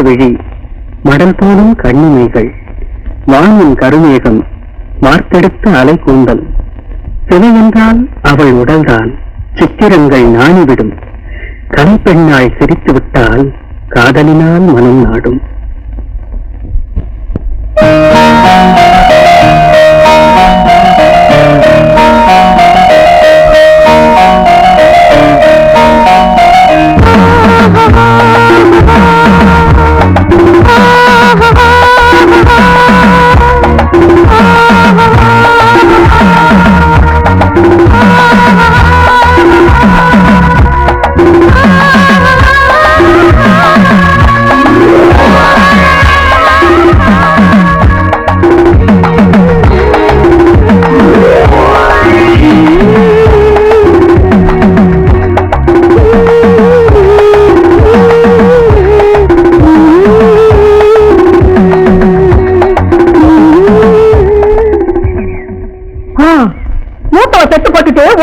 விழி, மடல் போலும் கண்ணிமைகள், வானின் கருமேகம், வார்த்தெடுத்த அலை கூந்தல். சிலையென்றால் அவள் உடல்தான், சித்திரங்கள் நாணிவிடும். கலைப்பெண்ணாய் சிரித்து விட்டால் காதலினால் மனம் நாடும்.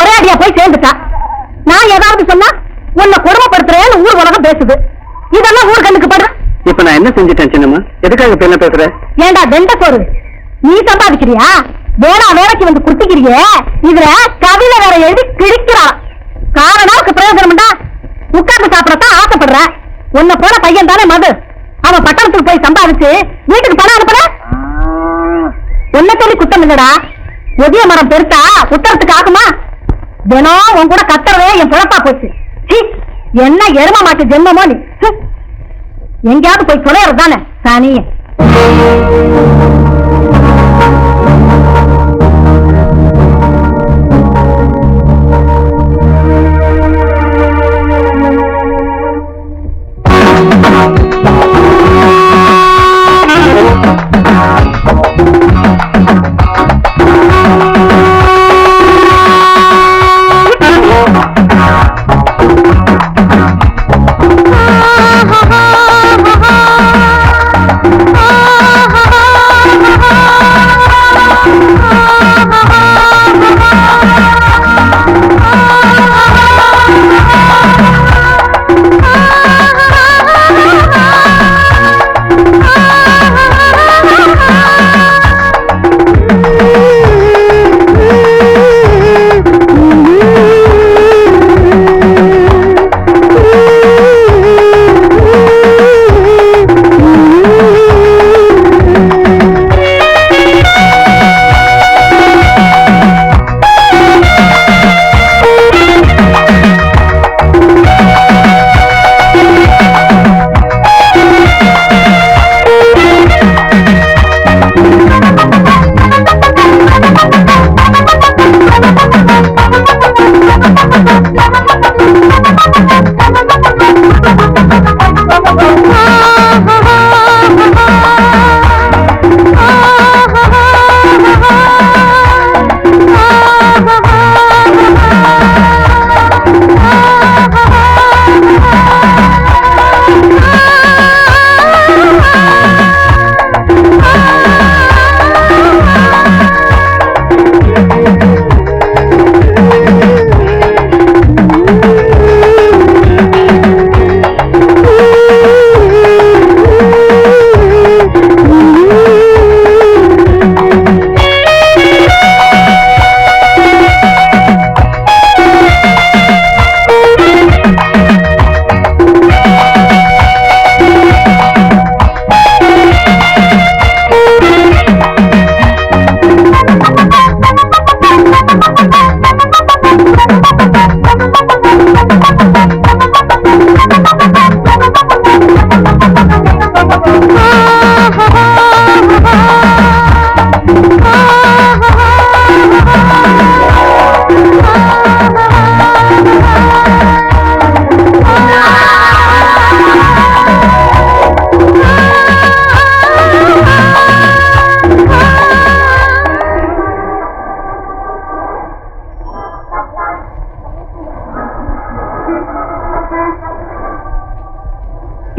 ஒரே அடியா போய் சேர்ந்துட்டா. நான் ஏதாவது சொன்னா உன்னை கொடுமைப்படுத்துறேன்னு ஊர் உலகம் பேசுது. இதெல்லாம் ஊர் கண்ணுக்கு படுற. இப்ப நான் என்ன செஞ்சுட்டேன் சின்னம்மா? எதுக்காக இப்ப என்ன பேசுற? ஏண்டா வெண்ட சோறு நீ சம்பாதிக்கிறியா? வேணா வேலைக்கு வந்து குத்திக்கிறியே, இதுல கவிதை வேற எழுதி கிழிக்கிறா. காரணாவுக்கு பிரயோஜனம்டா. உட்கார்ந்து சாப்பிடத்தான் ஆசைப்படுற. உன்னை போல பையன் தானே மது. அவன் பட்டணத்துக்கு போய் சம்பாதிச்சு வீட்டுக்கு பணம் அனுப்புற. உன்னை சொல்லி குத்தம் இல்லடா. ஒதிய மரம் பெருசா உத்தரத்துக்கு ஆகுமா? தினம் உன் கூட கத்துறவே என் பிழப்பா போச்சு. என்ன எரும மாட்டு ஜென்மமோ நீ. எங்கேயாவது போய் சொல்லுறது தானே சாணிய.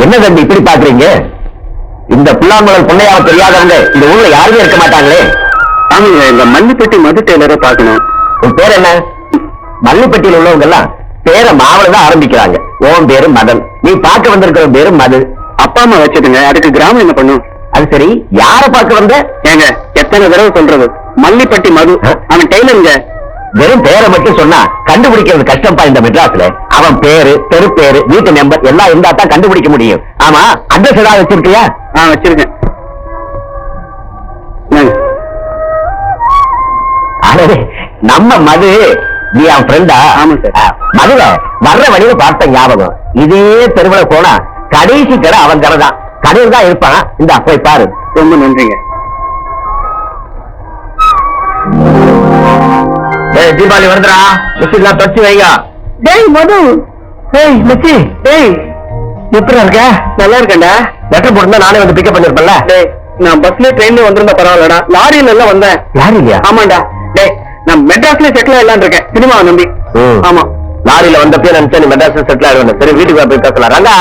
என்ன தம்பி இப்படி பாக்குறீங்க? இந்த புல்லாங்குழல் பொண்ணையாவ தெரியாதவங்க இந்த ஊர்ல யாருமே இருக்க மாட்டாங்களே. ஆமாங்க, இந்த மல்லிப்பட்டி மது டெய்லரை பார்க்கணும். உன் பேர் என்ன? மல்லிப்பட்டியில் உள்ளவங்க எல்லாம் பேரை மாவளதான் ஆரம்பிக்கிறாங்க. உன் பேரு மதன், நீ பார்க்க வந்திருக்கிற பேரு மது. அப்பா அம்மா வச்சதுங்க, அதுக்கு கிராமம் என்ன பண்ணும்? அது சரி, யார பார்க்க வந்த? ஏங்க எத்தனை தடவை சொல்றது, மல்லிப்பட்டி மது, அவன் டெய்லருங்க. வெறும் பேரை மட்டும் சொன்னா கண்டுபிடிக்கிறது கஷ்டப்பா இந்த மெட்ராஸ்ல. அவன் பேரு, தெரு பேரு, வீட்டு நம்பர் எல்லாம் இருந்தா தான் கண்டுபிடிக்க முடியும். ஆமா, அட்ரஸ் ஏதாவது வச்சிருக்கியா? வச்சிருக்கேன். அடே, நம்ம மது நீ அவன் ஃப்ரெண்டா? ஆமா சார். மதுல வர்ற வழியில பார்த்த ஞாபகம். இதே தெருவுல போனா கடைசி கடை அவன் கடை தான். கடையில் தான் இருப்பான். இந்த போய் பாரு. ரொம்ப நன்றிங்க. தீபாவளி வருதுடா, மிஸ்லாம் தொச்சு வைங்க. டேய் மது, ஏய் மிச்சி, ஏய் எப்படி இருக்க? நல்லா இருக்கேன்டா. லெட்டர் போட்டுருந்தா நானே வந்து பிக்கப் பண்ணிருப்பேன்ல. டேய், நான் பஸ்ல ட்ரெயின்ல வந்திருந்தா பரவாயில்லடா, லாரியில எல்லாம் வந்தேன். யாரு இல்லையா? ஆமாண்டா. டேய், நான் மெட்ராஸ்ல செட்டில் ஆயிடலாம் இருக்கேன், சினிமாவை நம்பி. ஆமா, லாரியில வந்தப்பே நினைச்சா நீ மெட்ராஸ்ல செட்டில் ஆயிடுவேன். சரி, வீட்டுக்கு போய் பேசலாம். ரங்கா,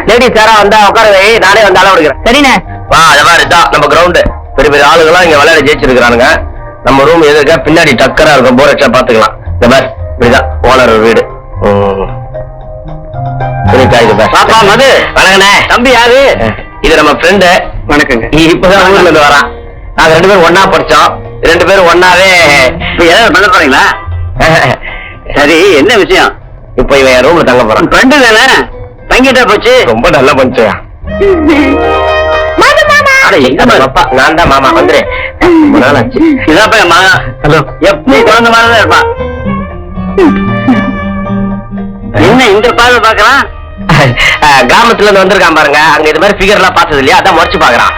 லேடி சாரா வந்தா உட்கார வை, நானே வந்து அளவு எடுக்கிறேன். சரிண்ணே. வா, அது மாதிரி தான் நம்ம கிரவுண்ட். பெரிய பெரிய ஆளுங்கெல்லாம் இங்க விளையாட ஜெயிச்சிருக்கானுங்க. நம்ம ரூம் எதுக்க பின்னாடி டக்கரா இருக்கும், போர் அடிச்சா பாத்துக்கலாம். இந்த மாதிரி இப்படிதான் ஓனர் வீடு. பாப்பா மது, வணக்கண்ணே. தம்பி யாரு? இது நம்ம ஃப்ரெண்டு. வணக்கங்க. இப்பதான் ஊர்ல இருந்து வரான். நாங்க 2 பேரும் ஒன்னா படிச்சோம். 2 பேரும் ஒன்னாவே ஏதாவது பண்ண போறீங்களா? சரி, என்ன விஷயம்? இப்ப இவன் என் ரூம்ல தங்க போறான். ஃப்ரெண்டு தானே, தங்கிட்டா போச்சு. ரொம்ப நல்லா பண்ணிச்சா. அப்பா நான் தான் மாமா வந்துரு. ரொம்ப நாள் ஆச்சு. இதாப்பா என் மகன். ஹலோ. எப்படி குழந்தை மாதிரிதான் இருப்பான். என்ன இந்த பார்வை பாக்குறான்? கிராமத்துல இருந்து வந்திருக்கான் பாருங்க. அங்க இது மாதிரி ஃபிகர் எல்லாம் பார்த்தது இல்லையா, அதான் முறைச்சு பாக்குறான்.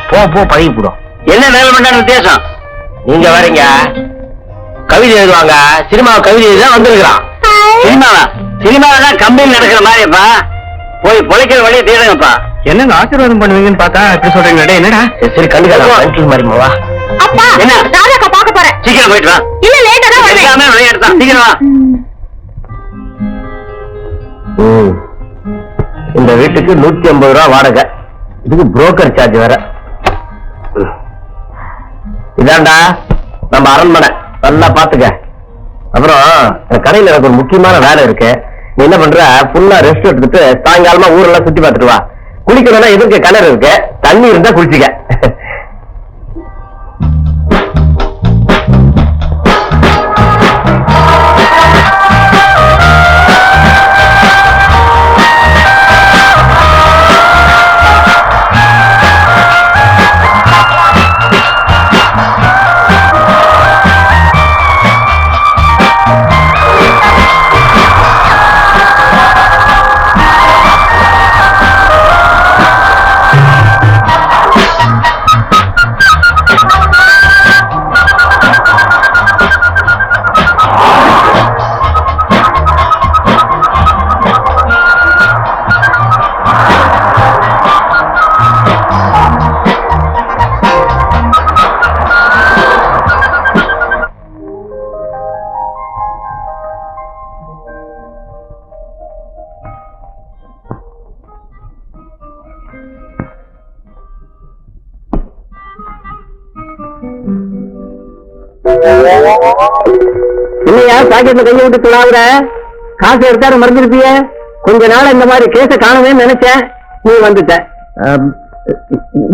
போ பழகி போடும். என்ன வேலை பண்றான்னு வித்தியாசம்? நீங்க வரீங்க, கவிதை எழுதுவாங்க, சினிமா கவிதை எழுதான் வந்திருக்கிறான். சினிமாவா? சினிமாவெல்லாம் கம்பெனி நடக்கிற மாதிரிப்பா. போய் பொழைக்கிற வழியை தேடுங்கப்பா. என்னங்க ஆசீர்வாதம் பண்ணுவீங்கன்னு பார்த்தா இப்படி சொல்றீங்களே, என்னடா? சரி, கண்டுக்கலாம் மாதிரி மாவா. அப்பா, என்ன? ராதாக்கா பார்க்க போறேன். சீக்கிரம் போயிட்டு வா. இல்ல, லேட்டா தான் வருவேன். எல்லாமே விளையாடுதான், சீக்கிரம் வா. இந்த வீட்டுக்கு 150 ரூபா வாடகை. இதுக்கு புரோக்கர் சார்ஜ் வேற. இதாண்டா நம்ம அரண்மனை, நல்லா பாத்துக்க. அப்புறம் கடையில எனக்கு ஒரு முக்கியமான வேலை இருக்கு. நீ என்ன பண்ற, ஃபுல்லா ரெஸ்ட் எடுத்துட்டு சாயங்காலமா ஊரெல்லாம் சுத்தி பார்த்துட்டு வா. குளிக்கணும்னா எதுக்கு கிணறு இருக்கு, தண்ணி இருந்தா குளிச்சுக்க. இல்லையா, பாக்கெட்ல கையை விட்டு துளாவுற? காசு எடுத்தாரு மறந்துருப்பிய. கொஞ்ச நாள் இந்த மாதிரி கேஸ காணவே நினைச்சேன், நீ வந்துட்ட.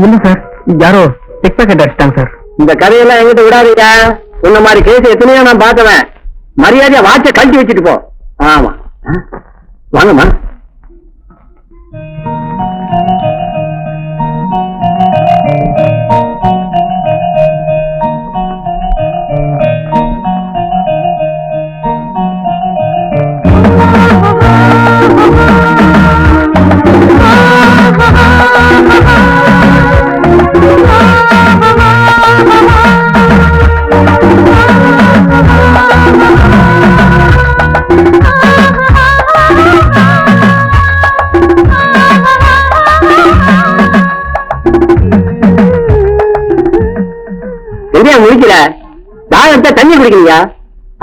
இல்ல சார், யாரோ பிக் பாக்கெட் அடிச்சிட்டாங்க சார். இந்த கதையெல்லாம் எங்கிட்ட விடாதீங்க. இந்த மாதிரி கேஸ் எத்தனையோ நான் பார்த்தவன். மரியாதையா வாட்ச கழட்டி வச்சுட்டு போ. ஆமா, வாங்கம்மா. முடிக்கல, நான் எடுத்தா தண்ணி குடிக்கிறீங்க.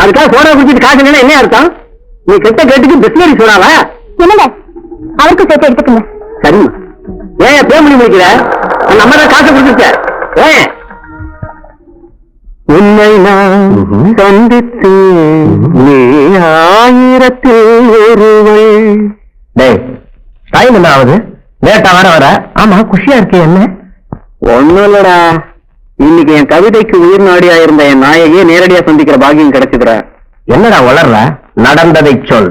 அதுக்காக சோடா குடிச்சிட்டு காசு இல்லைன்னா என்ன அர்த்தம்? நீ கெட்ட கேட்டுக்கு பிஸ்லரி சோடாவா? என்னங்க, அவருக்கு சேர்த்து எடுத்துக்கங்க. சரிம்மா. ஏன் பேமணி முடிக்கிற? நம்ம தான் காசை கொடுத்துருக்க. ஏன் உன்னை நான் சந்தித்து நீ 1000 ஒருவள். டைம் என்ன ஆகுது? லேட்டா வர ஆமா குஷியா இருக்கு என்ன? ஒண்ணும் இல்லடா, இன்னைக்கு என் கவிதைக்கு உயிர் நாடியா இருந்த என் நாயகியை நேரடியா சந்திக்கிற பாக்கியம் கிடைச்சுக்கிற. என்னடா வளர்ற? நடந்ததை சொல்.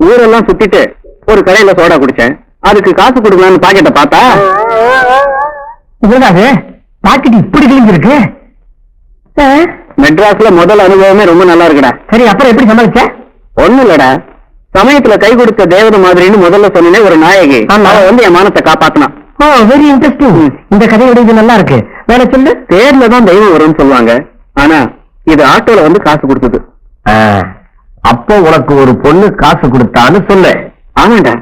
ஊரெல்லாம் சுத்திட்டு ஒரு கடையில சோடா குடிச்சேன். அதுக்கு காசு கொடுக்கலான்னு பாக்கெட்டை பார்த்தா என்னடாது பாக்கெட் இப்படி கிழிஞ்சிருக்கு? மெட்ராஸ்ல முதல் அனுபவமே ரொம்ப நல்லா இருக்குடா. சரி அப்புறம் எப்படி சமாளிச்ச? ஒண்ணும் இல்லடா, சமயத்துல கை கொடுத்த தேவதை மாதிரின்னு முதல்ல சொன்னேன் ஒரு நாயகி. அவ வந்து என் மானத்தை காப்பாத்தினான். ஓ வெரி இன்ட்ரெஸ்டிங். இந்த கதையோட இது நல்லா இருக்கு. வேற சொல்லு. தேர்ல தான் தெய்வம் வரும்னு சொல்லுவாங்க, ஆனா இது ஆட்டோல வந்து காசு கொடுத்தது. அப்போ உனக்கு ஒரு பொண்ணு காசு கொடுத்தான்னு சொல்லு. ஆமாண்டா,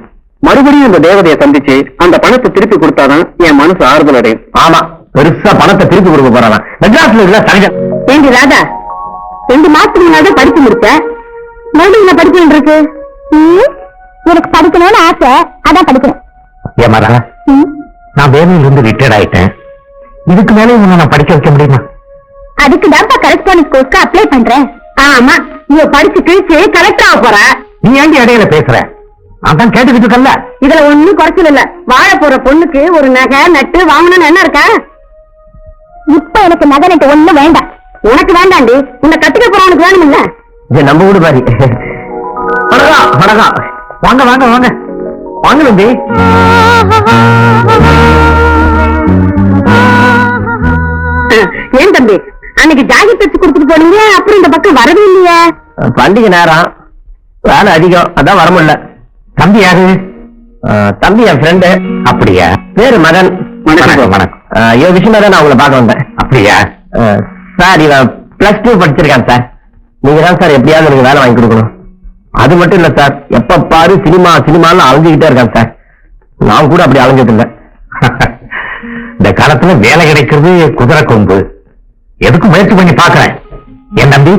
மறுபடியும் இந்த தேவதையை சந்திச்சு அந்த பணத்தை திருப்பி கொடுத்தாதான் என் மனசு ஆறுதல் அடையும். ஆமா, பெருசா பணத்தை திருப்பி கொடுக்க போறான். மெட்ராஸ்ல இல்ல தங்க. ஏண்டி ராதா, 2 மாசத்துக்கு முன்னாடி படிச்சு முடிச்ச, மறுபடியும் என்ன படிக்கணும் இருக்கு? எனக்கு படிக்கணும்னு ஆசை, அதான் படிக்கிறேன். ஏமாடா, நான் வேலையில இருந்து ரிட்டையர்ட் ஆயிட்டேன். இதுக்கு மேலே உன்னை நான் படிக்க வைக்க முடியுமா? அதுக்கு தான் கரஸ்பாண்டன்ஸ் கோர்ஸ்க்கு அப்ளை பண்றேன். ஆமா, நீ படிச்சு கிழிச்சு கலெக்டர் ஆக போற. நீ ஏங்க இடையில பேசுற? அதான் கேட்டுக்கிட்டு இருக்கல. இதுல ஒண்ணும் குறைச்சல் இல்ல. வாழ போற பொண்ணுக்கு ஒரு நகை நட்டு வாங்கணும்னு என்ன இருக்கா? இப்ப எனக்கு நகை நட்டு ஒண்ணும் வேண்டாம். உனக்கு வேண்டாண்டி, உன்னை கத்துக்க போறவனுக்கு வேணுமில்ல. இது நம்ம வீடு பாரு. வணக்கம் வணக்கம். வாங்க வாங்க வாங்க வாங்க தம்பி. ஏன் தம்பி, அன்னைக்கு ஜாக்கெட் தச்சு கொடுத்துட்டு போனீங்க, அப்புறம் இந்த பக்கம் வரவே இல்லையே? பண்டிகை நேரம், வேலை அதிகம், அதான் வர முடியல. தம்பி யாரு? தம்பி என் ஃப்ரெண்டு. அப்படியா? பேரு மகன். வணக்கம். வணக்கம். இவன் விஷயமா தான் நான் உங்களை பார்க்க வந்தேன். அப்படியா? சார் இவன் +2 படிச்சிருக்கான் சார். நீங்க தான் சார் எப்படியாவது எனக்கு வேலை வாங்கி கொடுக்கணும். அது மட்டும் இல்ல சார், எப்ப பாரு சினிமா சினிமான்னு அலைஞ்சுக்கிட்டே இருக்கான் சார். நான் கூட அப்படி அலைஞ்சது இல்லை. இந்த காலத்துல வேலை கிடைக்கிறது குதிரை கொம்பு. எதுக்கும் முயற்சி பண்ணி பாக்குறேன். என் தம்பி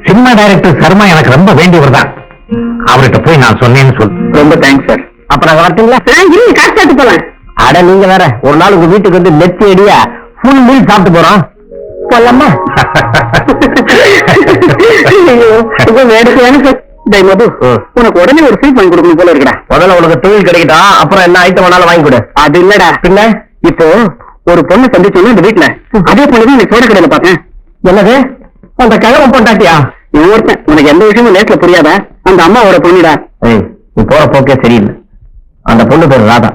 சினிமா டைரக்டர் சர்மா எனக்கு ரொம்ப வேண்டியவர் தான். அவர்கிட்ட போய் நான் சொன்னேன்னு சொல். ரொம்ப தேங்க்ஸ் சார். அப்ப நாங்க வரட்டுங்களா? காசு காட்டு போலாம். அட நீங்க வேற, ஒரு நாள் உங்க வீட்டுக்கு வந்து நெத்தி அடியா ஃபுல் மீல் சாப்பிட்டு போறோம். போலாமா? உனக்கு உடனே ஒரு சீட் வாங்கி கொடுக்கணும் போல இருக்கடா. முதல்ல உனக்கு தொழில் கிடைக்கட்டும், அப்புறம் என்ன ஐட்டம் வேணாலும் வாங்கி கொடு. அது இல்லடா, பின்ன இப்போ ஒரு பொண்ணு சந்திச்சோம் இந்த வீட்டுல. அதே பொண்ணுதான் நீ சோட கடையில பார்த்தேன். என்னது? அந்த கிழவன் பொண்டாட்டியா? ஒருத்தன் உனக்கு எந்த விஷயமும் நேரத்துல புரியாதா? அந்த அம்மாவோட பொண்ணுடா. நீ போற போக்கே சரியில்லை. அந்த பொண்ணு பேர் ராதா.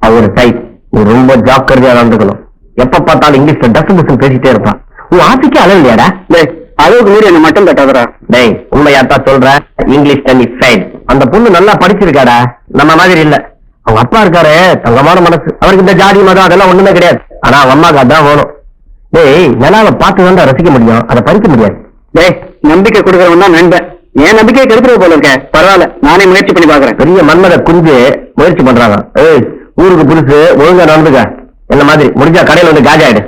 அவரு டைப். நீ ரொம்ப ஜாக்கிரதையா நடந்துக்கணும். எப்ப பார்த்தாலும் இங்கிலீஷ்ல டஸ் புஸ் பேசிட்டே இருப்பான். உன் ஆசைக்கு அளவு இல்லையாடா? அளவுக்கு மீறி என்ன மட்டும் தட்டாதரா. டேய் உண்மையாத்தான் சொல்ற. இங்கிலீஷ் தண்ணி ஃபைல். அந்த பொண்ணு நல்லா படிச்சிருக்காடா, நம்ம மாதிரி இல்ல. அவங்க அப்பா இருக்காரு, தங்கமான மனசு. அவருக்கு இந்த ஜாதி மதம் அதெல்லாம் ஒண்ணுமே கிடையாது. ஆனா அவங்க அம்மாக்கு அதான் வேணும். டேய் நிலாவை பார்த்து தான் ரசிக்க முடியும், அதை பறிக்க முடியாது. டேய் நம்பிக்கை கொடுக்கறவன் தான் நண்பன். ஏன் நம்பிக்கையை கெடுத்துற போல இருக்க? பரவாயில்ல, நானே முயற்சி பண்ணி பாக்குறேன். பெரிய மன்மத குஞ்சு முயற்சி பண்றாங்க. ஊருக்கு புதுசு, ஒழுங்கா நடந்துக்க. என்ன மாதிரி முடிஞ்சா கடையில வந்து காஜாயிடு.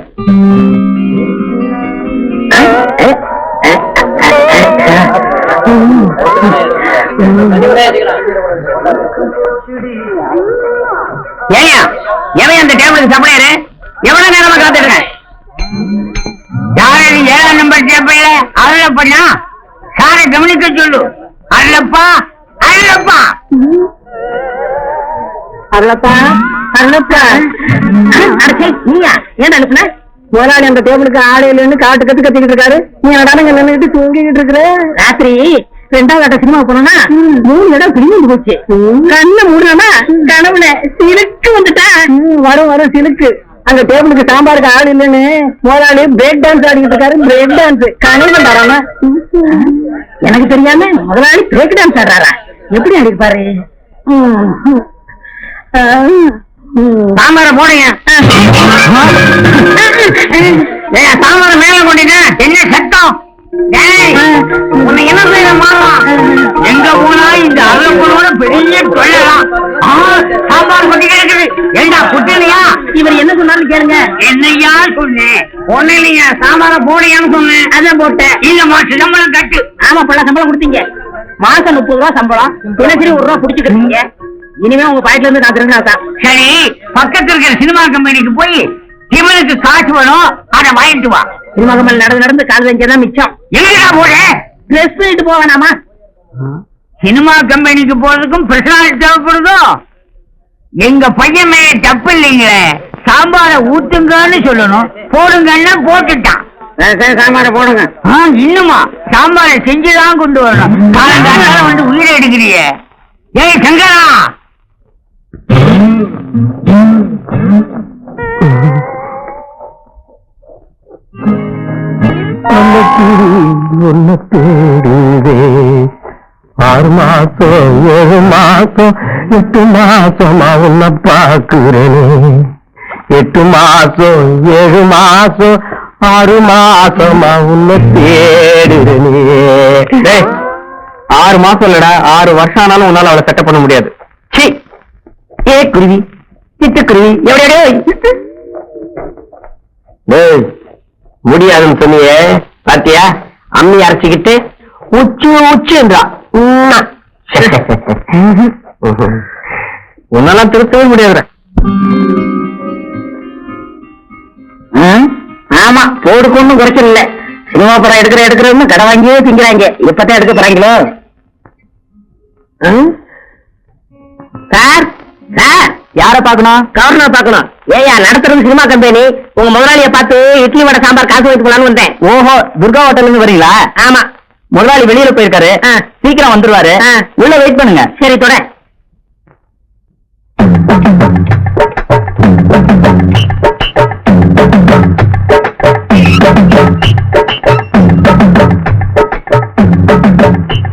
ஏயா எவன் அந்த டேபிளுக்கு சப்ளையரு? எவ்வளவு நேரமா காத்துட்டு இருக்க? யாரு 7ஆம் நம்பர் டேபிள்ல அருள பண்ணா? சாரை கவனிக்க சொல்லு. அருளப்பா அருளப்பா அருளப்பா அருளப்பா. நீயா ஏன் அனுப்புன? முதலாளி அந்த டேபிளுக்கு ஆடையில காட்டு கத்து கத்திக்கிட்டு இருக்காரு. நீ அடங்க நின்னுட்டு தூங்கிட்டு இருக்கிற. ராத்திரி 2ஆவது கட்ட சினிமா போனா 3 இடம் பிரிஞ்சு போச்சு. கண்ண மூடுனா கனவுல சிலுக்கு வந்துட்டா. வரும் வரும் சிலுக்கு. அந்த டேபிளுக்கு சாம்பாருக்கு ஆள் இல்லைன்னு முதலாளி பிரேக் டான்ஸ் ஆடிக்கிட்டு இருக்காரு. பிரேக் டான்ஸ் கனவு பண்றாராமா? எனக்கு தெரியாம முதலாளி பிரேக் டான்ஸ் ஆடுறாரா? எப்படி ஆடிக்கு பாரு. சாம்பார போடுங்க. சாம்பார மேல கொண்டீங்க. என்ன சத்தம்? உன்னை என்ன செய்ய மாறலாம்? எங்க போனா இந்த அருளப்பனோட பெரிய தொழிலாம். சாம்பார் கொட்டி கிடக்குது. ஏண்டா புட்டலையா? இவர் என்ன சொன்னாலும் கேளுங்க. என்னையா சொன்னேன்? ஒண்ணு இல்லையா, சாம்பார போடையான்னு சொன்னேன். அதான் போட்டேன். இல்லம்மா சிதம்பரம் கட்டு. ஆமா பல சம்பளம் கொடுத்தீங்க. மாசம் 30 ரூபா சம்பளம். தினசரி 1 ரூபா புடிச்சுக்கிறீங்க. இனிமே உங்க பாக்கெட்ல இருந்து நான் திருநாதான். சரி, பக்கத்துல இருக்கிற சினிமா கம்பெனிக்கு போய் இவனுக்கு காசு வேணும், அதை வாங்கிட்டு வா. சினிமா கம்பெனி நடந்து கால் வஞ்சதான் மிச்சம். எங்கடா போற? ட்ரெஸ் பண்ணிட்டு போக வேணாமா? சினிமா கம்பெனிக்கு போறதுக்கும் பிரச்சனை தேவைப்படுதோ? எங்க பையன் மேல தப்பு இல்லைங்களே, சாம்பார ஊத்துங்கன்னு சொல்லணும், போடுங்கன்னா போட்டுட்டான். சாம்பார போடுங்க. இன்னுமா சாம்பார செஞ்சுதான் கொண்டு வரணும். காலங்காலம் வந்து உயிரை எடுக்கிறிய. ஏய் சங்கரா, ஒன்னு தேடுவே 6 மாசம் 7 மாசம் 8 மாசமா உன்னை பாக்குறேனே 8 மாசம் 7 மாசம் 6 மாசமா உன்னை தேடுறேனே. 6 மாசம் இல்லடா, 6 வருஷம் ஆனாலும் உன்னால அவளை செட்டப் பண்ண முடியாது. ஏ குருவி சிட்டுக்குருவி எவ்வளோ முடியாதுன்னு சொன்னியே பாத்தியா, அம்மி அரைச்சிக்கிட்டு உச்சு உச்சு என்றா. உன்னெல்லாம் திருத்தவே முடியாது. ஆமா, போடுக்கு ஒண்ணும் குறைச்சல் இல்ல. சினிமா படம் எடுக்கிறன்னு கடை வாங்கியே திங்கிறாங்க. இப்பதான் எடுக்க போறாங்களோ? சார் சார், யார பாக்கணும்? கவர்னர் பாக்கணும். ஏயா, நடத்துறது சினிமா கம்பெனி. உங்க முதலாளிய பார்த்து இட்லி வடை சாம்பார் காசு வைத்து போலான்னு வந்தேன். ஓஹோ, துர்கா ஹோட்டல்ல இருந்து வரீங்களா? ஆமா. முதலாளி வெளியில போயிருக்காரு, சீக்கிரம் வந்துருவாரு. உள்ள வெயிட் பண்ணுங்க. சரி, தொட.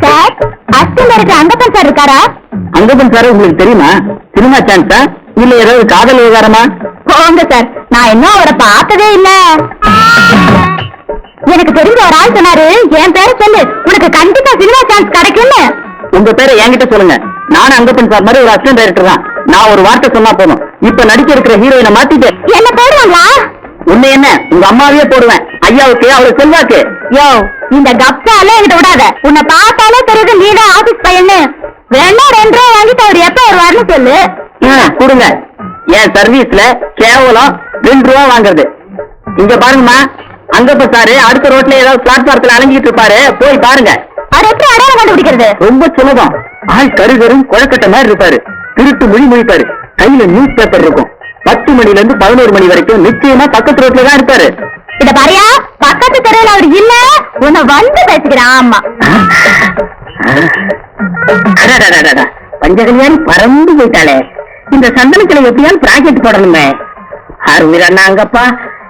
சார், அஸ்டண்டருக்கு அங்கப்பன் சார் இருக்காரா? அங்கப்பன் சார் உங்களுக்கு தெரியுமா? சினிமா சான்ஸா இல்ல ஏதாவது காதல் விவகாரமா? போங்க சார், நான் இன்னும் அவரை பார்த்ததே இல்ல. எனக்கு தெரிஞ்ச ஒரு ஆள் சொன்னாரு, என் பேரை சொல்லு, உனக்கு கண்டிப்பா சினிமா சான்ஸ் கிடைக்கும்னு. உங்க பேரை என்கிட்ட சொல்லுங்க. நானும் அங்கப்பன் சார் மாதிரி ஒரு அசிஸ்டன்ட் டைரக்டர் தான். நான் ஒரு வார்த்தை சொன்னா போதும், இப்ப நடிக்க இருக்கிற ஹீரோயினை மாத்திட்டு என்ன போடுவாங்களா? உன்னை என்ன, உங்க அம்மாவையே போடுவேன். ஐயாவுக்கு அவளுக்கு செல்வாக்கு. யோ, இந்த கப்சால என்கிட்ட விடாத. உன்னை பார்த்தாலே தெரியுது நீதான் ஆபீஸ் பையன்னு. வேணா 2 ரூபா வாங்கிட்டு அவர் எப்ப வருவாருன்னு சொல்லு. கொடுங்க. என் சர்வீஸ்ல கேவலம் 2 ரூபா வாங்குறது. இங்க பாருங்கம்மா, அங்கப்ப சாரு அடுத்த ரோட்ல ஏதாவது பிளாட்பாரத்துல அலைஞ்சிட்டு இருப்பாரு, போய் பாருங்க. அவர் எப்படி அடையாளம் கண்டுபிடிக்கிறது? ரொம்ப சுலபம். ஆள் கருகரும் குழக்கட்ட மாதிரி இருப்பாரு, திருட்டு மொழி மொழிப்பாரு, கையில நியூஸ் பேப்பர் இருக்கும். 10 மணில இருந்து 11 மணி வரைக்கும் நிச்சயமா பக்கத்து ரோட்ல தான் இருப்பாரு. இத பாரியா, பக்கத்து தெருவில் அவர் இல்ல, உன்னை வந்து பேசுகிறான். ஆமா, பஞ்சகல்யாணி பறந்து போயிட்டாளே. இந்த சந்தனத்துல எப்படியாலும் பிராக்கெட் போடணுமே. அருவிரண்ணா அங்கப்பா,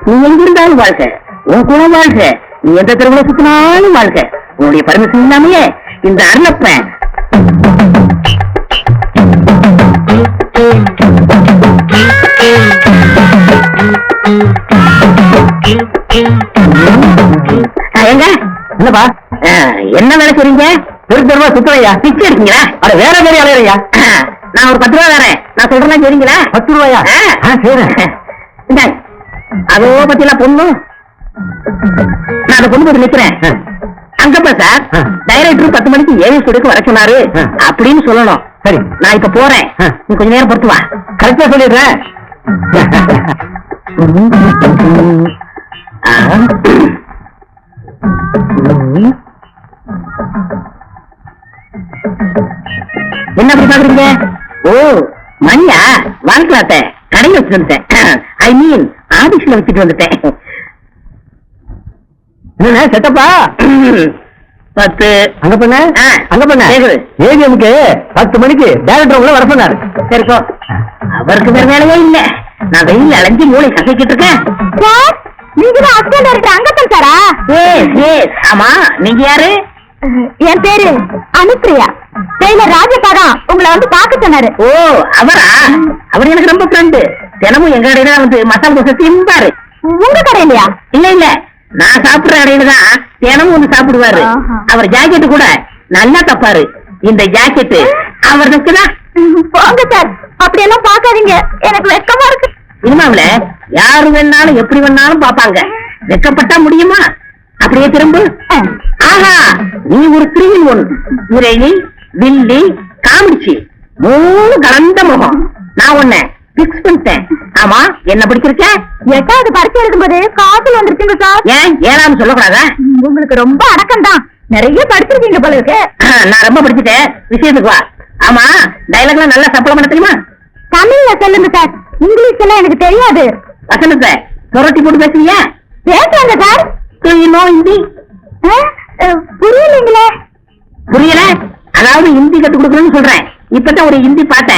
நீ எங்க இருந்தாலும் வாழ்க்கை, உன் கூட வாழ்க்கை, நீ எந்த தெருவுல சுத்தினாலும் வாழ்க்கை. உன்னுடைய பர்மிஷன் இல்லாமையே இந்த அருளப்பன் என்னப்பா, என்ன வேலை செய்றீங்க? தெருவா சுத்துறையா? பிச்சை எடுக்கீங்களா? அட வேற மாதிரி அலையறையா? நான் ஒரு 10 ரூபா தரேன், நான் சொல்றேன் சரிங்களா? 10 ரூபாயா? சரி. அதோ பத்தியெல்லாம் பொண்ணு, நான் அந்த பொண்ணு போட்டு நிக்கிறேன். அங்கப்பா சார், டைரக்டர் 10 மணிக்கு ஏவி ஸ்டுடியோக்கு வர சொன்னாரு அப்படின்னு சொல்லணும். சரி, நான் இப்ப போறேன், நீ கொஞ்ச நேரம் பொறுத்து வா. கரெக்டா சொல்லிடுறேன். என்ன அப்படி பாக்குறீங்க? ஓ, மணியா? வாங்கிக்கலாத்த, கடையில் வச்சுட்டு வந்துட்டேன். ஐ மீன் ஆபீஸ்ல வச்சுட்டு வந்துட்டேன். என்ன செட்டப்பா? 10 அங்க பண்ண அங்க பண்ண ஏவிஎம்க்கு 10 மணிக்கு டைரக்டர் உள்ள வர சொன்னாரு. சரிப்போ, அவருக்கு வேற வேலையே இல்ல. நான் வெயில் அலைஞ்சு மூளை கசக்கிட்டு இருக்கேன். சார், நீங்க தான் அசிஸ்டன்ட் டைரக்டர் அங்கப்பன் சாரா? ஆமா, நீங்க யாரு? என் பேரு அனுப்பிரியா. டெய்லர் ராஜபாதான் உங்களை வந்து பார்க்க சொன்னாரு. ஓ, அவரா? அவர் எனக்கு ரொம்ப ஃப்ரெண்டு. தினமும் எங்க கடையில வந்து மசாலா தோசை திம்பாரு. உங்க கடையிலயா? இல்ல இல்ல, நான் சாப்பிடுற கடையில தான் தினமும் வந்து சாப்பிடுவாரு. அவர் ஜாக்கெட் கூட நல்லா தப்பாரு. இந்த ஜாக்கெட் அவருக்கு தான். போங்க சார், அப்படியெல்லாம் பார்க்காதீங்க, எனக்கு வெக்கமா இருக்கு. சினிமாவுல யாரு வேணாலும் எப்படி வேணாலும் பாப்பாங்க, வெக்கப்பட்டா முடியுமா? அப்படியே திரும்ப. ஆஹா, நீ ஒரு 3-in-1. ஹீரோயினி, வில்லி, காமிச்சி, 3 கலந்த முகம். நான் உன்னை பிக்ஸ் பண்ணிட்டேன். ஆமா, என்ன பிடிச்சிருக்க? 8வது பரிசு இருக்கும்போது காதல் வந்துருச்சுங்க சார். ஏன் 7ஆம் சொல்லக்கூடாதா? உங்களுக்கு ரொம்ப அடக்கம் தான், நிறைய படிச்சிருக்கீங்க போல இருக்கு. நான் ரொம்ப படிச்சுட்டேன், விஷயத்துக்கு வா. ஆமா, டைலாக்லாம் நல்லா சப்பளம் பண்ண தெரியுமா? தமிழ்ல சொல்லுங்க சார், இங்கிலீஷ் எல்லாம் எனக்கு தெரியாது. வசனத்தை புரட்டி போட்டு பேசுவியா? பேசுவாங்க சார். ஹிந்தி புரியலீங்களே. புரியல? அதாவது ஹிந்தி கத்து கொடுக்கணும்னு சொல்றேன். இப்பதான் ஒரு ஹிந்தி பாட்ட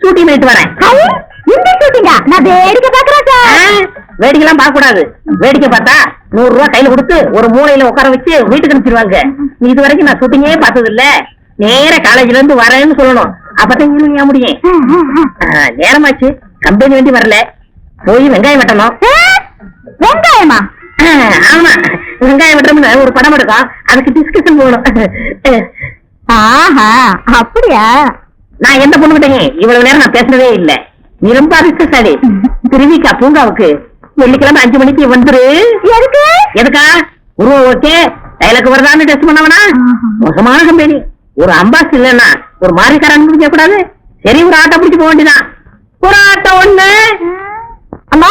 ஷூட்டிங் பண்ணிட்டு வரேன். ஹிந்தி ஷூட்டிங்கா? நான் வேடிக்கை பாக்குறேன் சார். வேடிக்கை எல்லாம் பார்க்க கூடாது. வேடிக்கை பார்த்தா 100 ரூபாய் கையில கொடுத்து ஒரு மூலையில உட்கார வச்சு வீட்டுக்கு அனுப்பிச்சிருவாங்க. இது வரைக்கும் நான் ஷூட்டிங்கே பார்த்தது இல்ல. நேர காலேஜ்ல இருந்து வரேன்னு சொல்லணும். அப்பதான் ஈவினிங் முடியும். நேரமாச்சு, கம்பெனி வேண்டி வரல. போய் வெங்காயம் வெட்டணும். வெங்காயமா? ஆமா, வெங்காயம் வெட்டணும்னு ஒரு படம் எடுக்கும். அதுக்கு டிஸ்கஷன் போகணும். ஆஹா, அப்படியா? நான் எந்த பொண்ணு கிட்டேங்க இவ்வளவு நேரம் நான் பேசுனதே இல்ல. நீ ரொம்ப அதிர்ஷ்டசாலி. திருவிக்கா பூங்காவுக்கு வெள்ளிக்கிழமை 5 மணிக்கு வந்துரு. எதுக்கு? எதுக்கா? உருவம் ஓகே, டைலாக் வருதான்னு டெஸ்ட் பண்ணவனா? மோசமான கம்பெனி. ஒரு அம்பாஸ் இல்லன்னா ஒரு மாறிக்காரன் பிடிக்க கூடாது. சரி, ஒரு ஆட்டோ பிடிச்சு போக வேண்டியதான். ஒரு ஆட்டோ ஒண்ணு. அம்மா,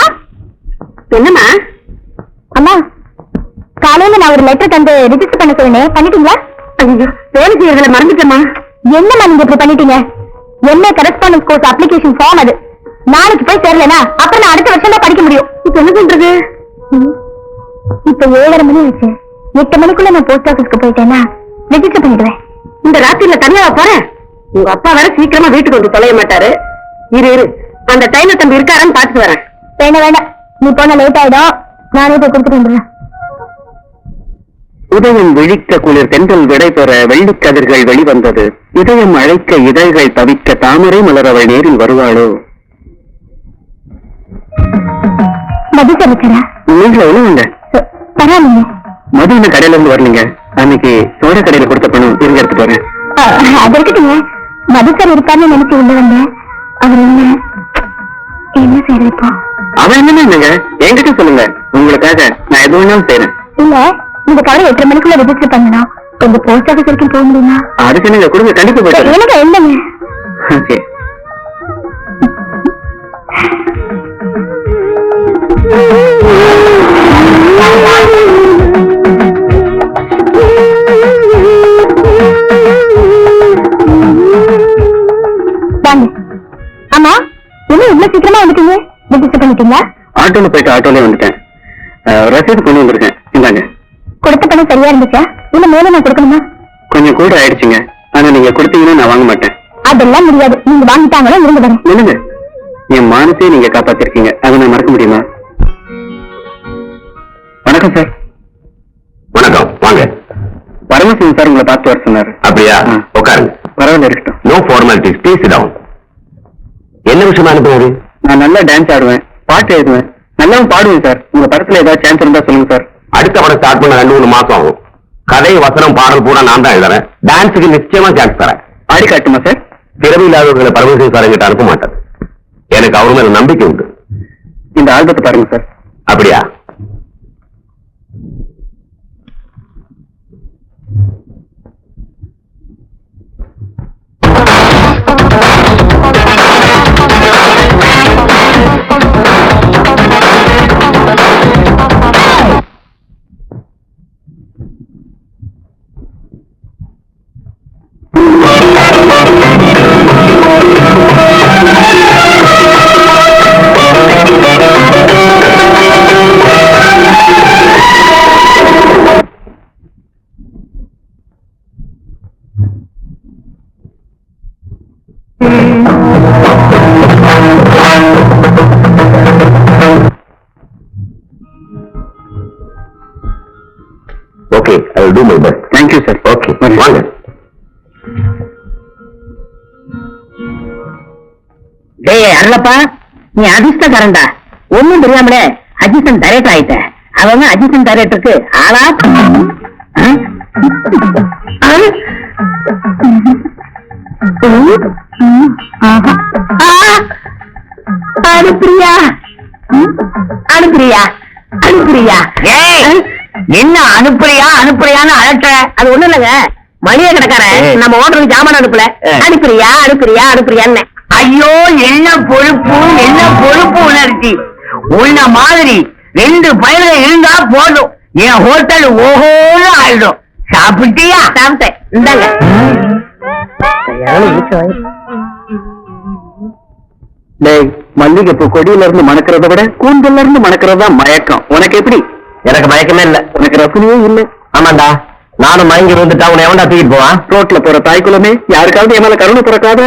என்னம்மா? அம்மா, காலையில நான் ஒரு லெட்டர் தந்து ரிஜிஸ்டர் பண்ண சொன்னேன், பண்ணிட்டீங்களா? வேலை செய்யறதுல மறந்துட்டேம்மா. என்னம்மா நீங்க இப்படி பண்ணிட்டீங்க? என்ன கரஸ்பாண்டன்ஸ் கோர்ஸ் அப்ளிகேஷன் ஃபார்ம் அது. நாளைக்கு போய் சேரலனா அப்புறம் நான் அடுத்த வருஷம் தான் படிக்க முடியும். இப்ப என்ன பண்றது? இப்ப 7:30 மணி ஆச்சு. 8 மணிக்குள்ள நான் போஸ்ட் ஆபீஸ்க்கு போயிட்டேன்னா ரெஜிஸ்டர் பண்ணிடுவேன். இந்த ராத்திரில தனியா போறேன். உங்க அப்பா வேற சீக்கிரமா வீட்டுக்கு வந்து தொலைய மாட்டாரு. இரு, அந்த டைம்ல தம்பி இருக்காரான்னு பாத்துட்டு வரேன். வேண்டாம், நீ போன லேட் ஆயிடும். நானே போய் கொடுத்துட்டு வந்துடுறேன். உதயம் விழிக்க குளிர் தென்றல் விடை பெற வெள்ளிக் கதிர்கள் வெளிவந்தது. இதயம் அழைக்க இதழ்கள் தவிக்க தாமரை மலரவள் நேரில் வருவாளோ? மது சமைச்சரா? நீங்கள உணவுங்க. பரவாயில்லைங்க. மது இந்த கடையில இருந்து வரலீங்க. அன்னைக்கு சோட கடையில கொடுத்த பணம் இருங்க எடுத்து போறேன். அது இருக்கட்டுங்க. மதுக்கர் இருப்பார்னு நினைச்சு உள்ள வந்தேன். அவர் என்ன செய்யறது இப்போ? அவன் என்னங்க என்கிட்ட சொல்லுங்க. உங்களுக்காக நான் எது வேணாலும் செய்யறேன். இல்ல, இந்த கவலை 8 மணிக்குள்ள ரெஜிஸ்டர் பண்ணணும். உங்க போஸ்ட் ஆபீஸ் வரைக்கும் போக முடியுமா? அதுக்கு என்னங்க கொடுங்க, கண்டிப்பா போயிட்டு. எனக்கு இல்லைங்க. ஓகே. வாங்க. ஆமா, என்ன இவ்வளவு சீக்கிரமா வந்துட்டீங்க? ரெஜிஸ்டர் பண்ணிட்டீங்களா? ஆட்டோல போயிட்டு ஆட்டோலயே வந்துட்டேன். ரசீது கொண்டு வந்திருக்கேன். இந்தாங்க. கொடுத்த பணம் சரியா இருந்துச்சா? இல்ல மேல நான் கொடுக்கணுமா? கொஞ்சம் கூட ஆயிடுச்சுங்க. ஆனா நீங்க கொடுத்தீங்கன்னா நான் வாங்க மாட்டேன். அதெல்லாம் முடியாது. நீங்க வாங்கிட்டாங்களோ இருந்து வரேன். என்னங்க, என் மானத்தையே நீங்க காப்பாத்திருக்கீங்க. அதை நான் மறக்க முடியுமா? வணக்கம் சார். வணக்கம், வாங்க. பரமசிவன் சார் உங்களை பார்த்து வர சொன்னாரு. அப்படியா? உட்காருங்க. பரவாயில்ல, இருக்கட்டும். No formalities, please sit down. என்ன விஷயமா அனுப்புவாரு? நான் நல்லா டான்ஸ் ஆடுவேன், பாட்டு எழுதுவேன், நல்லாவும் பாடுவேன் சார். உங்க படத்துல ஏதாவது சான்ஸ் இருந்தா சொல்லுங்க சார். அடுத்த படம் ஸ்டார்ட் பண்ண 2-3 மாசம் ஆகும். கதை, வசனம், பாடல் பூரா நான் தான் எழுதுறேன். டான்ஸுக்கு நிச்சயமா சான்ஸ் தரேன். ஆடி காட்டுமா சார்? திறமை இல்லாதவர்களை பரமசிவன் சார் கிட்ட அனுப்ப மாட்டார். எனக்கு அவர் மேல நம்பிக்கை உண்டு. இந்த ஆல்பத்தை பாருங்க சார். அப்படியா? Okay, I will do my best. Thank you, sir. Okay, வாங்க. டேய் அருளப்பா, நீ அதிர்ஷ்டக்காரன்டா. ஒண்ணும் தெரியாமலே அசிஸ்டன்ட் டைரக்டர் ஆயிட்ட. அவங்க அசிஸ்டன்ட் டைரக்டருக்கு ஆளா? அனுப்பிரியா, அனுப்பிரியா, அனுப்பிரியா. என்ன அனுப்புறியா அனுப்புறியான்னு அழட்ட? அது ஒண்ணு இல்லங்க, மளிகை கடைக்காரன் நம்ம ஓட்டருக்கு ஜாமான் அனுப்பல. அனுப்புறியா அனுப்புறியா அனுப்புறியான்னு. ஐயோ, என்ன பொறுப்பு, என்ன பொறுப்பு உணர்ச்சி. உன்ன மாதிரி 2 பையன்கள் இருந்தா போதும், என் ஹோட்டல் ஓஹோன்னு ஆயிடும். சாப்பிட்டியா? சாப்பிட்டேன். இந்தாங்க. டேய், மல்லிகைப்பூ கொடியில இருந்து மணக்கிறத விட கூந்தல்ல இருந்து மணக்கிறதா மயக்கம். உனக்கு எப்படி? எனக்கு மயக்கமே இல்ல. உனக்கு ரசனையே இல்ல. ஆமாண்டா, நானும் மயங்கி வந்துட்டா உன்னை எவன்டா தூக்கிட்டு போவான்? ரோட்ல போற தாய்க்குலமே யாருக்காவது என் மேல கருணை பிறக்காத?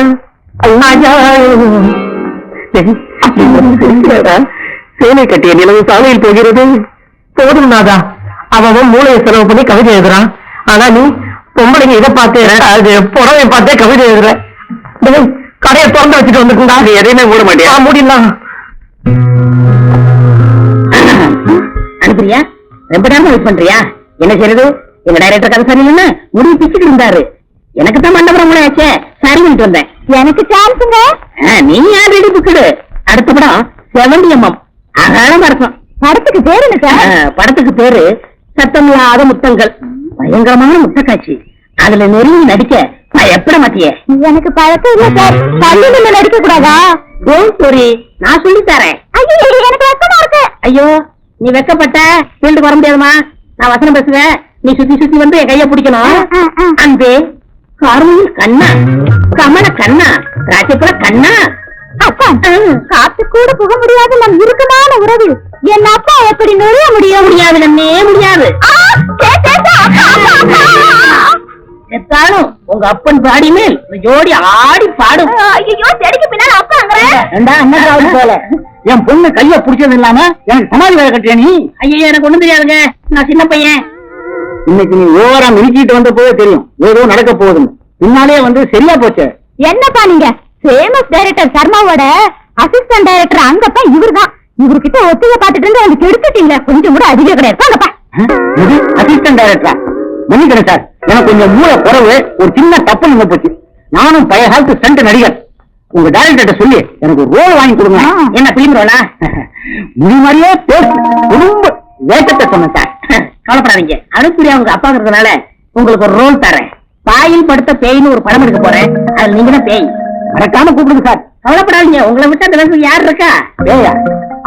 சேலை கட்டிய நிலவு சாலையில் போகிறது. போதும் நாதா, அவன் மூளையை செலவு பண்ணி கவிதை எழுதுறான். ஆனா நீ பொம்பளைங்க இதை பார்த்து அது புடவை பார்த்தே கவிதை எழுதுற. டேய், கடையை திறந்து வச்சுட்டு வந்துருக்குண்டா. அது எதையுமே மூட மாட்டியா? மூடிடலாம். அனுப்புறியா? ரொம்ப நேரமா வெயிட் பண்றியா? என்ன செய்யறது? எங்க டைரக்டர் கதை சரியில்லைன்னு முடிவு பிச்சுட்டு இருந்தாரு. எனக்கு தான் மண்டபம் கூட ஆச்சே, சரி பண்ணிட்டு வந்தேன். எனக்கு சான்ஸுங்க. நீ ஆல்ரெடி புக்குடு. அடுத்த படம் 70mm அகாலமா இருக்கும். படத்துக்கு பேர் என்ன சார்? படத்துக்கு பேரு சத்தமில்லாத முத்தங்கள். பயங்கரமான முத்த காட்சி. அதுல நெருங்கி நடிக்க நான் எப்பட மாட்டியே. எனக்கு பழக்கம் இல்ல சார். பள்ளியில நடிக்க கூடாதா? சரி, நான் சொல்லி தரேன். ஐயோ, எனக்கு வெக்கமா இருக்கு. ஐயோ, நீ வெக்கப்பட்ட ஃபீல்டுக்கு வர முடியாதுமா. நான் வசனம் பேசுவேன், நீ சுத்தி சுத்தி வந்து என் கைய பிடிக்கணும். அன்பே கார்மயில் கண்ணா, கமல கண்ணா, ராஜபுர கண்ணா. அப்பா, காத்து கூட புக முடியாது நம் இறுக்கமான உறவு. என் அப்பா எப்படி நுழைய முடியும்? முடியாது நன்னே, முடியாது. எத்தாலும் உங்க அப்பன் பாடி மேல் ஜோடி ஆடி பாடும். ஐயோ, செடிக்கு பின்னால அப்பாங்கிறேன் போல. என் பொண்ணு கைய பிடிச்சது இல்லாம எனக்கு சமாதி வேலை கட்டியா நீ? ஐயோ, எனக்கு ஒண்ணும் தெரியாதுங்க, நான் சின்ன பையன். இன்னைக்கு நீ ஓவரா மிதிக்கிட்டு வந்த போதே தெரியும் ஏதோ நடக்க போகுதுன்னு. பின்னாலே வந்து சரியா போச்சு. என்னப்பா நீங்க ஃபேமஸ் டைரக்டர் சர்மாவோட அசிஸ்டன்ட் டைரக்டர் அங்கப்பா இவர்தான். இவர்கிட்ட ஒத்திகை பாத்துட்டு இருந்து வந்து கெடுத்துட்டீங்க. கொஞ்சம் கூட அதிகம் கிடையாது. அங்கப்பா அசிஸ்டன்ட் டைரக்டரா? மன்னிக்கிறேன் சார், எனக்கு கொஞ்சம் மூளை குறவு, ஒரு சின்ன தப்பு நின்று போச்சு. நானும் பழைய காலத்து ஸ்டண்ட் நடிகர். உங்க டைரக்டர்கிட்ட சொல்லி எனக்கு ஒரு ரோல் வாங்கி கொடுங்க. என்ன பிலிம் ரோலா? முடி மாதிரியே பேசு, ரொம்ப வேட்டத்தை சொன்னேன் சார். கவலைப்படாதீங்க, அனுப்பியா உங்க அப்பாங்கிறதுனால உங்களுக்கு ஒரு ரோல் தரேன். பாயில் படுத்த பேய்னு ஒரு படம் எடுக்க போறேன். அதுல நீங்க தான் பேய். மறக்காம கூப்பிடுங்க சார். கவலைப்படாதீங்க, உங்களை விட்டு அந்த வயசுல யார் இருக்கா? பேயா?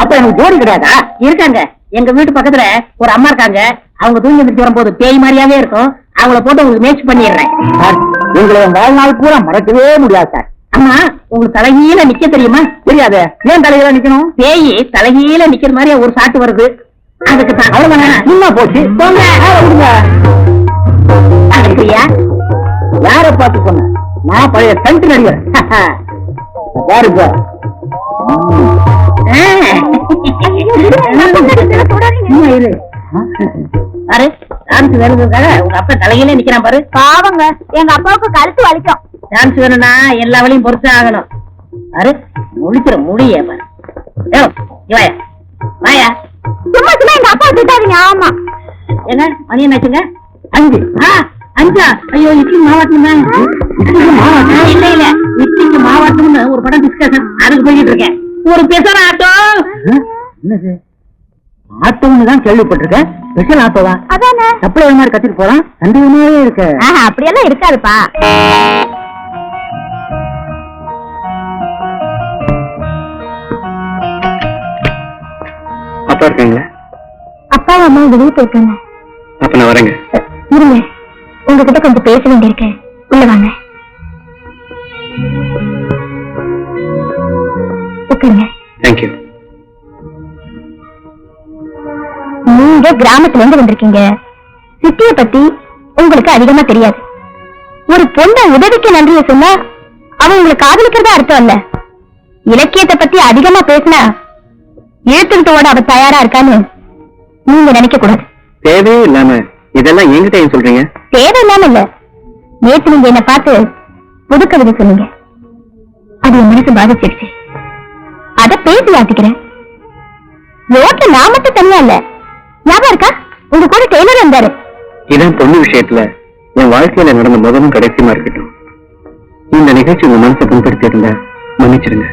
அப்ப எனக்கு ஜோடி கிடையாதா? இருக்காங்க. எங்க வீட்டு பக்கத்துல ஒரு அம்மா இருக்காங்க. அவங்க தூங்கி எந்திரிச்சு வரும்போது பேய் மாதிரியாவே இருக்கும். அவங்கள போட்டு உங்களுக்கு மேட்ச் பண்ணிடுறேன். சார், உங்களை என் வாழ்நாள் பூரா மறக்கவே முடியாது சார். அம்மா, உங்களுக்கு தலைகீழ நிக்க தெரியுமா? தெரியாது. ஏன் தலையில நிக்கணும்? பேய் தலைகீழ நிக்கிற மாதிரி ஒரு சாட்டு வருது. அதுக்கு தான். அவ்வளவுதானே? சும்மா போச்சு. போங்க. பிரியா, யார பார்த்து சொன்ன? நான் பழைய ஸ்டண்ட் நடிகர். யாரு இப்ப? பாரு, டான்ஸ் வேணுங்கிறதுக்காக உங்க அப்பா தலையிலே நிக்கிறான் பாரு. பாவங்க, எங்க அப்பாவுக்கு கழுத்து வலிக்கும். டான்ஸ் வேணும்னா எல்லா வழியும் பொறுத்து ஆகணும். பாரு, முழிக்கிற முடிய பாரு. வாயா வாயா. சும்மா சும்மா எங்க அப்பா திட்டாதீங்க. ஆமா, என்ன மணி என்னாச்சுங்க? 5. 5. ஐயோ, இட்லி மாவாட்டணும். இல்ல இல்ல, இட்லிக்கு மாவாட்டணும்னு ஒரு படம் டிஸ்கஷன், அதுக்கு போயிட்டு இருக்கேன். ஒரு பெசர் ஆட்டோ. என்னது ஆட்டோன்னு தான் கேள்விப்பட்டிருக்கேன். ஸ்பெஷல் ஆட்டோவா? அதானே. சப்ளை மாதிரி கத்திட்டு போறான். சந்தேகமாவே இருக்கு. அப்படியெல்லாம் இருக்காதுப்பா. அப்பா இருக்காங்களா? அப்பா அம்மா வெளியே போயிருக்காங்க. அப்ப நான் வரேங்க. இருங்க, உங்ககிட்ட கொஞ்சம் பேச வேண்டியிருக்கேன். உள்ள வாங்க, உட்காருங்க. தேங்க்யூ. நீங்க கிராமத்துல இருந்து வந்திருக்கீங்க. சிட்டிய பத்தி உங்களுக்கு அதிகமா தெரியாது. ஒரு பொண்ண உதவிக்கு நன்றிய சொன்னா அவன் உங்களுக்கு காதலிக்கிறதா அர்த்தம் இல்ல. இலக்கியத்தை பத்தி அதிகமா பேசினா எழுத்துக்கிட்டோட அவ தயாரா இருக்கான்னு நீங்க நினைக்க கூடாது. தேவையே இல்லாம இதெல்லாம் என்கிட்ட ஏன் சொல்றீங்க? தேவை இல்லாம இல்ல. நேற்று நீங்க என்ன பார்த்து புது கவிதை சொன்னீங்க. அது என் மனசு பாதிச்சிருச்சு. அத பேசி ஆட்டிக்கிறேன். ரோட்ல நான் மட்டும் தனியா இல்ல, ஞாபகம் இருக்கா? உங்க கூட டெய்லர் வந்தாரு. இதான் பொண்ணு விஷயத்துல என் வாழ்க்கையில நடந்த முதலும் கடைசியுமா இருக்கட்டும். இந்த நிகழ்ச்சி உங்க மனசை புண்படுத்தி இருந்தா மன்னிச்சிருங்க.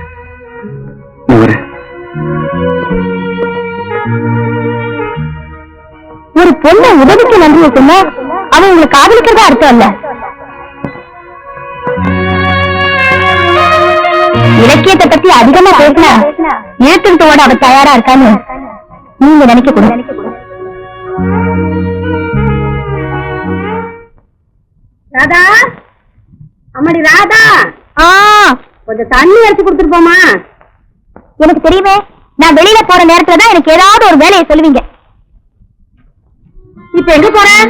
நான் வரேன். ஒரு பொண்ணை உதவிக்கு நன்றிய சொன்னா அவன் உங்களுக்கு காதலிக்கிறதா அர்த்தம் இல்ல. இலக்கியத்தை பத்தி அதிகமா பேசினா எழுத்துக்கிட்டோட அவ தயாரா இருக்கான்னு நீங்க நினைக்க கூடாது. ராதா, அம்மாடி ராதா, ஆ, கொஞ்சம் தண்ணி எடுத்து கொடுத்துட்டு போமா. எனக்கு தெரியுமே, நான் வெளியில போற நேரத்துல தான் எனக்கு ஏதாவது ஒரு வேலையை சொல்லுவீங்க. இப்ப எங்க போறேன்?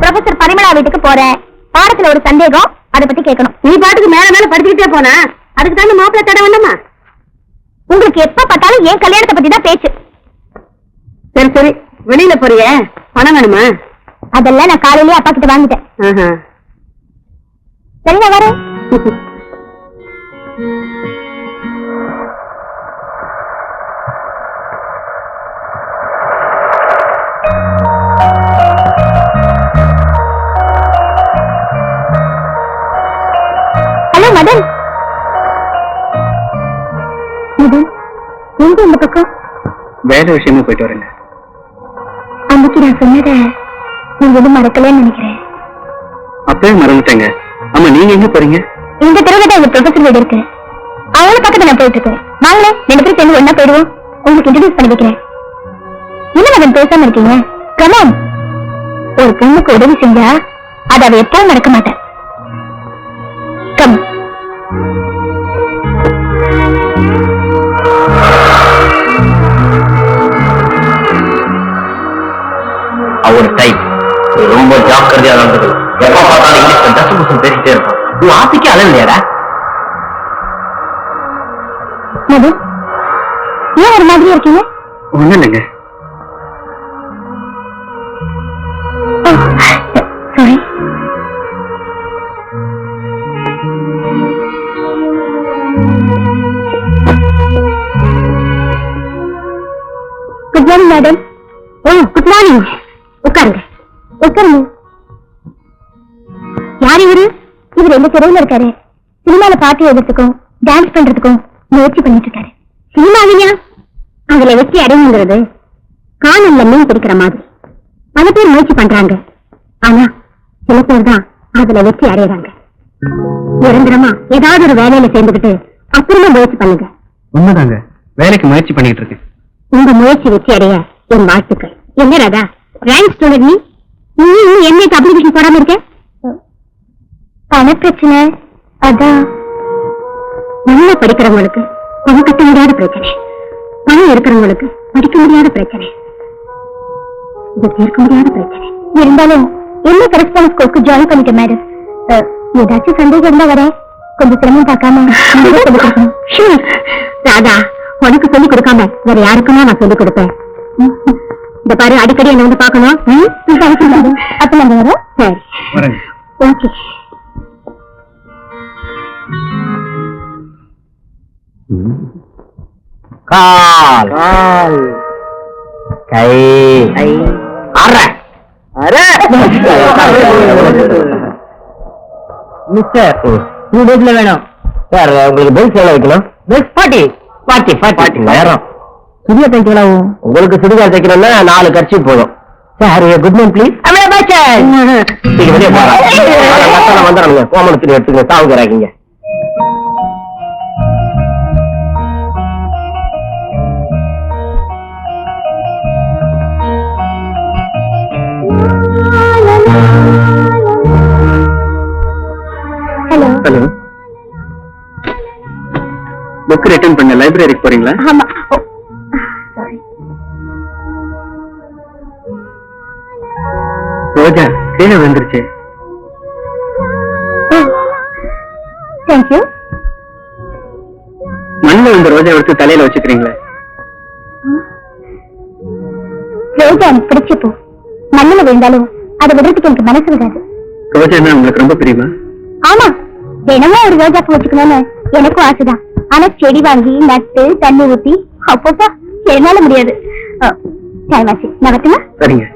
ப்ரொஃபசர் பரிமளா வீட்டுக்கு போறேன். பாடத்துல ஒரு சந்தேகம், அதை பத்தி கேட்கணும். நீ பாட்டுக்கு மேல மேல படிச்சுக்கிட்டே போன, அதுக்கு தான் மாப்பிள்ளை தடை வேண்டாமா? உங்களுக்கு எப்ப பார்த்தாலும் என் கல்யாணத்தை பத்தி தான் பேச்சு. சரி சரி, வெளியில போறிய, பணம் வேணுமா? அதெல்லாம் நான் காலையிலேயே அப்பா கிட்ட வாங்கிட்டேன். சரி, நான் வரேன். ஹலோ மதன். மதன், எங்க இந்த பக்கம்? வேலை விஷயமா போயிட்டு வரேங்க. அன்னைக்கு நான் சொன்னதை நீங்க எதுவும் மறக்கலன்னு நினைக்கிறேன். அப்பவே மறந்துட்டேங்க. ஆமா, நீங்க எங்க போறீங்க? இந்த தெருவில் தான் எங்க ப்ரொஃபசர் வீடு இருக்கு. அவங்கள பக்கத்துல நான் போயிட்டு இருக்கேன். வாங்களே, 2 பேரும் சேர்ந்து ஒண்ணா போயிடுவோம். உங்களுக்கு இன்ட்ரோடியூஸ் பண்ணி வைக்கிறேன். என்ன மகன் பேசாம இருக்கீங்க? கமான். ஒரு பொண்ணுக்கு உதவி செஞ்சா அதை அவ எப்பவும் மறக்க மாட்டேன். கம். அவர் டைப் ரொம்ப ஜாக்கிரதையா நடந்தது. எப்ப பார்த்தாலும் இங்கிலீஷ்ல டசு புசம் பேசிட்டே இருக்கும். நீ ஆசைக்கு அளவில்லையாடா? மது, ஏன் ஒரு மாதிரி இருக்கீங்க? ஒண்ணும் இல்லைங்க. Sorry. Good morning madam. Good morning. உட்காருங்க உட்காருங்க. யார் இவரு? இவர் எந்த தெருவில் இருக்காரு. சினிமால பாட்டு எழுதுறதுக்கும் டான்ஸ் பண்றதுக்கும் முயற்சி பண்ணிட்டு இருக்காரு. சினிமாவியா? அதுல வெற்றி அடையுங்கிறது காணல்ல மீன் பிடிக்கிற மாதிரி பல பேர் முயற்சி பண்றாங்க. ஆனா சில பேர் தான் அதுல வெற்றி அடையறாங்க. நிரந்தரமா ஏதாவது ஒரு வேலையில சேர்ந்துக்கிட்டு அப்புறமா முயற்சி பண்ணுங்க. உண்மைதாங்க, வேலைக்கு முயற்சி பண்ணிட்டு இருக்கு. உங்க முயற்சி வெற்றி அடைய என் வாழ்த்துக்கள். என்ன ராதா, ரேங்க் ஸ்டூடெண்ட் நீ இன்னும் என்ன அப்ளிகேஷன் போடாம இருக்க? பண பிரச்சனை. அதான் நல்லா படிக்கிறவங்களுக்கு பணம் கட்ட முடியாத பிரச்சனை, பணம் இருக்கிறவங்களுக்கு படிக்க முடியாத பிரச்சனை, இது தீர்க்க முடியாத பிரச்சனை. இருந்தாலும் என்ன கரஸ்பாண்டன்ஸ் கோர்ஸ்க்கு ஜாயின் பண்ணிட்டேன் மேடம். ஏதாச்சும் சந்தேகம் இருந்தா வர கொஞ்சம் சிரமம் பார்க்காம ராதா, உனக்கு சொல்லிக் கொடுக்காம வேற யாருக்குமா நான் சொல்லிக் கொடுப்பேன். இந்த பாரு, அடிக்கடி என்ன வந்து பாக்கணும். அப்ப நம்ம வரோம். சரி, ஓகே. கால் கால் கை கை அற அற. மிஸ்டர், நீ பெட்ல வேணும் சார். உங்களுக்கு பெல்ஸ் எவ்வளவு வைக்கணும்? பெல்ஸ் 40 நேரம். சுடியா தைக்கலாம். உங்களுக்கு சுடிதார் தைக்கணும்னா 4 கட்சி போதும் சார். Good morning please. வெளியே போறேன். வந்துடுங்க. கோமணத்தில் எடுத்துங்க. சாவுகிறாங்க. ஹலோ ஹலோ, புக் ரிட்டர்ன் பண்ண லைப்ரரிக்கு போறீங்களா? ஆமா. ரோஜா கீழே வந்துருச்சு. தேங்க்யூ. மண்ணில் இந்த ரோஜா எடுத்து தலையில வச்சுக்கிறீங்களே. ரோஜா எனக்கு பிடிச்ச பூ. மண்ணில் விழுந்தாலும் அதை விடுறதுக்கு எனக்கு மனசு வராது. ரோஜா என்ன உங்களுக்கு ரொம்ப பிரியுமா? ஆமா, தினமும் ஒரு ரோஜா பூ வச்சுக்கணும்னு எனக்கும் ஆசைதான். ஆனா செடி வாங்கி நட்டு தண்ணி ஊத்தி அப்பப்பா என்னால முடியாது. டைம் ஆச்சு, நான் வரட்டுமா? சரிங்க.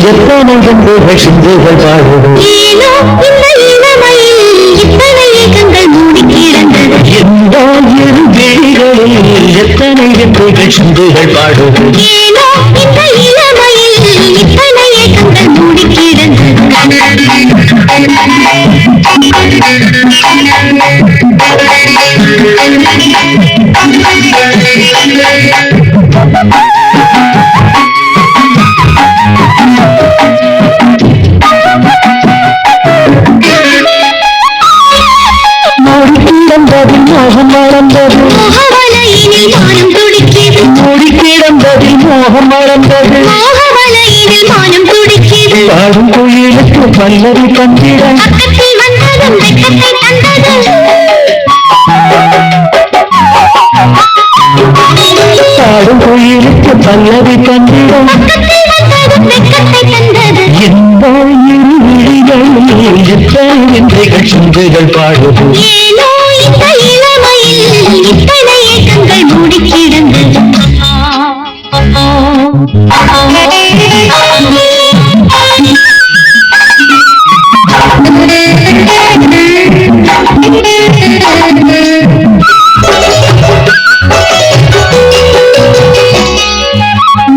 எத்தனை கண்டுகள் சிந்துகள் பாடுது ஏனோ இந்த இளமையில் இத்தனை ஏக்கங்கள் மூடி கிடந்தது எந்த இரு விழிகளில் எத்தனை கண்டுகள் சிந்துகள் பாடுது ஏனோ இந்த இளமையில் இத்தனை ஏக்கங்கள் மூடி கிடந்தது மோகம் வளர்ந்தது மோகவலையினில் மானம் துடிக்கிறது மூடி கிடந்ததில் மோகம் வளர்ந்தது மோகவலையினில் மானம் துடிக்கிறது பாடும் கோயிலுக்கு பல்லவி தந்திட பக்கத்தில் வந்ததும் வெட்கத்தை தந்தது பாடும் கோயிலுக்கு பல்லவி தந்திட பக்கத்தில் வந்ததும் வெட்கத்தை தந்தது எந்த இரு விழிகளில் எத்தனை விந்தைகள் சிந்துகள் பாடுது ஏனோ இந்த இளமையில் இத்தனை ஏக்கங்கள் மூடி கிடந்தது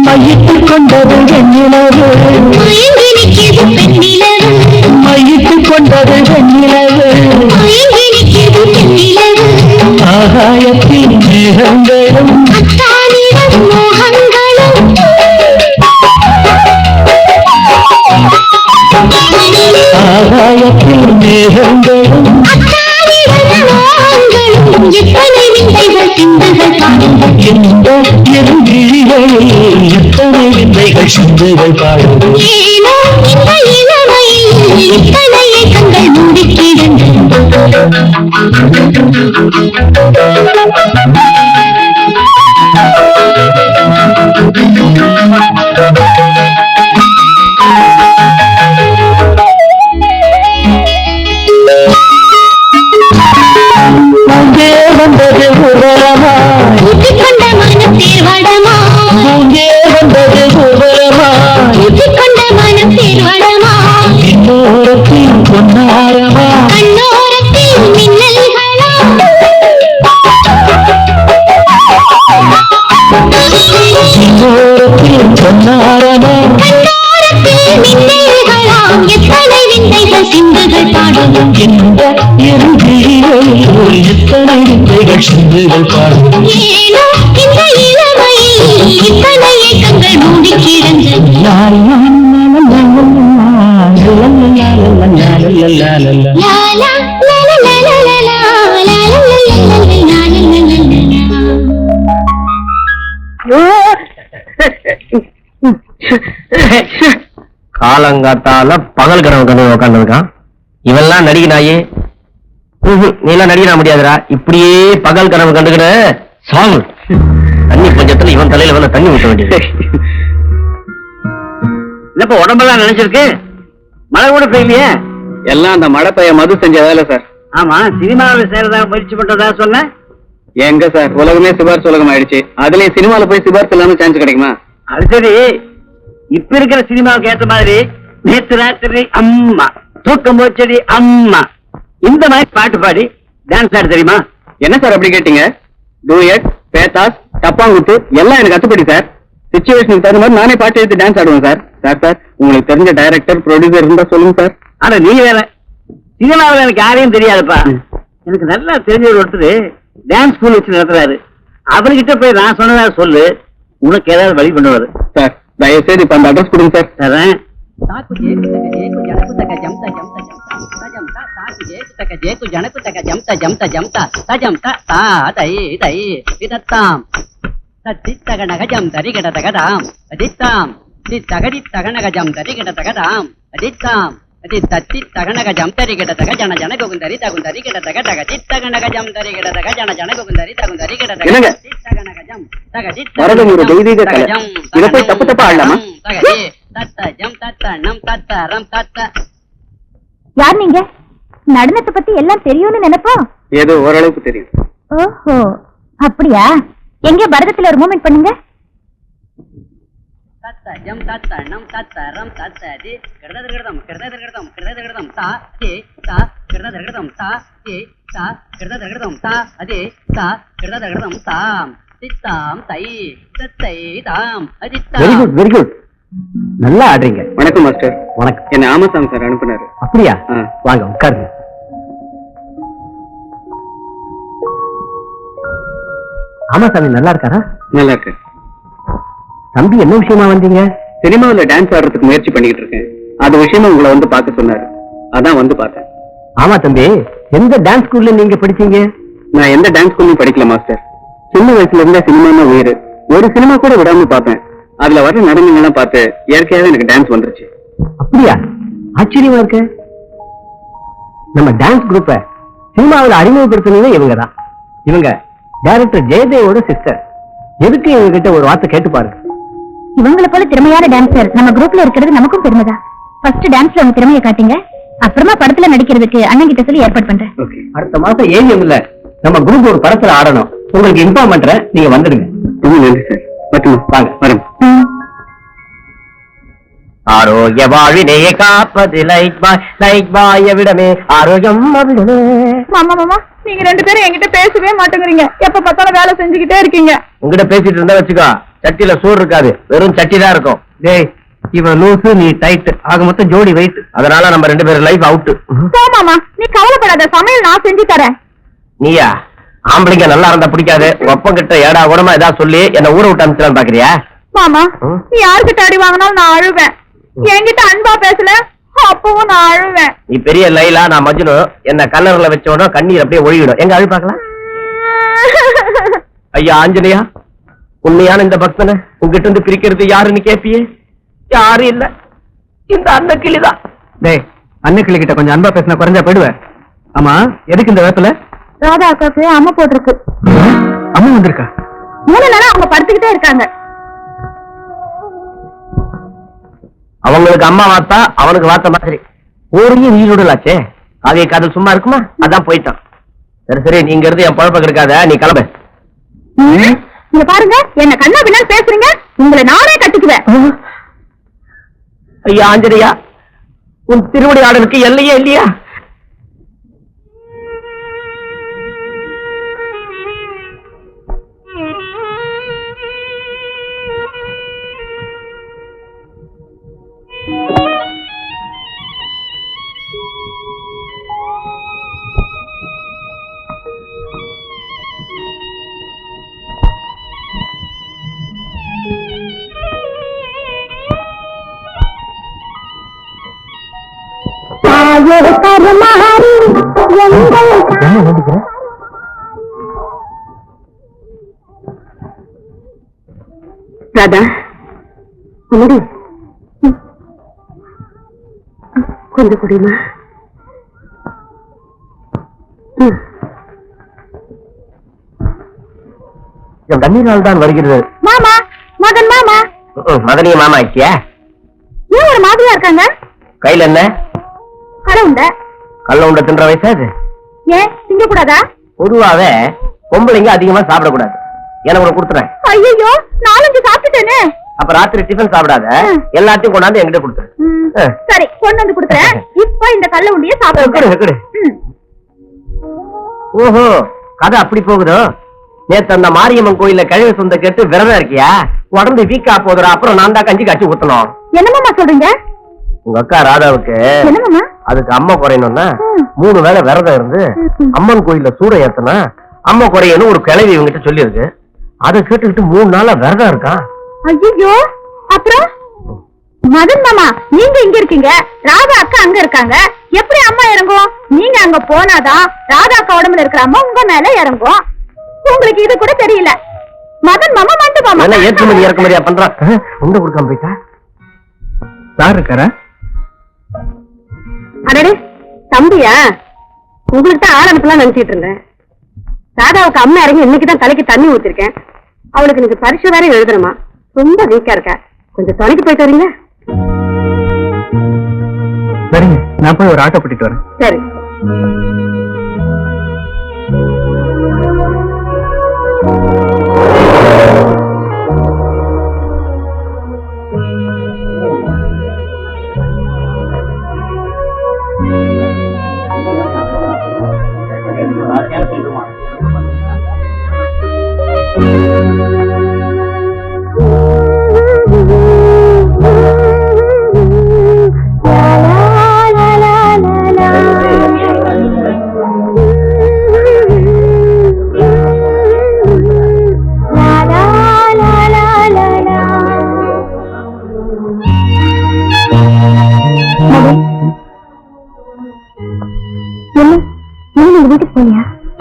மையிட்டுக் கொண்டது வெண்ணிலவு மயங்கி நிற்கிறது பெண்ணிலவு மையிட்டுக் கொண்டது வெண்ணிலவு மயங்கி நிற்கிறது பெண்ணிலவு ஆகாயத்தில் மேகங்களும் அத்தானிடம் மோகங்களும் ஆகாயத்தில் மேகங்களும் அத்தானிடம் மோகங்களும் எத்தனை விந்தைகள் சிந்துகள் பாடுங்கள் எந்த இரு விழிகளில் எத்தனை விந்தைகள் சிந்துகள் பாடுது ஏனோ இந்த இளமையில் இத்தனை ஏக்கங்கள் மூடி அங்கே வந்தது உருவமா ஊற்றிக்கொண்ட மனம் தேர்வடமா அங்கே வந்தது உருவமா ஊற்றிக்கொண்ட மனம் தேர்வடமா இன்னோரத்தில் பொன்னாரமா கண்ணோரத்தில் மின்னல்களா இன்னோரத்தில் பொன்னாரமா கண்ணோரத்தில் மின்னல்களாம் எத்தனை விந்தைகள் சிந்துகள் பாடும் இந்த இரு விழிகளில் எத்தனை விந்தைகள் சிந்துகள் பாடுது ஏனோ இந்த இளமையில் இத்தனை ஏக்கங்கள் மூடி கிடந்தது லாலா லாலா லாலா லாலா காலங்காத்தால பகல் கனவு கண்டு உட்காந்துருக்கான் இவெல்லாம் நடிகை நாயே நீ எல்லாம் நடிகை முடியாதுடா இப்படியே பகல் கனவு கண்டுக்கிற சாமு தண்ணி பஞ்சத்துல இவன் தலையில வந்து தண்ணி ஊற்ற வேண்டியது இல்லப்ப உடம்பெல்லாம் நினைச்சிருக்கு மழை கூட பெய்யலையே எல்லாம் அந்த மழை பெய்ய மது செஞ்ச வேலை சார் ஆமா சினிமாவில் சேரதா முயற்சி பண்றதா சொன்ன எங்க சார் உலகமே சிபாரிசு உலகம் ஆயிடுச்சு அதுலயும் சினிமால போய் சிபாரிசு இல்லாம சான்ஸ் கிடைக்குமா அது சரி இப்ப இருக்கிற சினிமாவுக்கு ஏற்ற மாதிரி நேத்து ராத்திரி அம்மா தூக்கம் போச்சடி அம்மா இந்த மாதிரி பாட்டு பாடி டான்ஸ் ஆட தெரியுமா என்ன சார் அப்படி கேட்டீங்க டூயட் பேத்தாஸ் டப்பாங்குத்து எல்லாம் எனக்கு கத்துப்படி சார் சிச்சுவேஷனுக்கு தகுந்த மாதிரி நானே பாட்டு எடுத்து டான்ஸ் ஆடுவேன் சார் சார் உங்களுக்கு தெரிஞ்ச டைரக்டர் ப்ரொடியூசர் இருந்தா சொல்லுங்க சார் ஆனா நீ வேற சினிமாவில் எனக்கு யாரையும் தெரியாதுப்பா எனக்கு நல்லா தெரிஞ்ச ஒருத்தர் டான்ஸ் ஸ்கூல் வச்சு நடத்துறாரு அவர்கிட்ட போய் நான் சொன்னதா சொல்லு உனக்கு ஏதாவது வழி பண்ணுவாரு சார் தயவுசெய்து இப்ப அந்த அட்ரஸ் கொடுங்க சார் தரேன் வரது ஒரு தெய்வீக கலை இதை போய் தப்பு தப்பா ஆடலாமா யார் நீங்க? நடனத்தை பத்தி எல்லாம் தெரியும்னு நினைப்போம். ஏதோ ஓரளவுக்கு தெரியும். ஓஹோ, அப்படியா? எங்க பரதத்துல ஒரு மூமெண்ட் பண்ணுங்க. வெரி குட் வெரி குட், நல்லா ஆடுறீங்க. வணக்கம் மாஸ்டர். வணக்கம். என்ன ஆமாசாமி சார் அனுப்புனாரு. அப்படியா? வாங்க உட்காருங்க. ஆமாசாமி நல்லா இருக்காரா? நல்லா இருக்கு. தம்பி என்ன விஷயமா வந்தீங்க? சினிமாவில் டான்ஸ் ஆடுறதுக்கு முயற்சி பண்ணிக்கிட்டு இருக்கேன். அது விஷயமா உங்களை வந்து பார்க்க சொன்னாரு. அதான் வந்து பார்த்தேன். ஆமா தம்பி, எந்த டான்ஸ் ஸ்கூல்ல நீங்க படிச்சீங்க? நான் எந்த டான்ஸ் ஸ்கூல்லையும் படிக்கல மாஸ்டர். சின்ன வயசுல இருந்தே சினிமா உயிர். ஒரு சினிமா கூட விடாம பார்ப்பேன். அதுல வர நடனங்கள்லாம் பார்த்து இயற்கையாவே எனக்கு டான்ஸ் வந்துருச்சு. அப்படியா? ஆச்சரியமா இருக்கு. நம்ம டான்ஸ் குரூப்ப சினிமாவில் அறிமுகப்படுத்தினது இவங்கதான். இவங்க டைரக்டர் ஜெயதேவோட சிஸ்டர். எதுக்கு இவங்க கிட்ட ஒரு வார்த்தை கேட்டு பாருங்க. இவங்களை போல திறமையான டான்சர் நம்ம குரூப்ல இருக்கிறது நமக்கும் பெருமைதான். ஃபர்ஸ்ட் டான்ஸ்ல உங்க திறமையை காட்டுங்க, அப்புறமா படத்துல நடிக்கிறதுக்கு அண்ணன் கிட்ட சொல்லி ஏற்பாடு பண்றேன். அடுத்த மாசம் ஏவிஎம்ல நம்ம குரூப் ஒரு படத்துல ஆடணும். உங்களுக்கு இன்ஃபார்ம் பண்றேன், நீங்க வந்துடுங்க. ரொம்ப நன்றி சார். மட்டும் வாங்க வரும். ஆரோக்கிய வாழ்வினையே காப்பது லைக் பாய் விடமே ஆரோக்கியம் அவிடமே. மாமா மாமா, நீங்க ரெண்டு பேரும் என்கிட்ட பேசவே மாட்டேங்கிறீங்க. எப்ப பார்த்தாலும் வேலை செஞ்சுக்கிட்டே இருக்கீங்க. உங்ககிட்ட பேசிட்டு இருந்தா வச்சுக்கோ, சட்டியில சோறு இருக்காது, வெறும் சட்டி தான் இருக்கும். டேய், இவன் லூசு, நீ டைட், ஆக மொத்தம் ஜோடி வெயிட். அதனால நம்ம ரெண்டு பேரும் லைஃப் அவுட். மாமா, நீ கவலைப்படாத, சமையல் நான் செஞ்சு தரேன். நீயா? ஆம்பளைங்க நல்லா இருந்தா பிடிக்காது. ஒப்பம் கிட்ட ஏடா கூடமா ஏதாவது சொல்லி என்ன ஊரை விட்டு அனுப்பிச்சு பாக்குறியா? மாமா, நீ யாருக்கிட்ட அடி வாங்கினாலும் நான் அழுவேன். என்கிட்ட அன்பா பேசல, அப்பவும் நான் அழுவேன். நீ பெரிய லைலா, நான் மஜ்னு. என்ன கல்லறையில வச்சோட கண்ணீர் அப்படியே ஒழிவிடும். எங்க அழு பாக்கலாம்? ஐயா ஆஞ்சநேயா, உண்மையான இந்த பக்தனை உங்ககிட்ட இருந்து பிரிக்கிறது யாருன்னு கேப்பியே? யாரும் இல்ல, இந்த அன்ன கிளிதான். டேய், அன்ன கிளி கிட்ட கொஞ்சம் அன்பா பேசினா குறைஞ்சா போயிடுவேன். ஆமா, எதுக்கு இந்த வேப்பில? ராதா அக்காக்கு அம்மா போட்டிருக்கு. அம்மா வந்திருக்கா? 3 நாளா அவங்க படுத்துக்கிட்டே இருக்காங்க. அவங்களுக்கு அம்மா வாத்தா, அவனுக்கு வாத்த மாதிரி ஊரையும் நீருடலாச்சே. அதே காதல் சும்மா இருக்குமா? அதான் போயிட்டான். சரி சரி, நீங்க இருந்து என் பழப்ப கிடைக்காத, நீ கிளம்பு. நீங்க பாருங்க, என்ன கண்ணா பின்னா பேசுறீங்க. உங்களை நானே கட்டிக்குவேன். ஐயா ஆஞ்சநேயா, உன் திருவடி ஆடலுக்கு எல்லையே இல்லையா? ராதா, கொஞ்சம் குடிமா. என் தண்ணீரால் தான் வருகிறது. மாமா, மகன் மாமா. மகனிய மாமா ஆக்கியா? ஏன் ஒரு மாதிரியா இருக்காங்க? கையில என்ன? கடை உண்ட. கல்ல உண்ட தின்ற வயசா அது? ஏன் திங்க கூடாதா? பொதுவாவே பொம்பளைங்க அதிகமா சாப்பிடக்கூடாது. எனக்கு ஒண்ணு கொடுத்துறேன். ஐயோ, 4-5 சாப்பிட்டுட்டேனே. அப்ப ராத்திரி டிஃபன் சாப்பிடாத, எல்லாத்தையும் கொண்டாந்து என்கிட்ட கொடுத்துரு. சரி, கொண்டு வந்து கொடுத்துறேன். இப்ப இந்த கல்ல உண்டிய சாப்பிடு. ஓஹோ, கதை அப்படி போகுதோ? நேத்து அந்த மாரியம்மன் கோயில்ல கிழவி சொந்த கேட்டு விரதம் இருக்கியா? உடம்பு வீக்கா போதுரா, அப்புறம் நான் தான் கஞ்சி காய்ச்சி ஊத்தணும். என்னமாமா சொல்றீங்க? உங்க அக்கா ராதாவுக்கு என்னமாமா? அதுக்கு அம்மா குறையணும்னா 3 வேளை விரதம் இருந்து அம்மன் கோயில்ல சூட ஏத்தனா அம்மா குறையணும் ஒரு கிழவி இவங்கிட்ட சொல்லி இருக்கு. அதை கேட்டுக்கிட்டு 3 நாளா விரதம் இருக்கா. ஐயோ, அப்புறம் மதன் மாமா, நீங்க இங்க இருக்கீங்க, ராதா அக்கா அங்க இருக்காங்க. எப்படி அம்மா இறங்கும்? நீங்க அங்க போனாதான் ராதா அக்கா உடம்புல இருக்கிற அம்மா உங்க மேல இறங்கும். உங்களுக்கு இது கூட தெரியல. மதன் மாமா மண்டு மாமா என்ன ஏற்றுமதி இறக்குமதியா பண்றான்? உண்ட கொடுக்காம போயிட்டா? யார் இருக்காரா? அடடே, தம்பியா? உங்களுக்கு தான் ஆள் அனுப்பலாம் நினைச்சிட்டு இருந்தேன். ராதாவுக்கு அம்மா இறங்கி இன்னைக்குதான் தலைக்கு தண்ணி ஊத்திருக்கேன். அவளுக்கு நீங்க பரிசு வேற எழுதணுமா? ரொம்ப வீக்கா இருக்கா. கொஞ்சம் தொலைக்கு போயிட்டு வரீங்க. நான் போய் ஒரு ஆட்டோ கூட்டிட்டு வரேன். சரி.